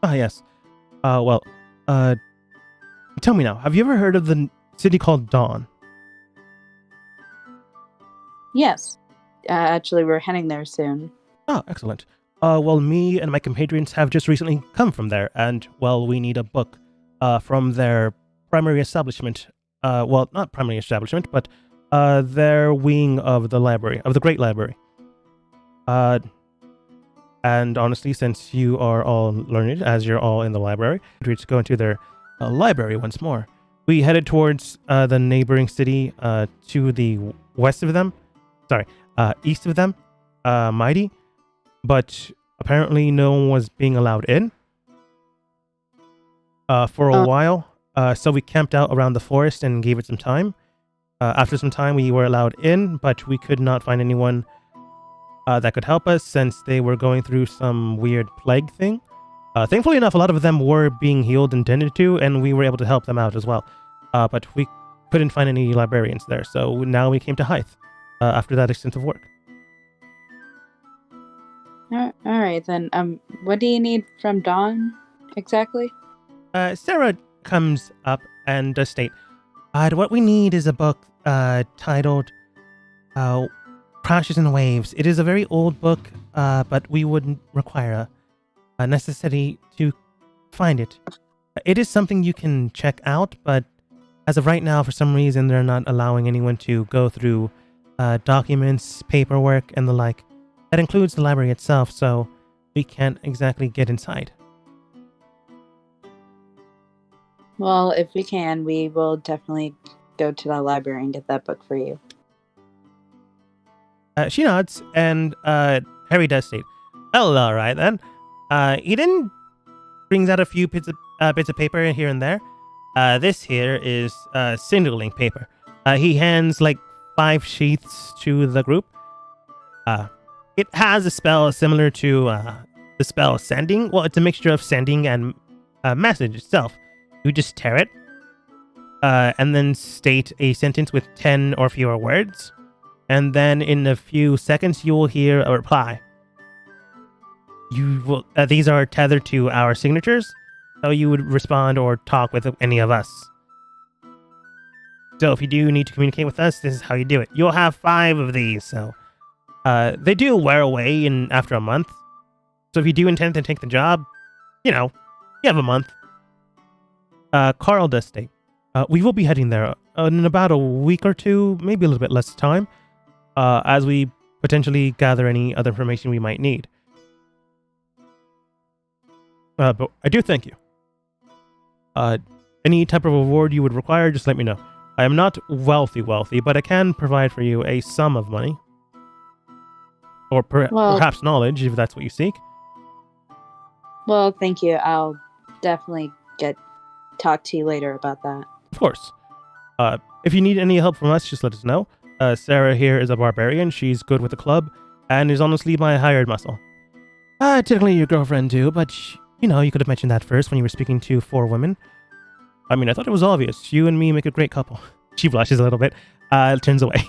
Ah, yes. Well, tell me now, have you ever heard of the city called Dawn? Yes. Actually, we're heading there soon. Oh, excellent. Well, me and my compatriots have just recently come from there, and, well, we need a book, from their primary establishment. Well, not primary establishment, but, their wing of the library, of the Great Library. And honestly, since you are all learned, as you're all in the library, we're to go into their library once more. We headed towards the neighboring city to the west of them. Sorry, east of them, Mighty. But apparently no one was being allowed in for a while. So we camped out around the forest and gave it some time. After some time, we were allowed in, but we could not find anyone that could help us since they were going through some weird plague thing. Thankfully enough, a lot of them were being healed and tended to, and we were able to help them out as well. But we couldn't find any librarians there, so now we came to Hythe after that extensive work. All right. All right then. What do you need from Dawn exactly? Sarah comes up and does state, what we need is a book titled Crashes and Waves. It is a very old book, but we would require a necessity to find it. It is something you can check out, but as of right now, for some reason, they're not allowing anyone to go through documents, paperwork, and the like. That includes the library itself, so we can't exactly get inside. Well, if we can, we will definitely go to the library and get that book for you. She nods, and Harry does state, "Well, all right then." Eden brings out a few bits of paper here and there. This here is signaling paper. He hands like 5 sheets to the group. It has a spell similar to the spell sending. Well, it's a mixture of sending and message itself. You just tear it, and then state a sentence with 10 or fewer words, and then in a few seconds you will hear a reply. You will. These are tethered to our signatures, so you would respond or talk with any of us. So if you do need to communicate with us, this is how you do it. You'll have 5 of these, so they do wear away after a month. So if you do intend to take the job, you have a month. Carl does state, we will be heading there in about a week or 2, maybe a little bit less time, as we potentially gather any other information we might need. But I do thank you. Any type of reward you would require, just let me know. I am not wealthy, but I can provide for you a sum of money. Or perhaps knowledge, if that's what you seek. Well, thank you. I'll definitely talk to you later about that. Of course. If you need any help from us, just let us know. Sarah here is a barbarian. She's good with the club and is honestly my hired muscle. Technically your girlfriend too, but you could have mentioned that first when you were speaking to 4 women. I mean, I thought it was obvious. You and me make a great couple. She blushes a little bit, turns away.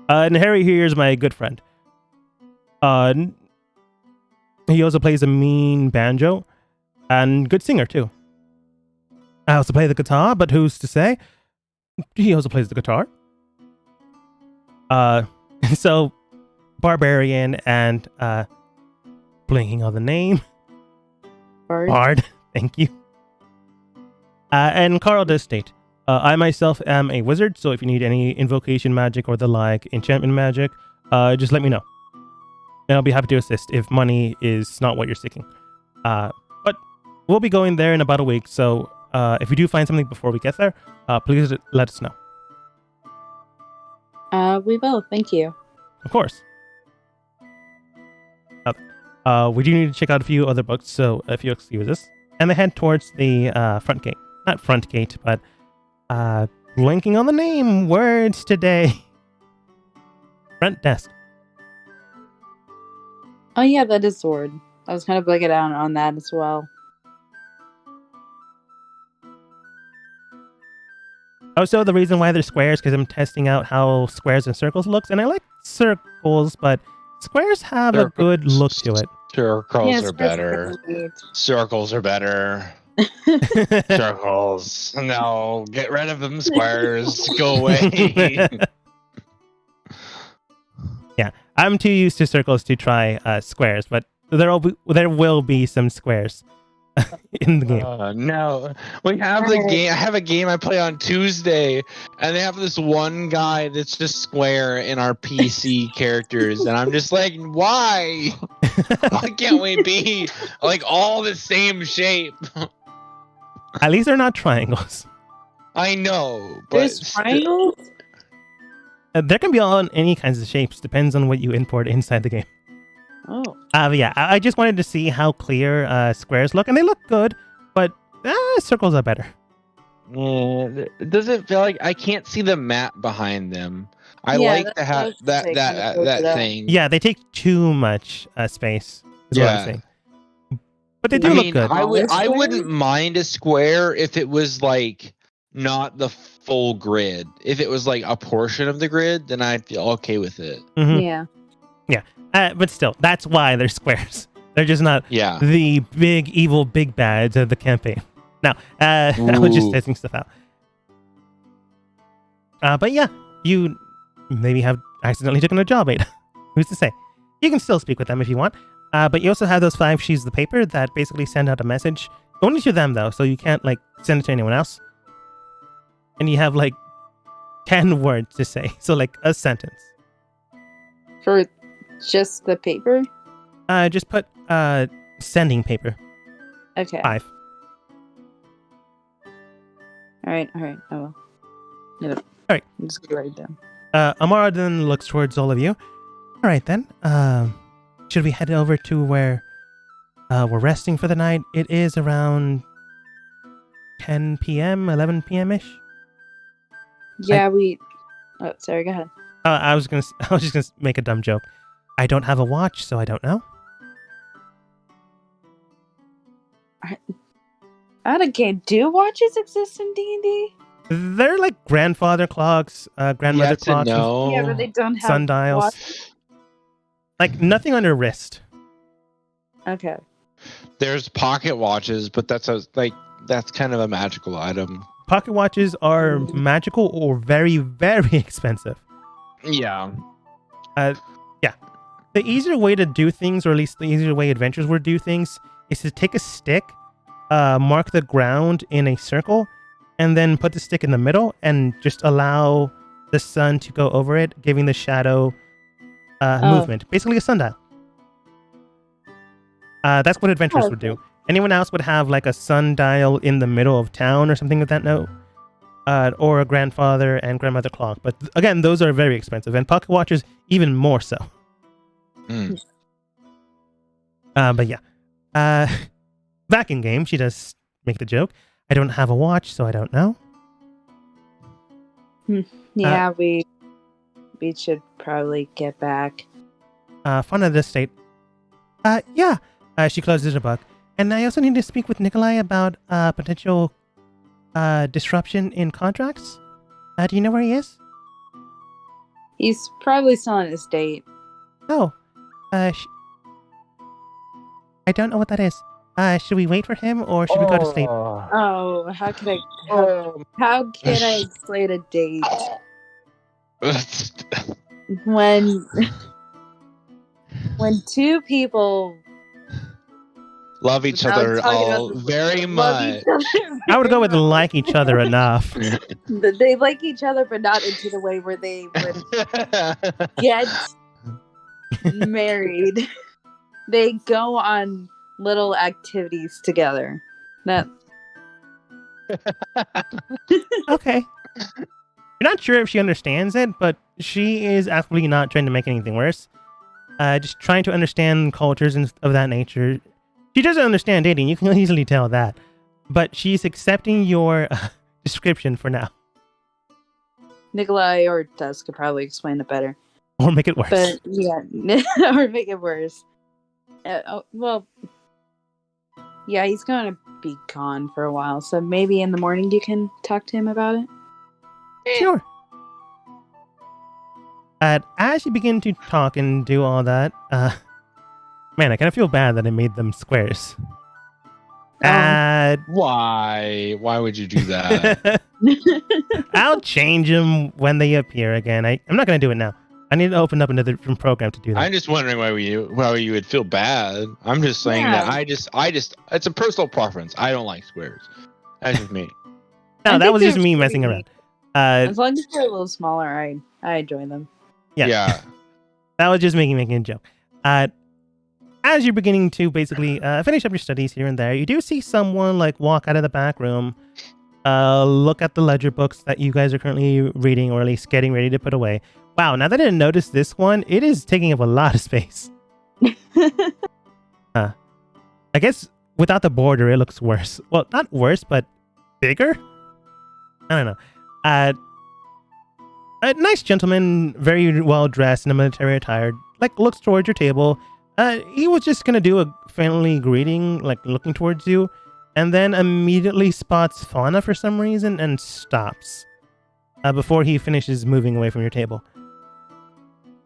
And Harry here is my good friend. He also plays a mean banjo and good singer too. I also play the guitar, but who's to say? He also plays the guitar. So barbarian and blinking on the name. Bard. Thank you. And Carl does state, I myself am a wizard, so if you need any invocation magic or the like, enchantment magic, just let me know. And I'll be happy to assist if money is not what you're seeking. But we'll be going there in about a week, so if you do find something before we get there, please let us know. We will. Thank you. Of course. We do need to check out a few other books, so if you excuse us. And they head towards the front gate. Not front gate, but blinking on the name. Words today. Front desk. Oh yeah, that is Sword. I was kind of blanking out on that as well. Also, the reason why they're squares because I'm testing out how squares and circles looks, and I like circles, but squares have a good look to it. Circles are better. Circles are better. Circles. No, get rid of them. Squares. Go away. Yeah, I'm too used to circles to try squares, but there will be some squares in the game. No, we have the game. I have a game I play on Tuesday, and they have this one guy that's just square in our PC characters, and I'm just like, why? Why can't we be like all the same shape? At least they're not triangles. I know, but there's triangles. There can be on any kinds of shapes. Depends on what you import inside the game. Oh. Yeah, I just wanted to see how clear squares look, and they look good, but circles are better. Does it feel like I can't see the map behind them? I like to have that thing. Yeah, they take too much space. Is what I'm saying. But they do look good. I wouldn't mind a square if it was like not the full grid. If it was like a portion of the grid, then I'd feel okay with it. Mm-hmm. Yeah. But still, that's why they're squares. They're just not Yeah. the big evil big bads of the campaign. Now, I was just Ooh. testing stuff out. But yeah, you maybe have accidentally taken a job, Ada. Who's to say? You can still speak with them if you want. But you also have those 5 sheets of paper that basically send out a message. Only to them, though, so you can't, like, send it to anyone else. And you have, like, 10 words to say. So, like, a sentence. For just the paper? Just put, sending paper. Okay. 5. Alright. I will. Yep. Alright. I'm just gonna write it down. Amara then looks towards all of you. All right, then. Should we head over to where we're resting for the night? It is around 10 p.m., 11 p.m.-ish. Yeah, Oh, sorry, go ahead. I was just gonna make a dumb joke. I don't have a watch, so I don't know. Do watches exist in D&D? They're like grandfather clocks, grandmother Yes and clocks, no. Yeah, but they don't have sundials. watch- Like nothing on your wrist. Okay. There's pocket watches, but that's kind of a magical item. Pocket watches are magical or very, very expensive. Yeah. The easier way to do things, or at least the easier way adventurers would do things, is to take a stick, mark the ground in a circle, and then put the stick in the middle and just allow the sun to go over it, giving the shadow movement. Basically a sundial. That's what adventurers would do. Anyone else would have like a sundial in the middle of town or something of that note. Or a grandfather and grandmother clock. But again, those are very expensive. And pocket watches, even more so. Mm. But yeah. Back in game, she does make the joke. I don't have a watch, so I don't know. Yeah, we should probably get back. Fun of this state. Yeah. She closes her book. And I also need to speak with Nikolai about potential disruption in contracts. Do you know where he is? He's probably still on his date. Oh. I don't know what that is. Should we wait for him or should we go to sleep? Oh, how can Oh. I explain a date when two people Love each Without other talking about all the- very love much. each other I would go with very much. like each other enough. They like each other, but not into the way where they would get married. They go on little activities together. That Okay. You're not sure if she understands it, but she is absolutely not trying to make anything worse. Just trying to understand cultures and of that nature. She doesn't understand dating, you can easily tell that. But she's accepting your description for now. Nikolai or Tess could probably explain it better. Or make it worse. But yeah, or make it worse. Well, yeah, he's going to be gone for a while, so maybe in the morning you can talk to him about it. Sure. As you begin to talk and do all that, man, I kind of feel bad that I made them squares. Why? Why would you do that? I'll change them when they appear again. I'm not going to do it now. I need to open up another different program to do that. I'm just wondering why you would feel bad. I'm just saying Yeah. that I just it's a personal preference. I don't like squares. That's just me. No, I that think was just they're me messing pretty around. As long as they're a little smaller, I enjoy them. Yeah. Yeah. That was just making a joke. As you're beginning to basically finish up your studies here and there, you do see someone like walk out of the back room, look at the ledger books that you guys are currently reading, or at least getting ready to put away. Wow, now that I didn't notice this one, it is taking up a lot of space. I guess without the border, it looks worse. Well, not worse, but bigger? I don't know. A nice gentleman, very well dressed in a military attire, like looks towards your table. He was just gonna do a friendly greeting, like looking towards you, and then immediately spots Fauna for some reason and stops before he finishes moving away from your table.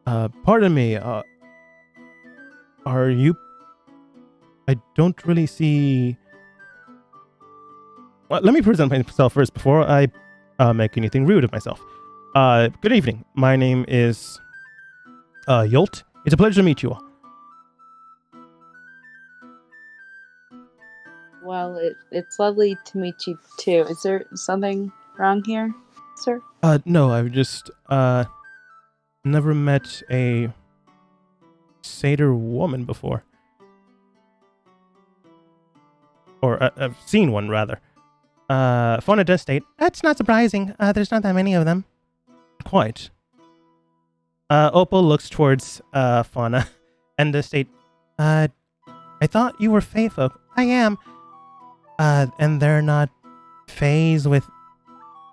Pardon me, Are you... I don't really see... Well, let me present myself first before I make anything rude of myself. Good evening. My name is Yolt. It's a pleasure to meet you all. Well, it's lovely to meet you too. Is there something wrong here, sir? No, I've just never met a satyr woman before. Or I've seen one, rather. Fauna does state, that's not surprising. There's not that many of them. Quite. Opal looks towards Fauna and does state, I thought you were Fae folk. I am. And they're not Faes with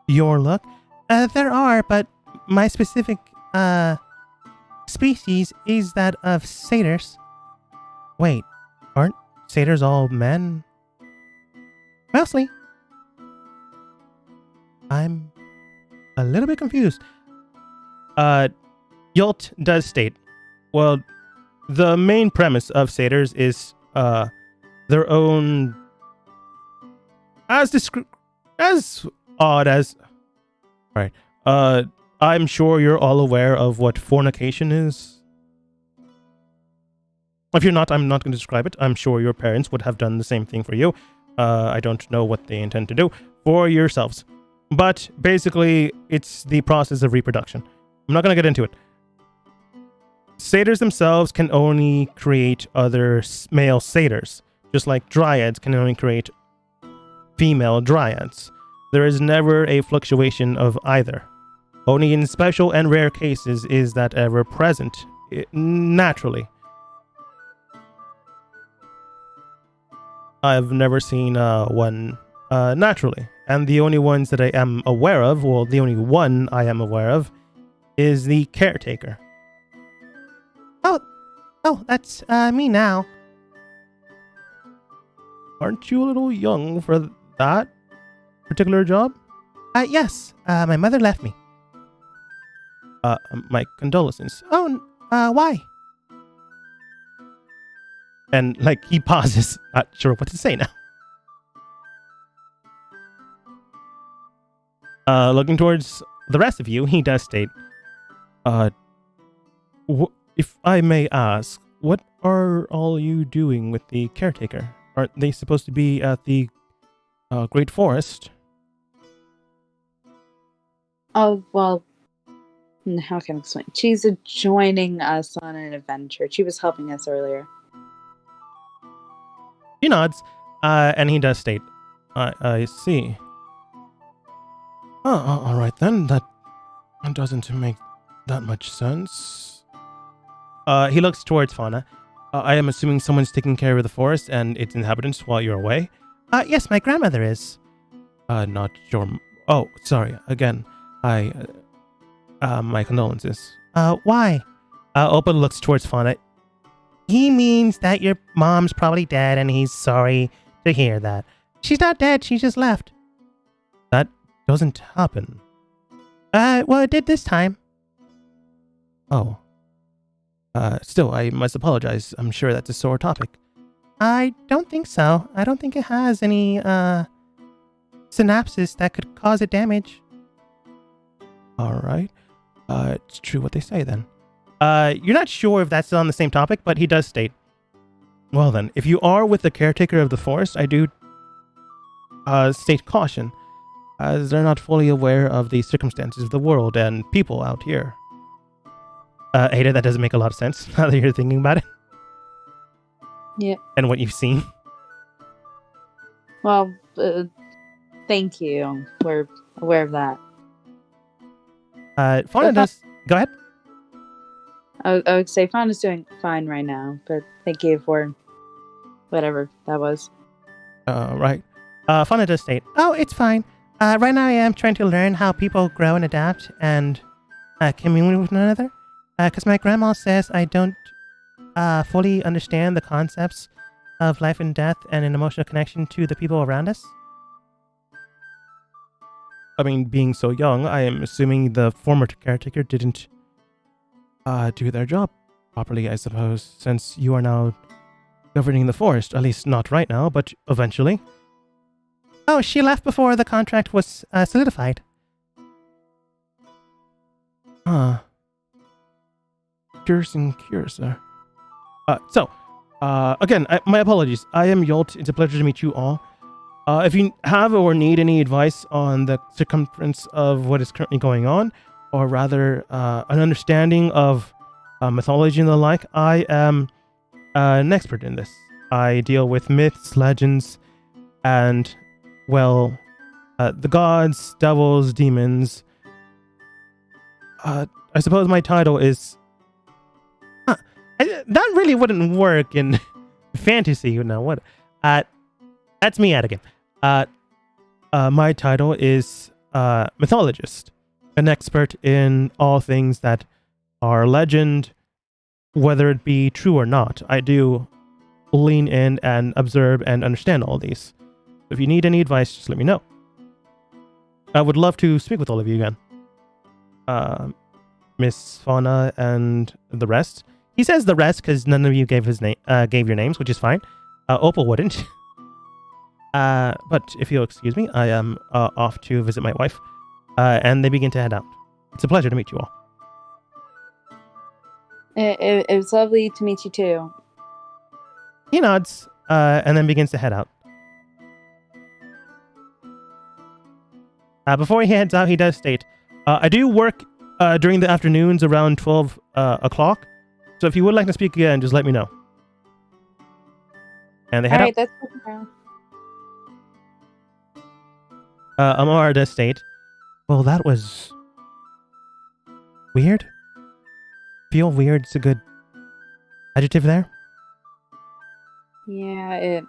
your look? There are, but my specific species is that of satyrs. Wait, aren't satyrs all men? Mostly. I'm a little bit confused. Yolt does state, well, the main premise of satyrs is their own as odd as... Right. I'm sure you're all aware of what fornication is. If you're not, I'm not going to describe it. I'm sure your parents would have done the same thing for you. I don't know what they intend to do for yourselves. But basically, it's the process of reproduction. I'm not going to get into it. Satyrs themselves can only create other male satyrs, just like dryads can only create female dryads. There is never a fluctuation of either. Only in special and rare cases is that ever present, naturally. I've never seen one naturally, and the only ones that I am aware of, well, the only one I am aware of, is the caretaker. Oh, that's me now. Aren't you a little young for that particular job? Yes. My mother left me. My condolences. Oh, why? And, like, he pauses, not sure what to say now. Looking towards the rest of you, he does state, if I may ask, what are all you doing with the caretaker? Aren't they supposed to be at the Great Forest? Oh, well, how can I explain? She's joining us on an adventure. She was helping us earlier. He nods, and he does state, I see. Oh, all right then. That doesn't make that much sense. He looks towards Fauna. I am assuming someone's taking care of the forest and its inhabitants while you're away? Yes, my grandmother is. Not your... Oh, sorry. Again, my condolences. Why? Opal looks towards Fauna. He means that your mom's probably dead and he's sorry to hear that. She's not dead, she just left. That doesn't happen. Well, it did this time. Oh. Still, I must apologize. I'm sure that's a sore topic. I don't think so. I don't think it has any, synapses that could cause it damage. Alright. It's true what they say then. You're not sure if that's on the same topic, but he does state. Well then, if you are with the caretaker of the forest, I do, state caution, as they're not fully aware of the circumstances of the world and people out here. Ada, that doesn't make a lot of sense now that you're thinking about it. Yeah. And what you've seen. Well, thank you. We're aware of that. Fauna does... Go ahead. I would say Fauna's doing fine right now, but thank you for whatever that was. Right. Fauna does state, oh, it's fine. Right now I am trying to learn how people grow and adapt and commune with one another. Because my grandma says I don't fully understand the concepts of life and death and an emotional connection to the people around us. I mean, being so young, I am assuming the former caretaker didn't do their job properly, I suppose, since you are now governing the forest. At least not right now, but eventually. Oh, she left before the contract was solidified. Huh. Curious and curious, sir. Again, my apologies. I am Yolt. It's a pleasure to meet you all. If you have or need any advice on the circumference of what is currently going on, or rather an understanding of mythology and the like, I am an expert in this. I deal with myths, legends, and, well, the gods, devils, demons. I suppose my title is... that really wouldn't work in fantasy, you know what? That's me at again. My title is mythologist, an expert in all things that are legend, whether it be true or not. I do lean in and observe and understand all these. If you need any advice, just let me know. I would love to speak with all of you again. Miss Fauna and the rest. He says the rest because none of you gave your names, which is fine. Opal wouldn't. But if you'll excuse me, I am off to visit my wife. And they begin to head out. It's a pleasure to meet you all. It was lovely to meet you too. He nods, and then begins to head out. Before he heads out, he does state, I do work during the afternoons around 12 o'clock. So if you would like to speak again, just let me know. And they head out. That's good. Amara does state, well, that was weird. Feel weird is a good adjective there. Yeah,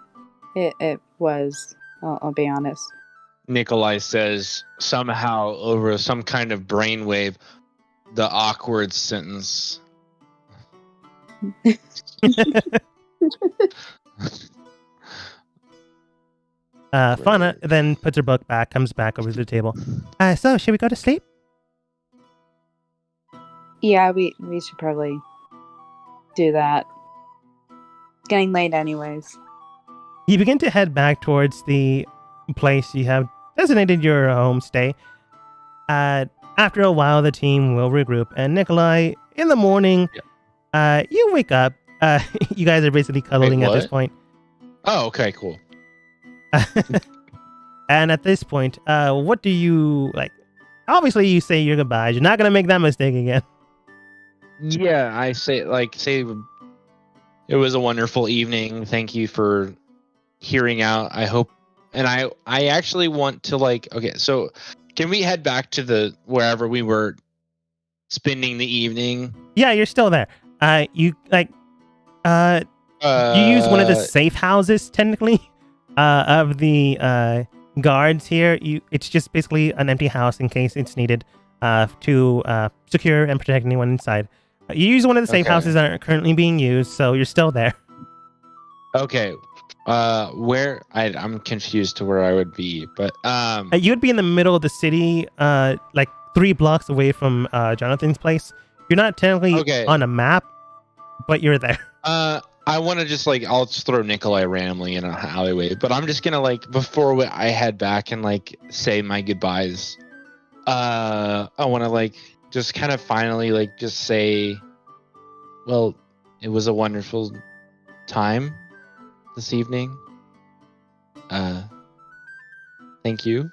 it was. I'll be honest. Nikolai says somehow over some kind of brainwave the awkward sentence. Fauna then puts her book back, comes back over to the table. So, should we go to sleep? Yeah, we should probably do that. It's getting late anyways. You begin to head back towards the place you have designated your homestay. After a while, the team will regroup, and Nikolai, in the morning, you wake up. You guys are basically cuddling at this point. Oh, okay, cool. And at this point, what do you like? Obviously, you say your goodbyes. You're not gonna make that mistake again. Yeah, I say it was a wonderful evening. Thank you for hearing out. I hope, and I actually want to okay, so can we head back to wherever we were spending the evening? Yeah, you're still there. You use one of the safe houses technically of the guards here. It's just basically an empty house in case it's needed to secure and protect anyone inside. You use one of the safe houses that aren't currently being used, so you're still there. Okay. Where I'm confused to where I would be, but you'd be in the middle of the city, like 3 blocks away from Jonathan's place. You're not technically on a map, but you're there. I want to just I'll just throw Nikolai randomly in an alleyway, but I'm just gonna before I head back and say my goodbyes. I want to just kind of finally just say, well, it was a wonderful time this evening. Thank you.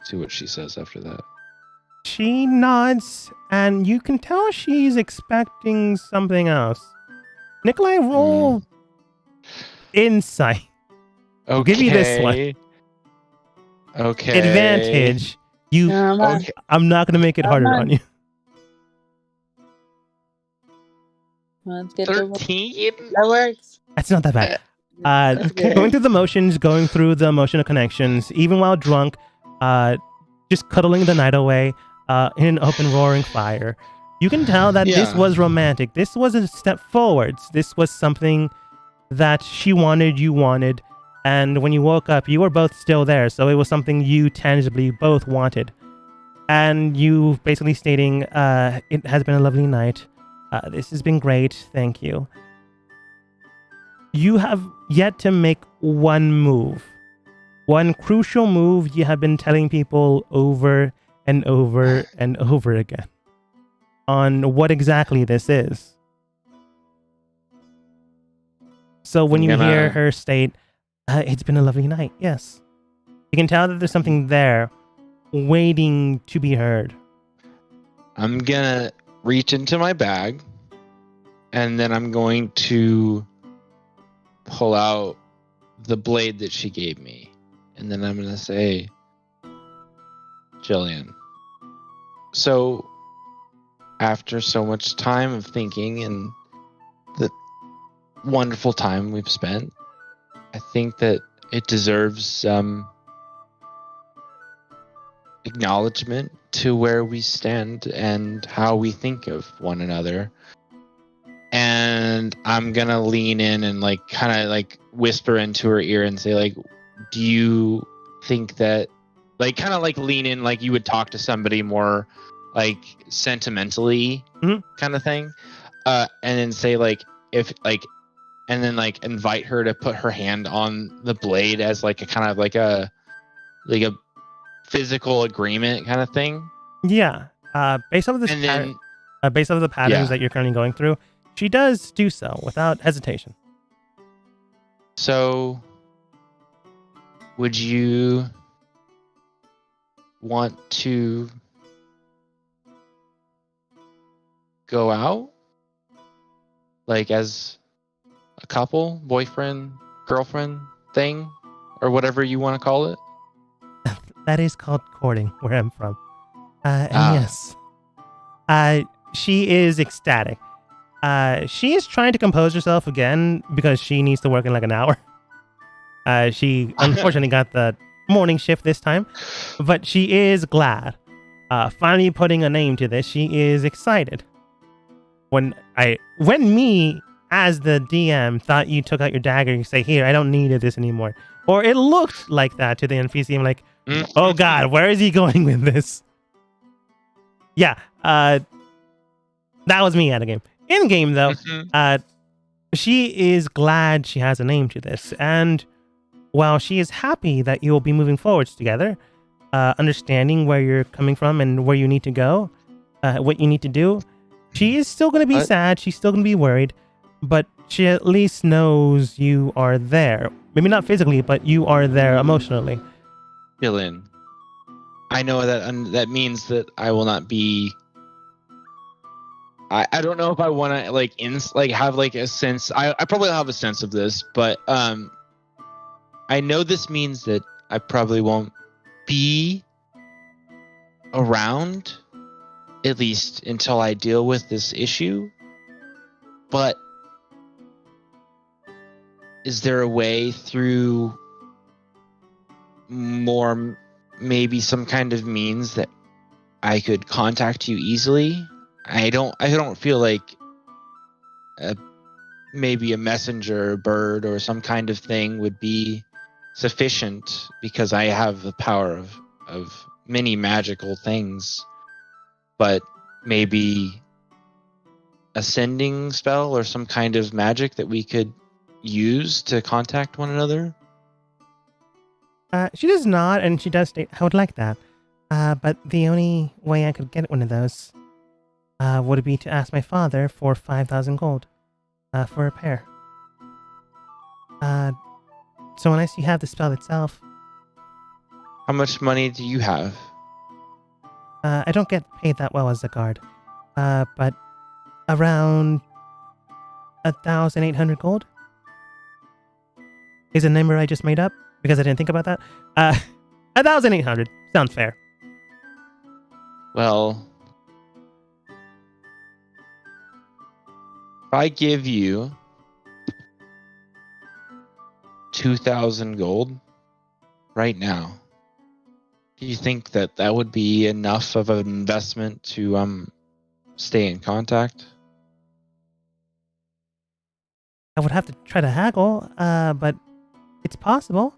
See what she says after that. She nods, and you can tell she's expecting something else. Nikolai, roll insight. Okay. I'll give you this one. Okay. Advantage. I'm not going to make it harder on you. Let's get 13? That works. That's not that bad. Going through the motions, going through the emotional connections, even while drunk, just cuddling the night away in an open roaring fire. You can tell that this was romantic. This was a step forwards. This was something that she wanted, you wanted. And when you woke up, you were both still there, so it was something you tangibly both wanted. And you basically stating, it has been a lovely night. This has been great. Thank you. You have yet to make one move. One crucial move you have been telling people over and over and over again on what exactly this is. So when you hear her state, it's been a lovely night, yes, you can tell that there's something there waiting to be heard. I'm gonna reach into my bag, and then I'm going to pull out the blade that she gave me. And then I'm gonna say, Jillian, so after so much time of thinking and the wonderful time we've spent, I think that it deserves some acknowledgement to where we stand and how we think of one another. And I'm gonna lean in and like kind of like whisper into her ear and say, like, do you think that, like, kind of like lean in like you would talk to somebody more like sentimentally, kind of thing, and then say, like, if like, and then like invite her to put her hand on the blade as like a kind of like a physical agreement kind of thing. Yeah. Based off of this, based off of the patterns that you're currently going through, she does do so without hesitation. So, would you want to go out, like, as a couple, boyfriend, girlfriend thing, or whatever you want to call it? That is called courting where I'm from. And yes, she is ecstatic. She is trying to compose herself again because she needs to work in like an hour. She unfortunately got the morning shift this time, but she is glad. Finally putting a name to this, she is excited. When me as the DM thought you took out your dagger, you say, "Here, I don't need this anymore," or it looked like that to the NPC. I'm like, oh God, where is he going with this? Yeah, that was me at a game. In game though, she is glad she has a name to this, and while she is happy that you will be moving forwards together, understanding where you're coming from and where you need to go, what you need to do, she is still going to be sad. She's still going to be worried, but she at least knows you are there. Maybe not physically, but you are there emotionally. Dylan, I know that means that I will not be. I don't know if I want to like have like a sense. I probably have a sense of this, but I know this means that I probably won't be around, at least until I deal with this issue. But is there a way through more, maybe some kind of means that I could contact you easily? I don't feel like maybe a messenger bird or some kind of thing would be sufficient, because I have the power of many magical things, but maybe a sending spell or some kind of magic that we could use to contact one another. She does not, and she does state, I would like that. But the only way I could get one of those would be to ask my father for 5,000 gold for a pair. So unless you have the spell itself. How much money do you have? I don't get paid that well as a guard. But around 1,800 gold is a number I just made up because I didn't think about that. 1,800 sounds fair. Well, if I give you 2,000 gold right now, do you think that would be enough of an investment to stay in contact? I would have to try to haggle, but It's possible.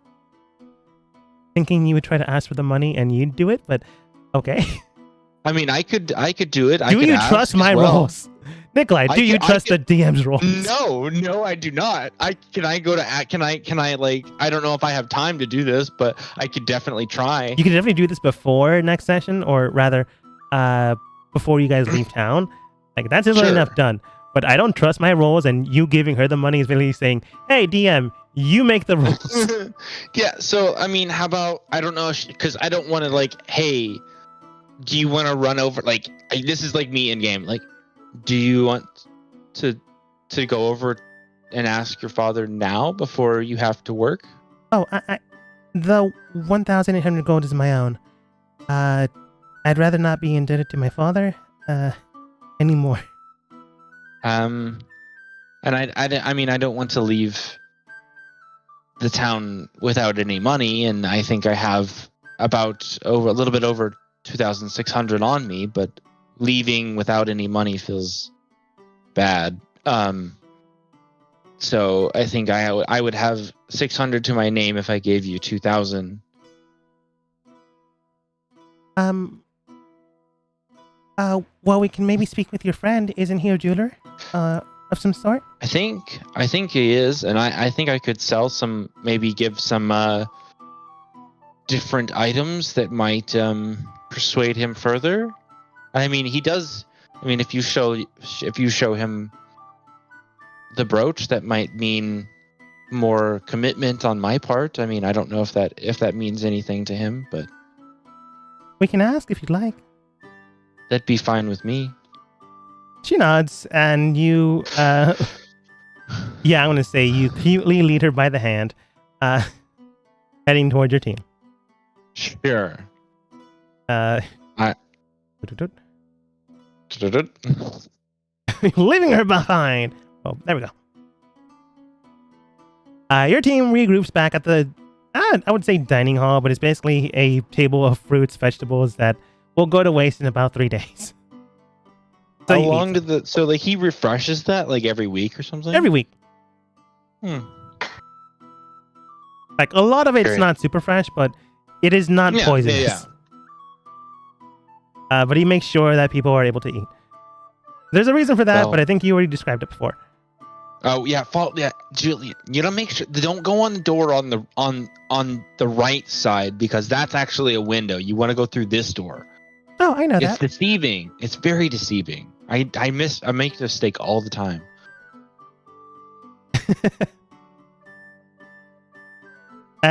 Thinking you would try to ask for the money and you'd do it, but okay. I mean, I could do it. I Do could you ask trust as my well. rolls? Nikolai, do you trust the DM's rolls? No, I do not. Can I go to can I like I don't know if I have time to do this, but I could definitely try. You can definitely do this before next session, or rather, before you guys leave town. Like that's easily enough done. But I don't trust my rolls, and you giving her the money is really saying, "Hey, DM, you make the rolls." Yeah. So I mean, how about I don't know, because I don't want to like, hey, do you want to run over? Like this is like me in game. Like, do you want to go over and ask your father now before you have to work? Oh, the 1,800 gold is my own. I'd rather not be indebted to my father, anymore. And I mean, I don't want to leave the town without any money, and I think I have a little bit over 2,600 on me, but leaving without any money feels bad. So I think I would have 600 to my name if I gave you 2,000. Well, we can maybe speak with your friend. Isn't he a jeweler, of some sort? I think he is, and I think I could sell some, maybe give some different items that might persuade him further. I mean, he does. I mean, if you show him the brooch, that might mean more commitment on my part. I mean, I don't know if that means anything to him, but We can ask if you'd like. that'd be fine with me. She nods, and you, yeah, I'm gonna say you cutely lead her by the hand, heading toward your team. Sure. Leaving her behind. Oh, there we go. Your team regroups back at the, I would say dining hall, but it's basically a table of fruits, vegetables that will go to waste in about 3 days. How long so like he refreshes that like every week or something? Every week. Like a lot of it's Great. not super fresh, but it is not poisonous. Yeah. But he makes sure that people are able to eat. There's a reason for that, Well, but I think you already described it before. Oh yeah, Julian. You don't make sure don't go on the door on the right side, because that's actually a window. You want to go through this door. Oh, I know It's that. deceiving. It's very deceiving. I make the mistake all the time.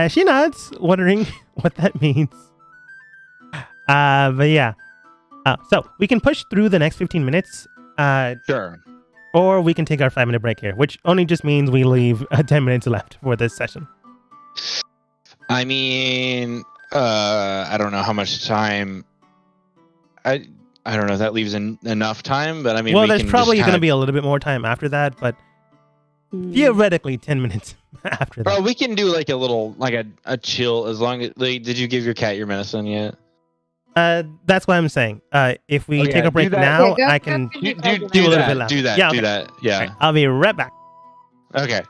She nods, wondering what that means. But yeah. So we can push through the next 15 minutes. Sure. Or we can take our 5-minute break here, which only just means we leave 10 minutes left for this session. I mean, I don't know how much time. I don't know if that leaves enough time, but I mean, Well, we there's can probably just going to be a little bit more time after that, but theoretically 10 minutes after that. Bro, we can do like a little, like a chill, as long as, like, did you give your cat your medicine yet? That's what I'm saying. If we Okay, take a break do that. now, Yeah, I can go- Do do a little bit louder. Do that. Yeah, Do okay. that. Yeah. All right, I'll be right back. Okay.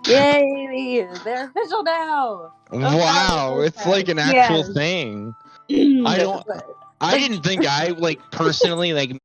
Yay! They're official now. Wow, it's like an actual thing. I didn't think I like personally like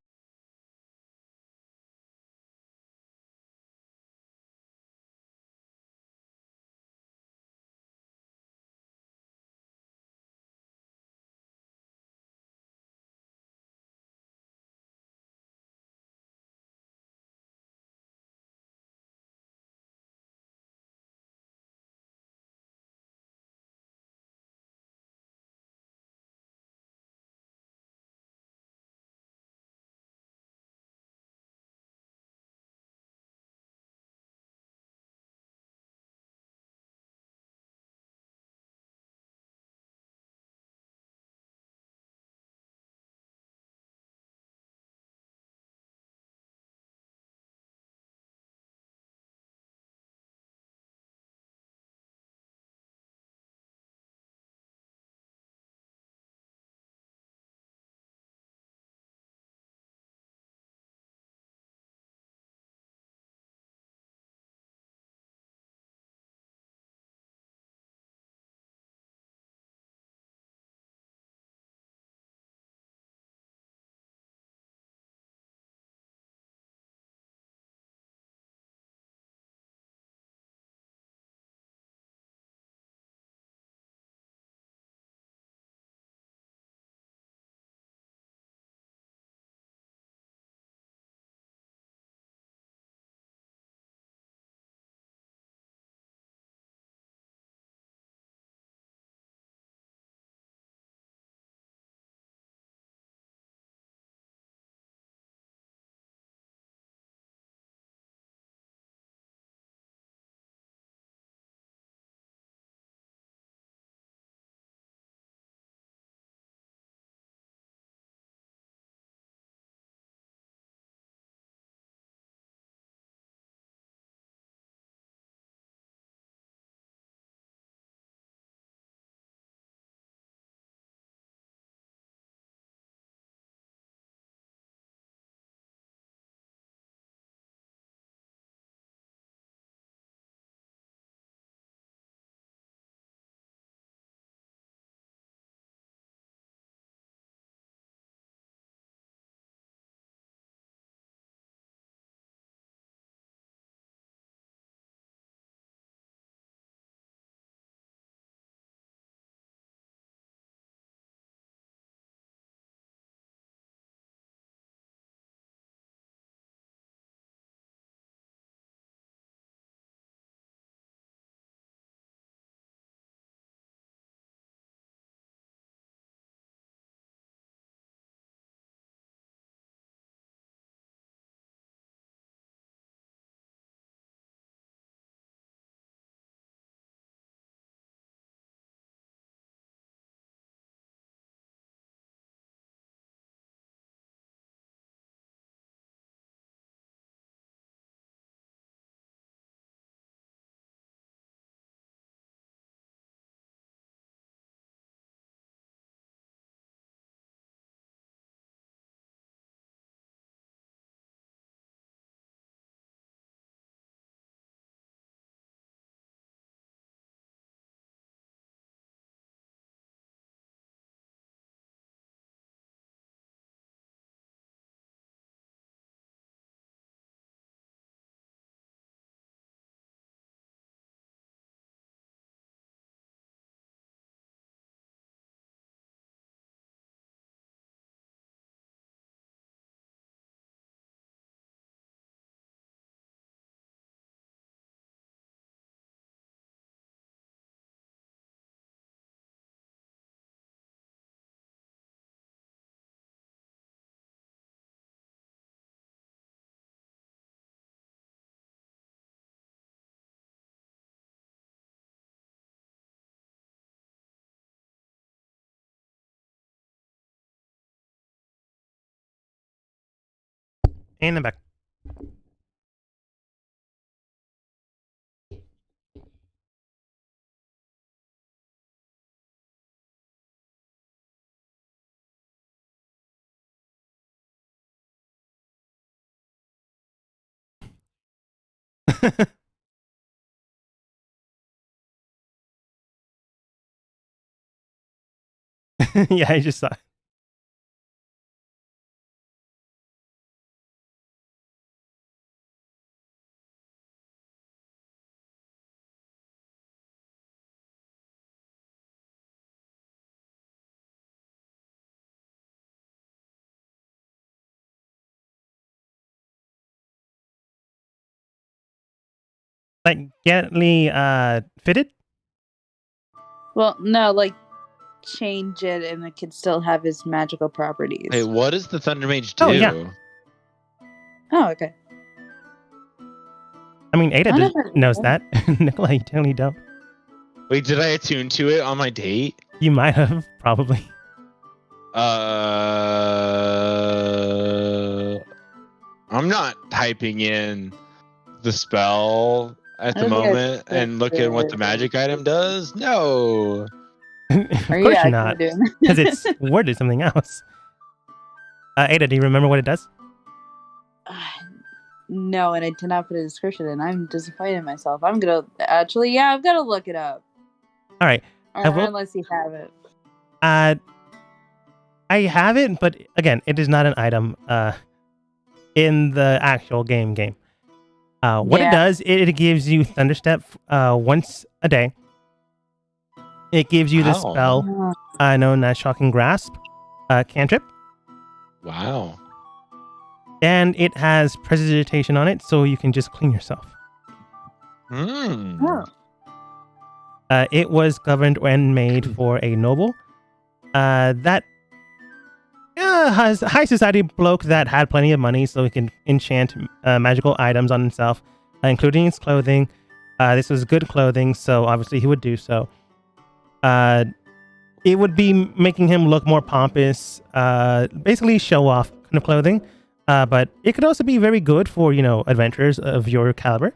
And I'm back. Yeah, I just saw. Like gently fitted. Well, no, like change it and it could still have his magical properties. Hey, what does the Thunder Mage do? Oh, yeah. Oh, okay. I mean, Ada I never- knows that. Nikolai, you totally don't. Wait, did I attune to it on my date? You might have, probably. I'm not typing in the spell at I the don't think I moment and look at what the magic item does. No. Of Are course you you're actually not, doing that? because it's worded something else. Ada, do you remember what it does? No, and I did not put a description in. I'm disappointed in myself. I'm gonna actually, yeah, I've got to look it up. All right. Or, will- unless you have it. I have it, but again, it is not an item in the actual game. What it Yeah. does, it gives you Thunderstep once a day. It gives you the Wow. spell known as Shocking Grasp cantrip, Wow. and it has prestidigitation on it, so you can just clean yourself. Hmm. Oh. It was governed and made for a noble that has high society bloke that had plenty of money, so he can enchant magical items on himself, including his clothing. This was good clothing, so obviously he would do so. It would be making him look more pompous, basically show off kind of clothing. But it could also be very good for, adventurers of your caliber.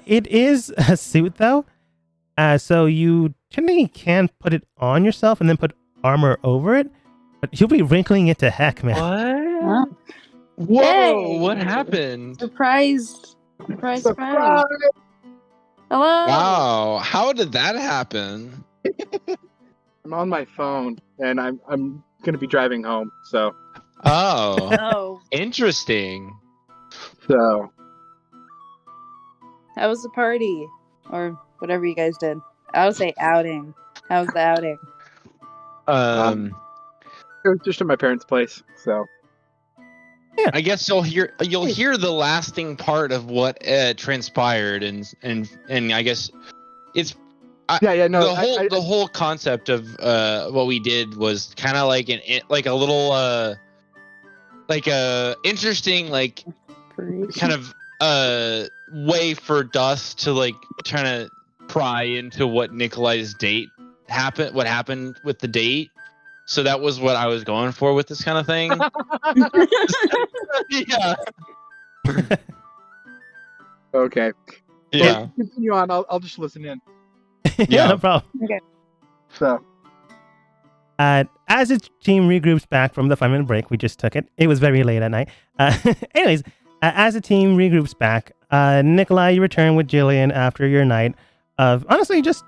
It is a suit, though. So you generally can put it on yourself and then put armor over it. But you'll be wrinkling it to heck, man. Huh? Whoa, Hey. what happened? Surprise! Surprise! Surprise! Hello. Wow, how did that happen? I'm on my phone and I'm gonna be driving home. So Oh, Oh, interesting. so how was the party, or whatever you guys did? I would say outing. How was the outing? it was just at my parents' place. So I guess you'll hear the lasting part of what transpired, and I guess it's yeah, no. the whole concept of what we did was kind of like a little interesting kind of way for Dust to trying to pry into what Nikolai's date what happened with the date. So that was what I was going for with this kind of thing. Yeah. Okay. Yeah. Well, continue on. I'll just listen in. Yeah, no problem. So As the team regroups back from the 5-minute break, we just took it. It was very late at night. Anyways, as the team regroups back, Nikolai, you return with Jillian after your night of honestly just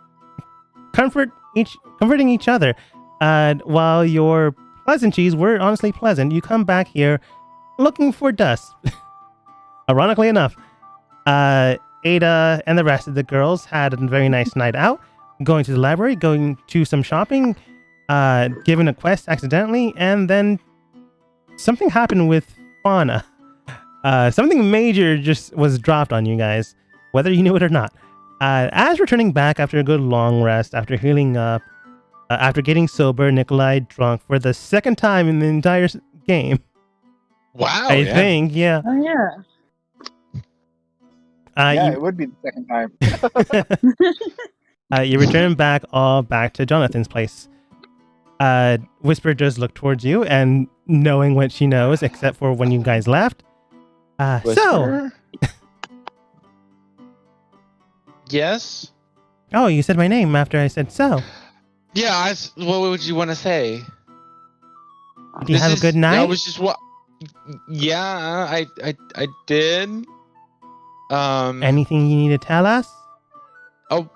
comforting each other. While your pleasantries were honestly pleasant, you come back here looking for Dust. Ironically enough, Ada and the rest of the girls had a very nice night out, going to the library, going to some shopping, given a quest accidentally, and then something happened with Fauna. Something major just was dropped on you guys, whether you knew it or not. As returning back after a good long rest, after healing up, after getting sober, Nikolai drunk for the second time in the entire game. Wow. I think, yeah. Oh yeah. it would be the second time. You return back to Jonathan's place. Whisper just looked towards you, and knowing what she knows, except for when you guys left, So, Whisper? Yes. oh, you said my name after I said so. Yeah. What would you want to say? Do you have a good night? I was just what. Yeah, I did. Anything you need to tell us? Oh,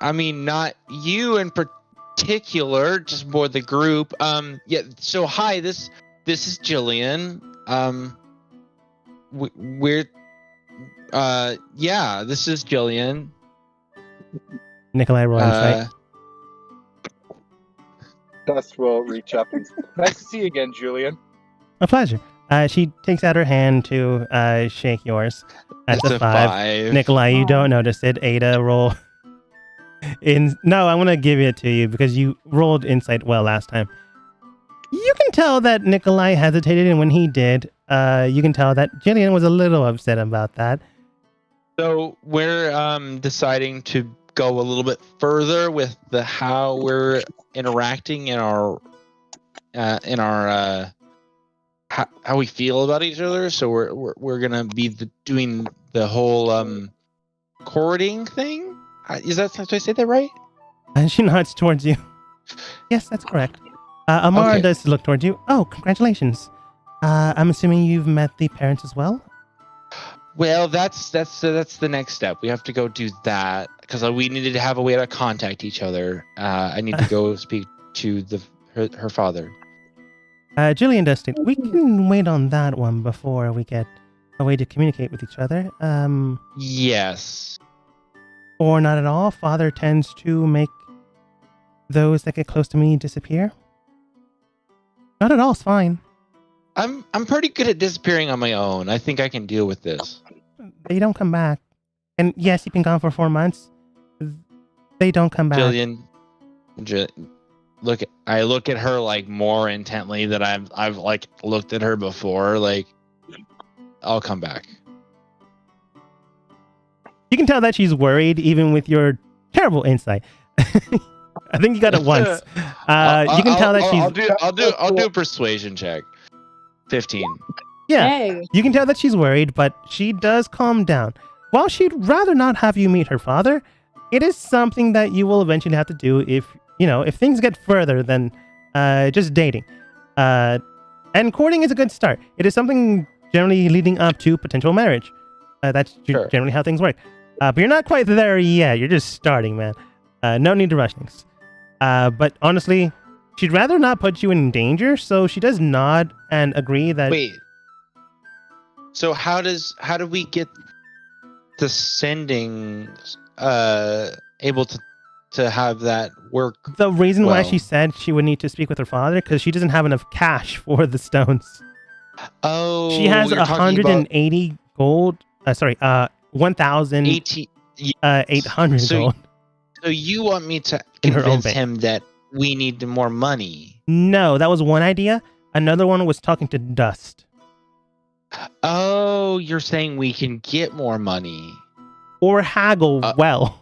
I mean, not you in particular, just more the group. Yeah. So hi, this is Jillian. We're yeah, this is Jillian. Nikolai roll insight. Dust will reach up and nice to see you again, Julian. A pleasure. She takes out her hand to shake yours. That's It's a 5. Nikolai, you don't notice it. Ada, roll. No, I'm gonna give it to you because you rolled insight well last time. You can tell that Nikolai hesitated, and when he did, you can tell that Jillian was a little upset about that. So we're deciding to go a little bit further with the how we're interacting in our how we feel about each other. So we're gonna be doing the whole courting thing. Is that, did I say that right? And she nods towards you. Yes, that's correct. Amara Okay. does look towards you. Oh, congratulations. I'm assuming you've met the parents as well? Well, that's the next step. We have to go do that because we needed to have a way to contact each other. I need to go speak to her father. Jillian does state, we can wait on that one before we get a way to communicate with each other. Yes. Or not at all. Father tends to make those that get close to me disappear. Not at all, it's fine. I'm pretty good at disappearing on my own. I think I can deal with this. They don't come back. And yes, you've been gone for 4 months. They don't come back. Jillian, I look at her like more intently than I've like looked at her before. Like, I'll come back. You can tell that she's worried, even with your terrible insight. I think you got it once. You can tell that she's. I'll do a persuasion check. 15. Yeah, Hey. you can tell that she's worried, but she does calm down. While she'd rather not have you meet her father, it is something that you will eventually have to do if things get further than just dating. And courting is a good start. It is something generally leading up to potential marriage. That's Sure. generally how things work. But you're not quite there yet. You're just starting, man. No need to rush things. But honestly, she'd rather not put you in danger, so she does nod and agree that... Wait. So how do we get the sending able to have that work? The reason why well? she said she would need to speak with her father, because she doesn't have enough cash for the stones. Oh, She has you're talking 180 gold. 1,800 So- gold. So you want me to In her own convince bank. him that we need more money? No, that was one idea. Another one was talking to Dust. Oh, you're saying we can get more money? Or haggle well.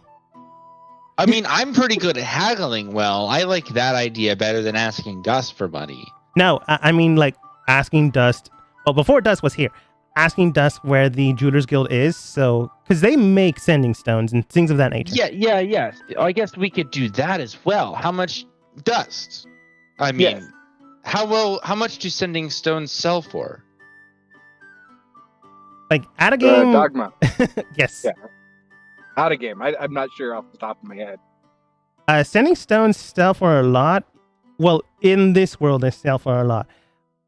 I mean, I'm pretty good at haggling. Well, I like that idea better than asking Dust for money. No, I mean like asking Dust. Well, before Dust was here, asking Dust where the Jewelers Guild is. So, because they make sending stones and things of that nature. Yeah. I guess we could do that as well. How much Dust? I mean, Yes. how much do sending stones sell for? Like at a game. Dogma. Yes. Yeah. Out of game. I'm not sure off the top of my head. Sending stones sell for a lot. Well, in this world, they sell for a lot.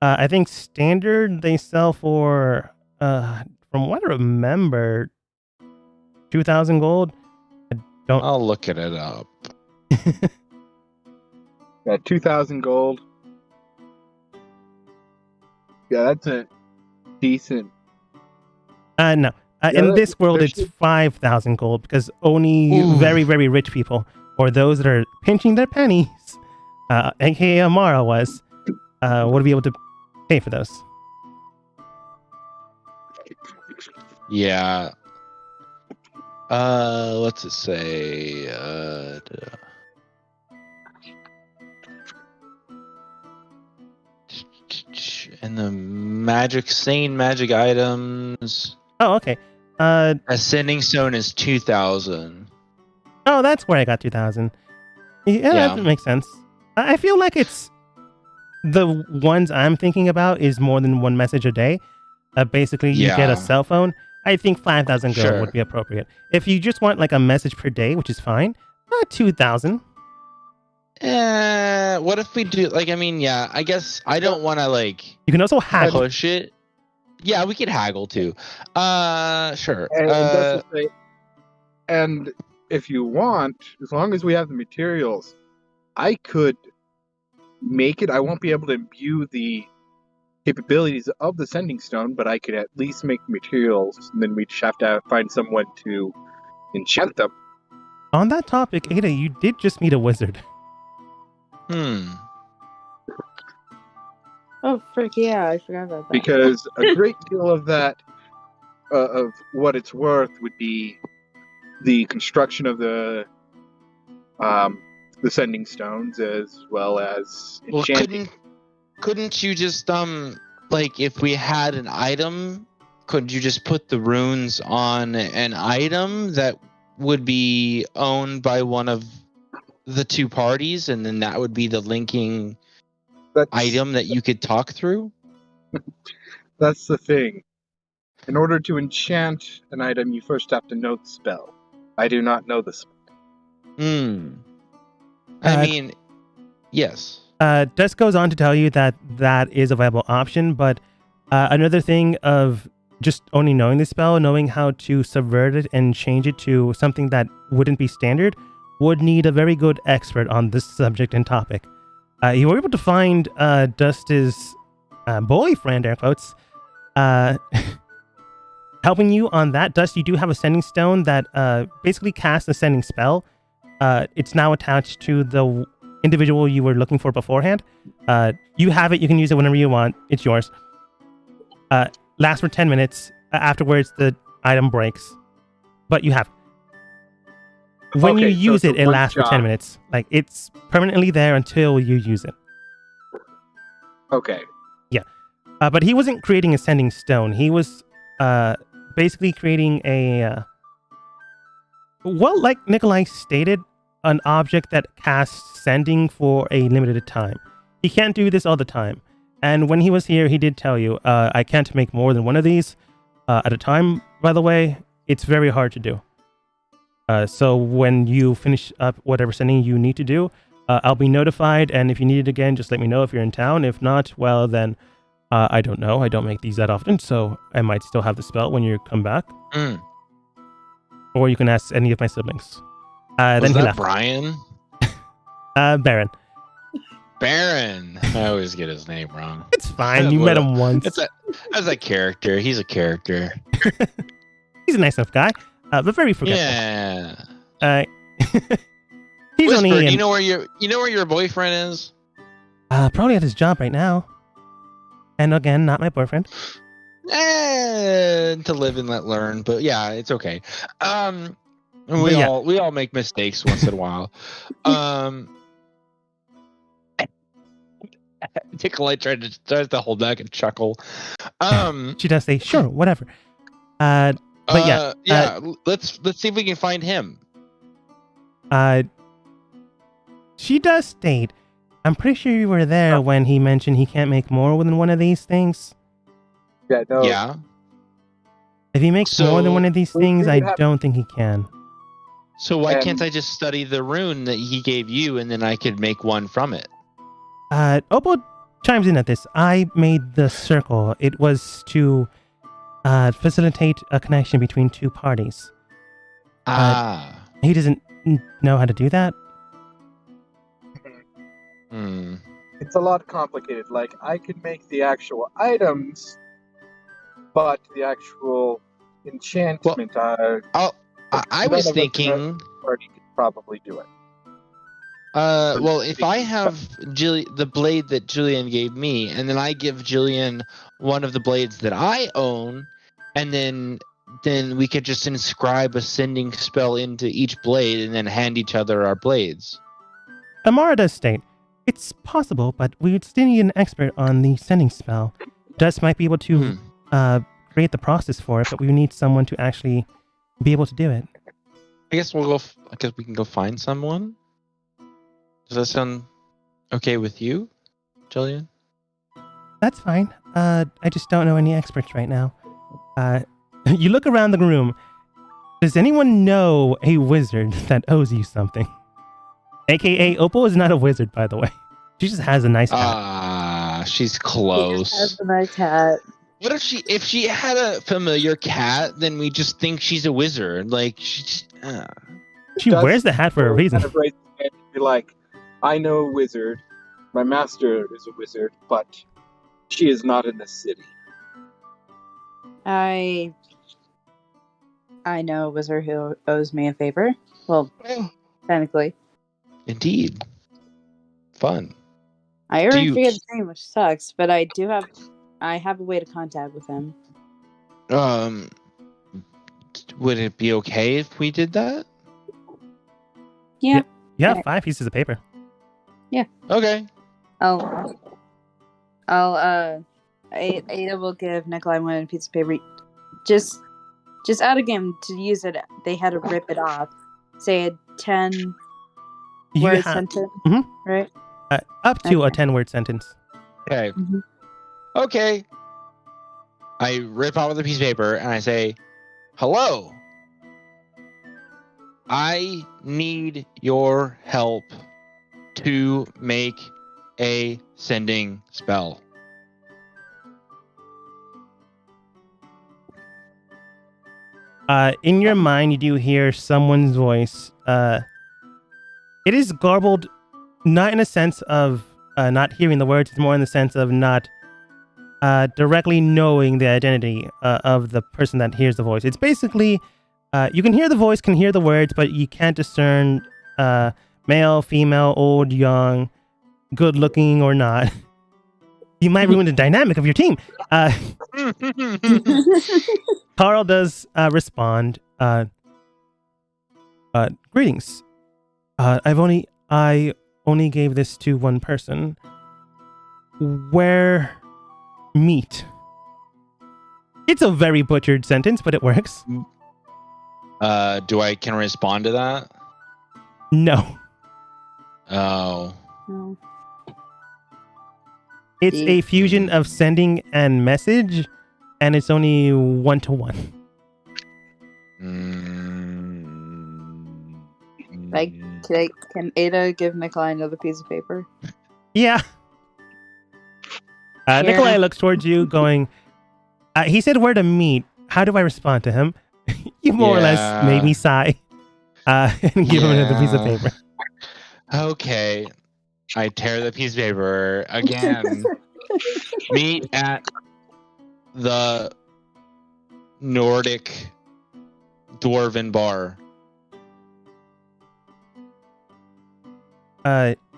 I think standard they sell for, from what I remember, 2,000 gold. I'll look it up. Yeah, 2,000 gold. Yeah, that's a decent. No. In this world, it's 5,000 gold because only Ooh. very, very rich people or those that are pinching their pennies, aka Amara was, would be able to pay for those. Yeah. What's it say? And the magic items. Oh, okay. Ascending stone is 2,000. Oh, that's where I got 2,000. Yeah. That makes sense. I feel like it's the ones I'm thinking about is more than one message a day. Basically, you get a Yeah. cell phone. I think 5,000 gold Sure. would be appropriate. If you just want like a message per day, which is fine, 2,000. What if we do yeah, I guess I don't want to You can also haggle. push it. Yeah, we could haggle too. Sure. And that's the thing. And if you want, as long as we have the materials, I could make it. I won't be able to imbue the capabilities of the sending stone, but I could at least make materials, and then we'd just have to find someone to enchant them. On that topic, Ada, you did just meet a wizard. Oh, frick, yeah, I forgot about that. Because a great deal of that, of what it's worth, would be the construction of the sending stones, as well as Well, enchanting. couldn't you just if we had an item, could you just put the runes on an item that would be owned by one of the two parties, and then that would be the linking item that you could talk through? That's the thing. In order to enchant an item, you first have to know the spell. I do not know the spell. I mean, yes. Dusk goes on to tell you that that is a viable option, but another thing of just only knowing the spell, knowing how to subvert it and change it to something that wouldn't be standard, would need a very good expert on this subject and topic. You were able to find Dust's boyfriend, air quotes, helping you on that. Dust, you do have a sending stone that basically casts a sending spell. It's now attached to the individual you were looking for beforehand. You have it. You can use it whenever you want. It's yours. Lasts for 10 minutes. Afterwards, the item breaks. But you have it. When you Okay, so use it's it, a it lasts for one 10 shot. minutes. Like, it's permanently there until you use it. Okay. But he wasn't creating a sending stone. He was basically creating a... well, like Nikolai stated, an object that casts sending for a limited time. He can't do this all the time. And when he was here, he did tell you, I can't make more than one of these at a time, by the way. It's very hard to do. So when you finish up whatever sending you need to do, I'll be notified. And if you need it again, just let me know if you're in town. If not, well, then I don't know. I don't make these that often, so I might still have the spell when you come back. Or you can ask any of my siblings. Was Then he that left. Brian? Baron. Baron. I always get his name wrong. It's fine. You met him once. That's a character. He's a character. He's a nice enough guy, but very forgetful. Yeah. He's Whisper, only do in, you know where your boyfriend is? probably at his job right now. And again, not my boyfriend. To live and let learn, but yeah, it's okay. We yeah. all make mistakes once in a while. Nikolai tries to hold back and chuckle. She does say, "Sure, whatever." But yeah, let's see if we can find him. She does state, "I'm pretty sure you were there when he mentioned he can't make more than one of these things." Yeah, no. Yeah. If he makes more than one of these things, I have- don't think he can. So why And- can't I just study the rune that he gave you, and then I could make one from it? Obo chimes in at this. I made the circle. It was to facilitate a connection between two parties. He doesn't know how to do that. Hmm. It's a lot complicated. Like, I could make the actual items, but the actual enchantment, I none was of us thinking. party could probably do it. Well, if I have the blade that Jillian gave me, and then I give Jillian one of the blades that I own, and then we could just inscribe a sending spell into each blade, and then hand each other our blades. Amara does state, it's possible, but we would still need an expert on the sending spell. Dust might be able to create the process for it, but we need someone to actually be able to do it. I guess we'll go. I guess we can go find someone. Does that sound okay with you, Jillian? That's fine. I just don't know any experts right now. You look around the room. Does anyone know a wizard that owes you something? AKA, Opal is not a wizard, by the way. She just has a nice hat. She's He close. just has a nice hat. What if she had a familiar cat? Then we just think she's a wizard. Like she She wears the hat for a reason. Kind of raise his hand and be like, I know a wizard. My master is a wizard, but she is not in the city. I know a wizard who owes me a favor. Well, technically. Indeed. Fun. I already you- forget his name, which sucks, but I have a way to contact with him. Would it be okay if we did that? Yeah. Yeah, 5 pieces of paper. Okay. Ada will give Nikolai one piece of paper. Just out of game to use it. They had to rip it off. Say a 10 You word have sentence, Mhm. right? up to a Okay. 10-word sentence. Okay. Mhm. Okay. I rip out the piece of paper and I say, "Hello. I need your help to make a sending spell." In your mind, you do hear someone's voice. It is garbled, not in a sense of not hearing the words. It's more in the sense of not directly knowing the identity of the person that hears the voice. It's basically, you can hear the voice, can hear the words, but you can't discern male, female, old, young, good looking, or not. You might ruin the dynamic of your team. Carl does respond. Greetings. I only gave this to one person. Where meat? It's a very butchered sentence, but it works. Can I respond to that? No. Oh. No. It's a fusion of sending and message, and it's only 1-to-1. Can Ada give Nikolai another piece of paper? Yeah. Nikolai looks towards you going, he said where to meet. How do I respond to him? You more or less made me sigh and give him another piece of paper. Okay. I tear the piece of paper again. Meet at the Nordic Dwarven Bar.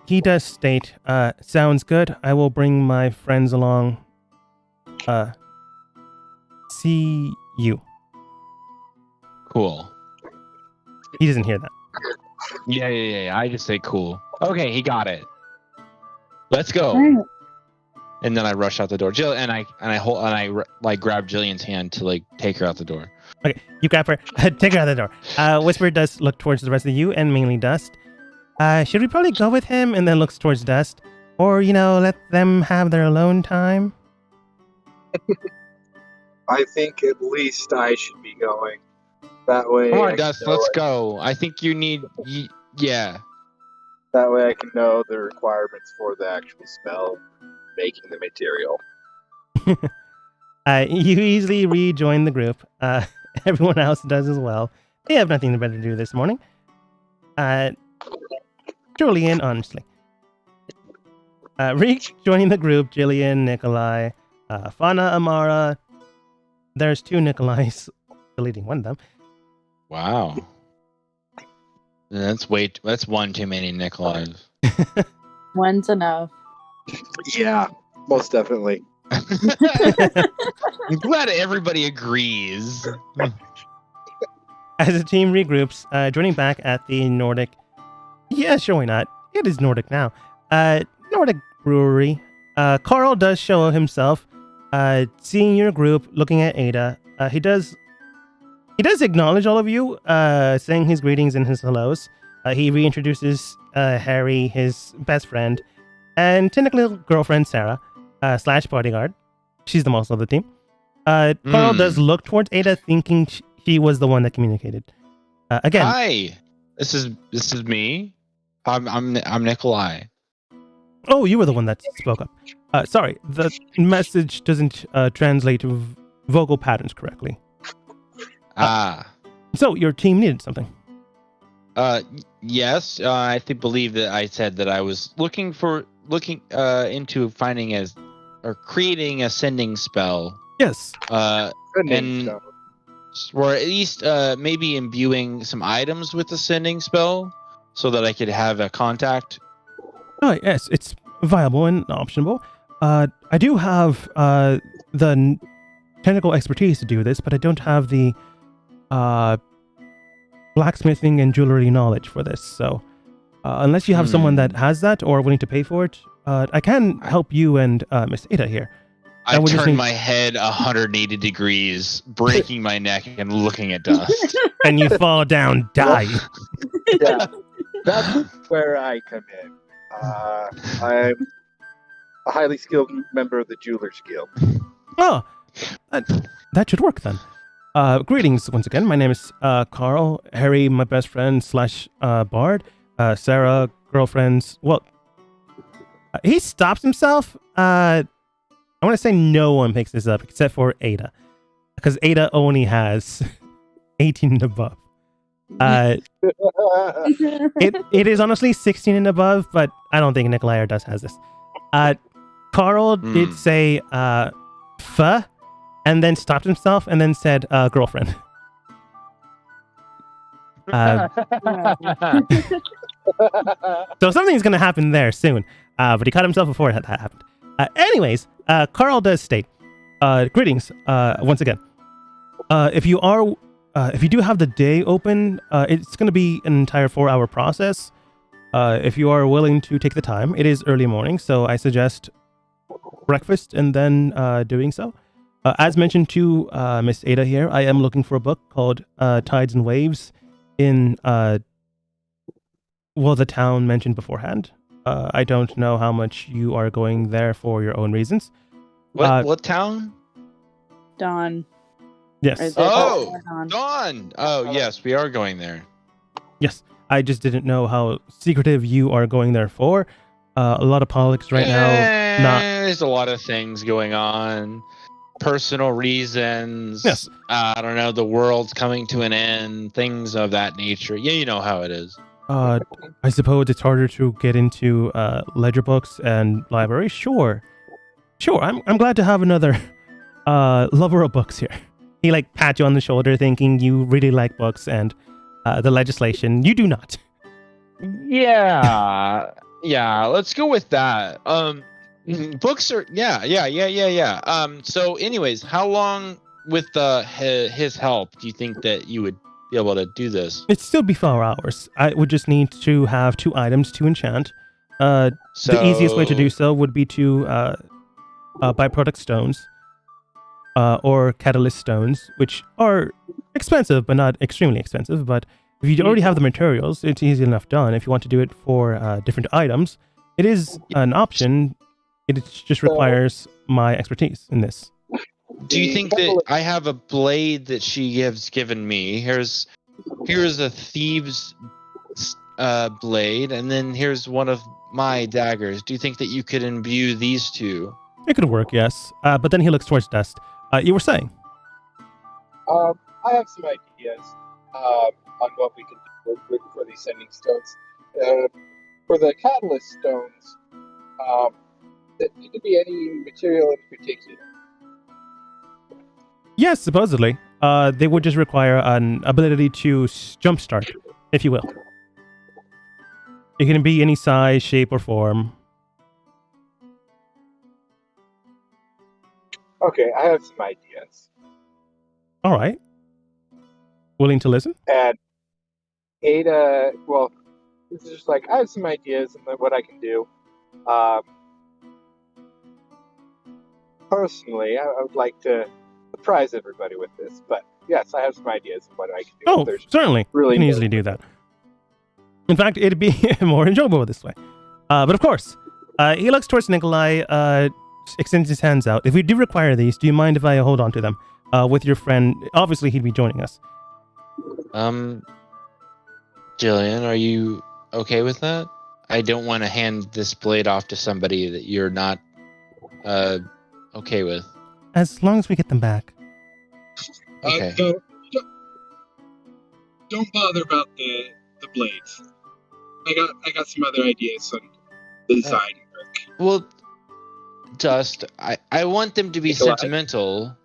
He does state, sounds good. I will bring my friends along. See you. Cool. He doesn't hear that. Yeah. I just say cool. Okay, he got it. Let's go. Alright. And then I rush out the door. Jill and I grab Jillian's hand to like take her out the door. Okay, you grab her, take her out the door. Whisper does look towards the rest of you and mainly Dust. Should we probably go with him and then looks towards Dust? Or, let them have their alone time? I think at least I should be going. That way. Come I on, can Dust, know let's it. go. I think you need. Yeah. That way I can know the requirements for the actual spell, making the material. You easily rejoin the group. Everyone else does as well. They have nothing better to do this morning. Julian, honestly. Rejoining the group, Jillian, Nikolai, Fana, Amara. There's 2 Nikolais, deleting one of them. Wow. That's one too many Nikolais. One's enough. Yeah, most definitely. I'm glad everybody agrees. As the team regroups, joining back at the Nordic. Yeah, sure, why not? It is Nordic now. Nordic Brewery. Carl does show himself. Seeing your group, looking at Ada, he does acknowledge all of you, saying his greetings and his hellos. He reintroduces Harry, his best friend, and technically girlfriend Sarah, slash bodyguard. She's the muscle of the team. Carl does look towards Ada, thinking she was the one that communicated. Again, Hi, this is me. I'm Nikolai. oh, you were the one that spoke up. Sorry, the message doesn't translate to vocal patterns correctly. So your team needed something. Yes. I believe that I said that I was looking into finding or creating a sending spell. Yes. And or at least maybe imbuing some items with the sending spell, so that I could have a contact. Oh yes, it's viable and optionable. I do have the technical expertise to do this, but I don't have the blacksmithing and jewelry knowledge for this. So unless you have someone that has that or willing to pay for it, I can help you and Miss Ada here. I turned my head 180 degrees, breaking my neck and looking at dust. And you fall down, die. Yeah, that's where I come in. I'm a highly skilled member of the Jewelers Guild. Oh, that should work then. Greetings once again. My name is Carl. Harry, my best friend slash bard. Sarah, girlfriends. Well, he stops himself. I want to say no one picks this up except for Ada, because Ada only has 18 and above. It is honestly 16 and above, but I don't think Nikolai or Dust has this. Carl did say "fuh," and then stopped himself and then said "girlfriend." So something's gonna happen there soon. But he cut himself before that happened. Anyways, Carl does state, greetings once again. If you do have the day open, it's going to be an entire 4-hour process. If you are willing to take the time, it is early morning, so I suggest breakfast and then doing so. As mentioned to Miss Ada here, I am looking for a book called Tides and Waves in the town mentioned beforehand. I don't know how much you are going there for your own reasons. What town? Dawn. Yes. Oh, Dawn. Oh, yes, we are going there. Yes. I just didn't know how secretive you are going there for. A lot of politics right now. There's a lot of things going on. Personal reasons. Yes. I don't know. The world's coming to an end. Things of that nature. Yeah, you know how it is. I suppose it's harder to get into ledger books and libraries. Sure. I'm glad to have another lover of books here. He pats you on the shoulder, thinking you really like books and the legislation. You do not. Yeah, yeah. Let's go with that. Books are yeah. So, anyways, how long with his help do you think that you would be able to do this? It'd still be 4 hours. I would just need to have 2 items to enchant. The easiest way to do so would be to byproduct stones or catalyst stones, which are expensive, but not extremely expensive. But if you already have the materials, it's easy enough done. If you want to do it for different items, it is an option. It just requires my expertise in this. Do you think that I have a blade that she has given me? Here's a thieves blade, and then here's one of my daggers. Do you think that you could imbue these two? It could work, yes. But then he looks towards Dust. You were saying? I have some ideas on what we can do for these sending stones. For the catalyst stones, it could be any material in particular. Yes, supposedly. They would just require an ability to jumpstart, if you will. It can be any size, shape, or form. Okay, I have some ideas. All right. Willing to listen? And Ada, well, it's just I have some ideas and what I can do. personally, I would like to surprise everybody with this. But yes, I have some ideas of what I can do. Oh, There's certainly. really You can no- easily do that. In fact, it'd be more enjoyable this way. But of course, he looks towards Nikolai, extends his hands out. If we do require these, do you mind if I hold on to them with your friend? Obviously, he'd be joining us. Jillian, are you okay with that? I don't want to hand this blade off to somebody that you're not okay with. As long as we get them back. Okay. Don't bother about the blades. I got some other ideas on the design work. Well, Dust, I want them to be Nikolai? sentimental.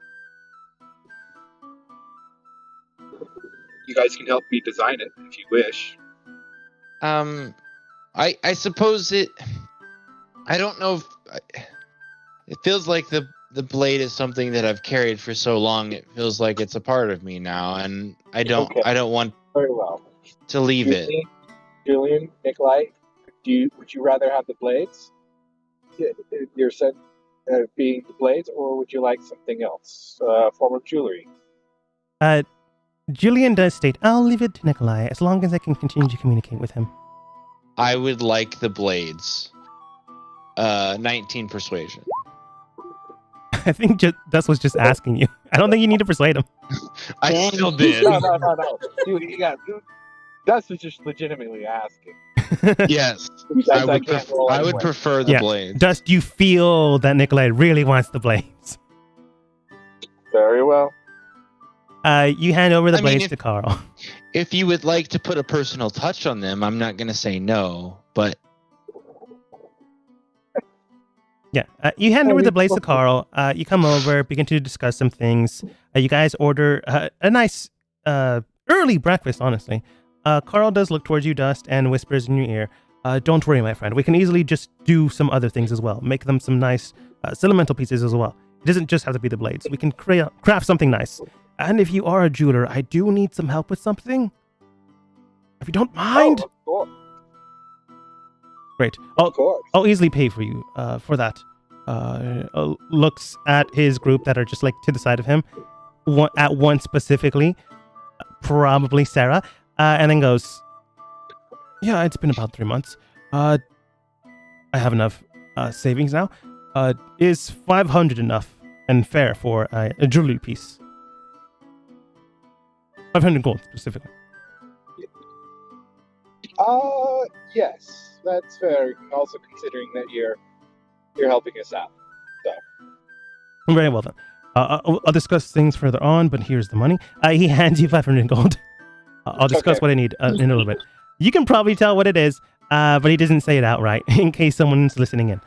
You guys can help me design it if you wish. I suppose it. I don't know if it feels like the blade is something that I've carried for so long. It feels like it's a part of me now, and I don't want Very well. to leave it. Julian, Nikolai, would you rather have the blades? Your set being the blades, or would you like something else, form of jewelry? Julian does state, I'll leave it to Nikolai as long as I can continue to communicate with him. I would like the blades. 19 persuasion. I think Dust was just asking you. I don't think you need to persuade him. I still did. No. That's just legitimately asking. Yes. I I would prefer the Yeah. blades. Dust, you feel that Nikolai really wants the blades. Very well. You hand over the I mean, blades to Carl. If you would like to put a personal touch on them, I'm not going to say no, but Yeah, you hand over the blades to Carl. You come over, begin to discuss some things. You guys order a nice early breakfast, honestly. Carl does look towards you, Dust, and whispers in your ear, don't worry, my friend. We can easily just do some other things as well. Make them some nice sentimental pieces as well. It doesn't just have to be the blades. We can craft something nice. And if you are a jeweler, I do need some help with something. If you don't mind. Of course. Great. Of course. I'll easily pay for you for that. Looks at his group that are just like to the side of him, at one specifically, probably Sarah, and then goes, yeah, it's been about 3 months. I have enough savings now. Is 500 enough and fair for a jewelry piece? 500 gold specifically. Yes, that's fair. Also considering that you're helping us out. Very well then. I'll discuss things further on, but here's the money. He hands you 500 gold. I'll discuss Okay. what I need in a little bit. You can probably tell what it is, but he doesn't say it outright in case someone's listening in.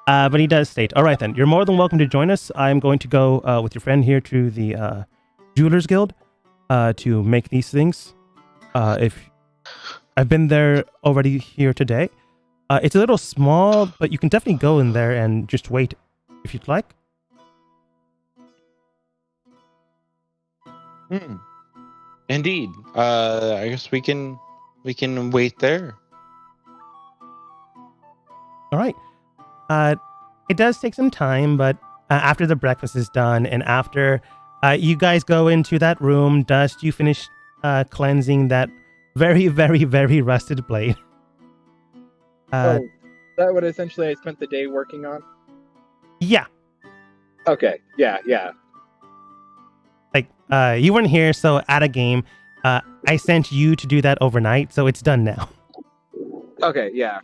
But he does state, all right then, you're more than welcome to join us. I'm going to go with your friend here to the Jewelers Guild to make these things. If I've been there already here today. It's a little small, but you can definitely go in there and just wait if you'd like. Indeed. I guess we can wait there. All right. It does take some time, but after the breakfast is done and after you guys go into that room, Dust, you finish cleansing that very, very, very rusted blade. Is that what essentially I spent the day working on? Yeah. Okay. Yeah. Like, you weren't here, so at a game, I sent you to do that overnight, so it's done now. Okay. Yeah.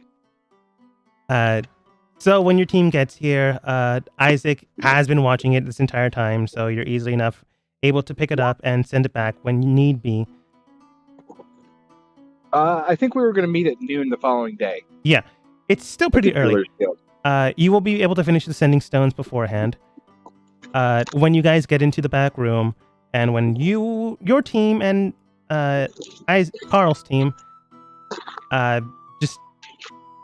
So when your team gets here, Isaac has been watching it this entire time, so you're easily enough able to pick it up and send it back when need be. I think we were going to meet at noon the following day. Yeah, it's still pretty early. You will be able to finish the sending stones beforehand. When you guys get into the back room, and when your team and Carl's team just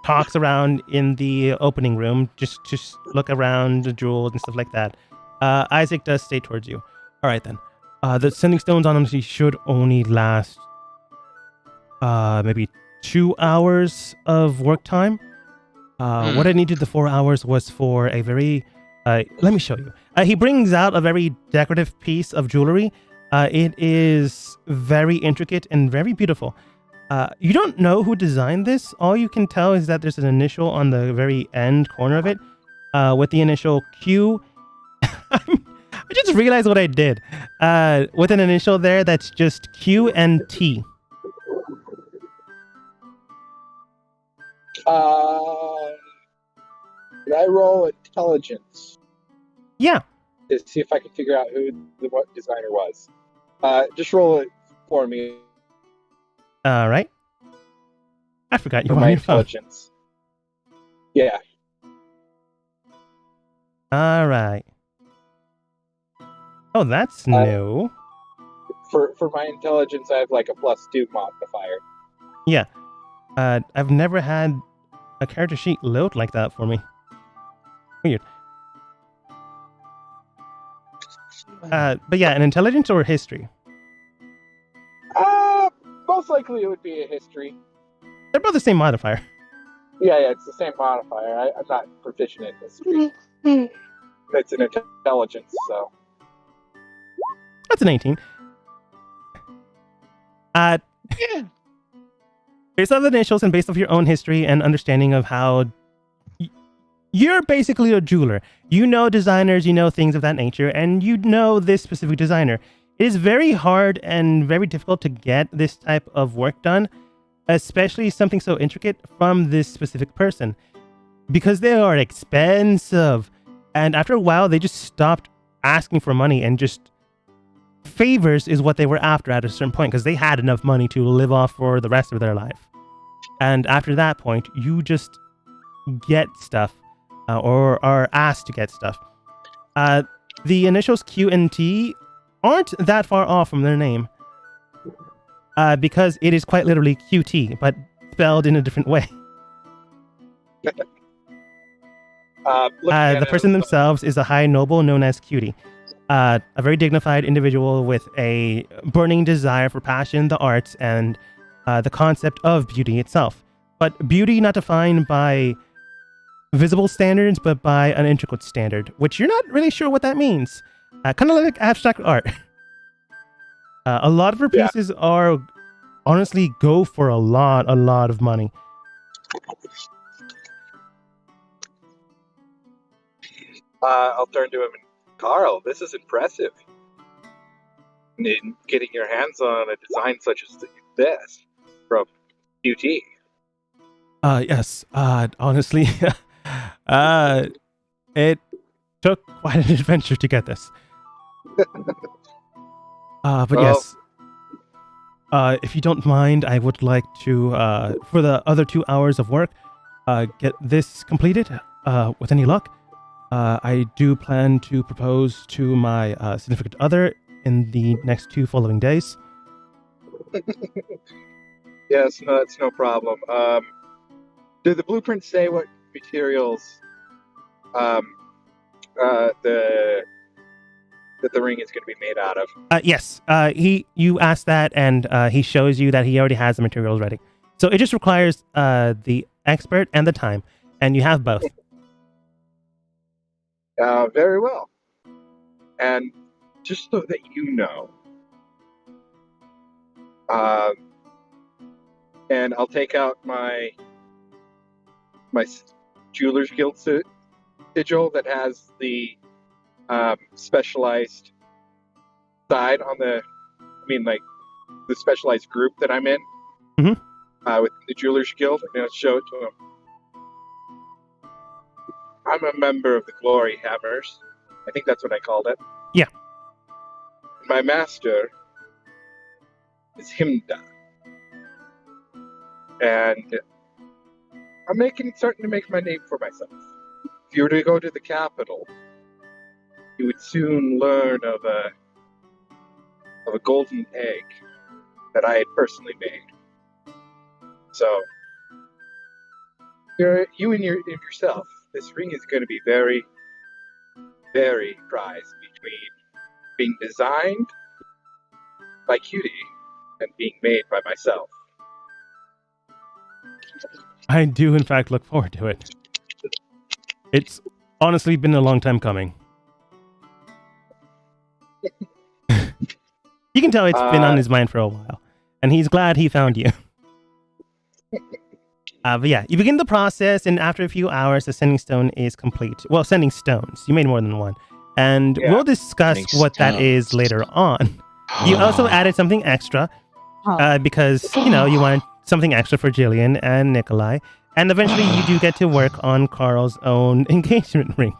talks around in the opening room, just look around the jewels and stuff like that. Isaac does stay towards you. All right then. The sending stones honestly should only last maybe 2 hours of work time. What I needed the 4 hours was for a very Let me show you. He brings out a very decorative piece of jewelry. It is very intricate and very beautiful. You don't know who designed this. All you can tell is that there's an initial on the very end corner of it with the initial Q. I just realized what I did. With an initial there that's just Q and T. Did I roll intelligence Yeah. to see if I can figure out who what designer was? Just roll it for me. All right. I forgot you For were my on your phone. intelligence. Yeah. All right. Oh, that's new. For my intelligence, I have like a +2 modifier. Yeah. I've never had a character sheet load like that for me. Weird. But yeah, an intelligence or history? Most likely it would be a history. They're both the same modifier. Yeah, it's the same modifier. I'm not proficient in history. It's an intelligence, so. That's an 18. Yeah. Based off the initials and based off your own history and understanding of how you're basically a jeweler. You know designers, you know things of that nature, and you know this specific designer. It is very hard and very difficult to get this type of work done, especially something so intricate from this specific person, because they are expensive. And after a while, they just stopped asking for money and just favors is what they were after at a certain point, because they had enough money to live off for the rest of their life. And after that point, you just get stuff or are asked to get stuff. The initials Q and T aren't that far off from their name because it is quite literally QT, but spelled in a different way. The person themselves is a high noble known as Cutie. A very dignified individual with a burning desire for passion, the arts, and the concept of beauty itself. But beauty not defined by visible standards, but by an intricate standard, which you're not really sure what that means. Kind of like abstract art. A lot of her pieces are honestly go for a lot of money. I'll turn to him and Carl, this is impressive. In getting your hands on a design such as this from QT. Yes. Honestly, it took quite an adventure to get this. But Well, yes. If you don't mind, I would like to, for the other 2 hours of work, get this completed. With any luck, I do plan to propose to my significant other in the next 2 following days. Yes, no, it's no problem. Do the blueprints say what materials the ring is going to be made out of? Yes. You asked that, and he shows you that he already has the materials ready. So it just requires the expert and the time, and you have both. Very well. And just so that you know, and I'll take out my Jeweler's Guild sigil that has the specialized side on the, the specialized group that I'm in. Mm-hmm. With the Jeweler's Guild. I'm going to show it to him. I'm a member of the Glory Hammers. I think that's what I called it. Yeah. My master is Himda. And I'm starting to make my name for myself. If you were to go to the capital, you would soon learn of a golden egg that I had personally made. So, you and yourself, this ring is going to be very, very prized between being designed by Cutie and being made by myself. I do, in fact, look forward to it. It's honestly been a long time coming. You can tell it's been on his mind for a while, and he's glad he found you. But yeah, you begin the process, and after a few hours, the sending stone is complete. Well, sending stones. You made more than one. And we'll discuss Sending what that is stones. later on. You also added something extra because, you know, you wanted something extra for Jillian and Nikolai. And eventually you do get to work on Carl's own engagement ring.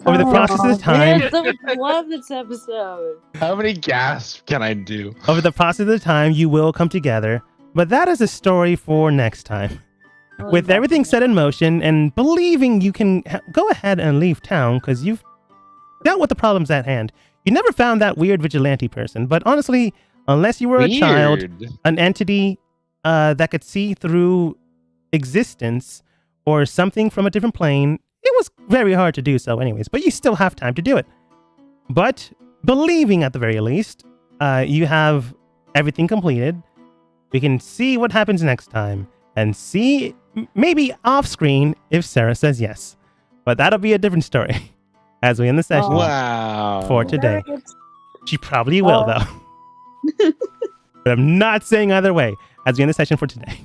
Over the process of time... Yes, I love this episode. How many gasps can I do? Over the process of time, you will come together. But that is a story for next time. With everything set in motion and believing you can go ahead and leave town because you've dealt with the problems at hand. You never found that weird vigilante person, but honestly, unless you were a child, an entity that could see through existence or something from a different plane, it was very hard to do so anyways, but you still have time to do it. But believing at the very least, you have everything completed. We can see what happens next time and see maybe off screen if Sarah says yes. But that'll be a different story as we end the session for today. She probably will though. But I'm not saying either way as we end the session for today.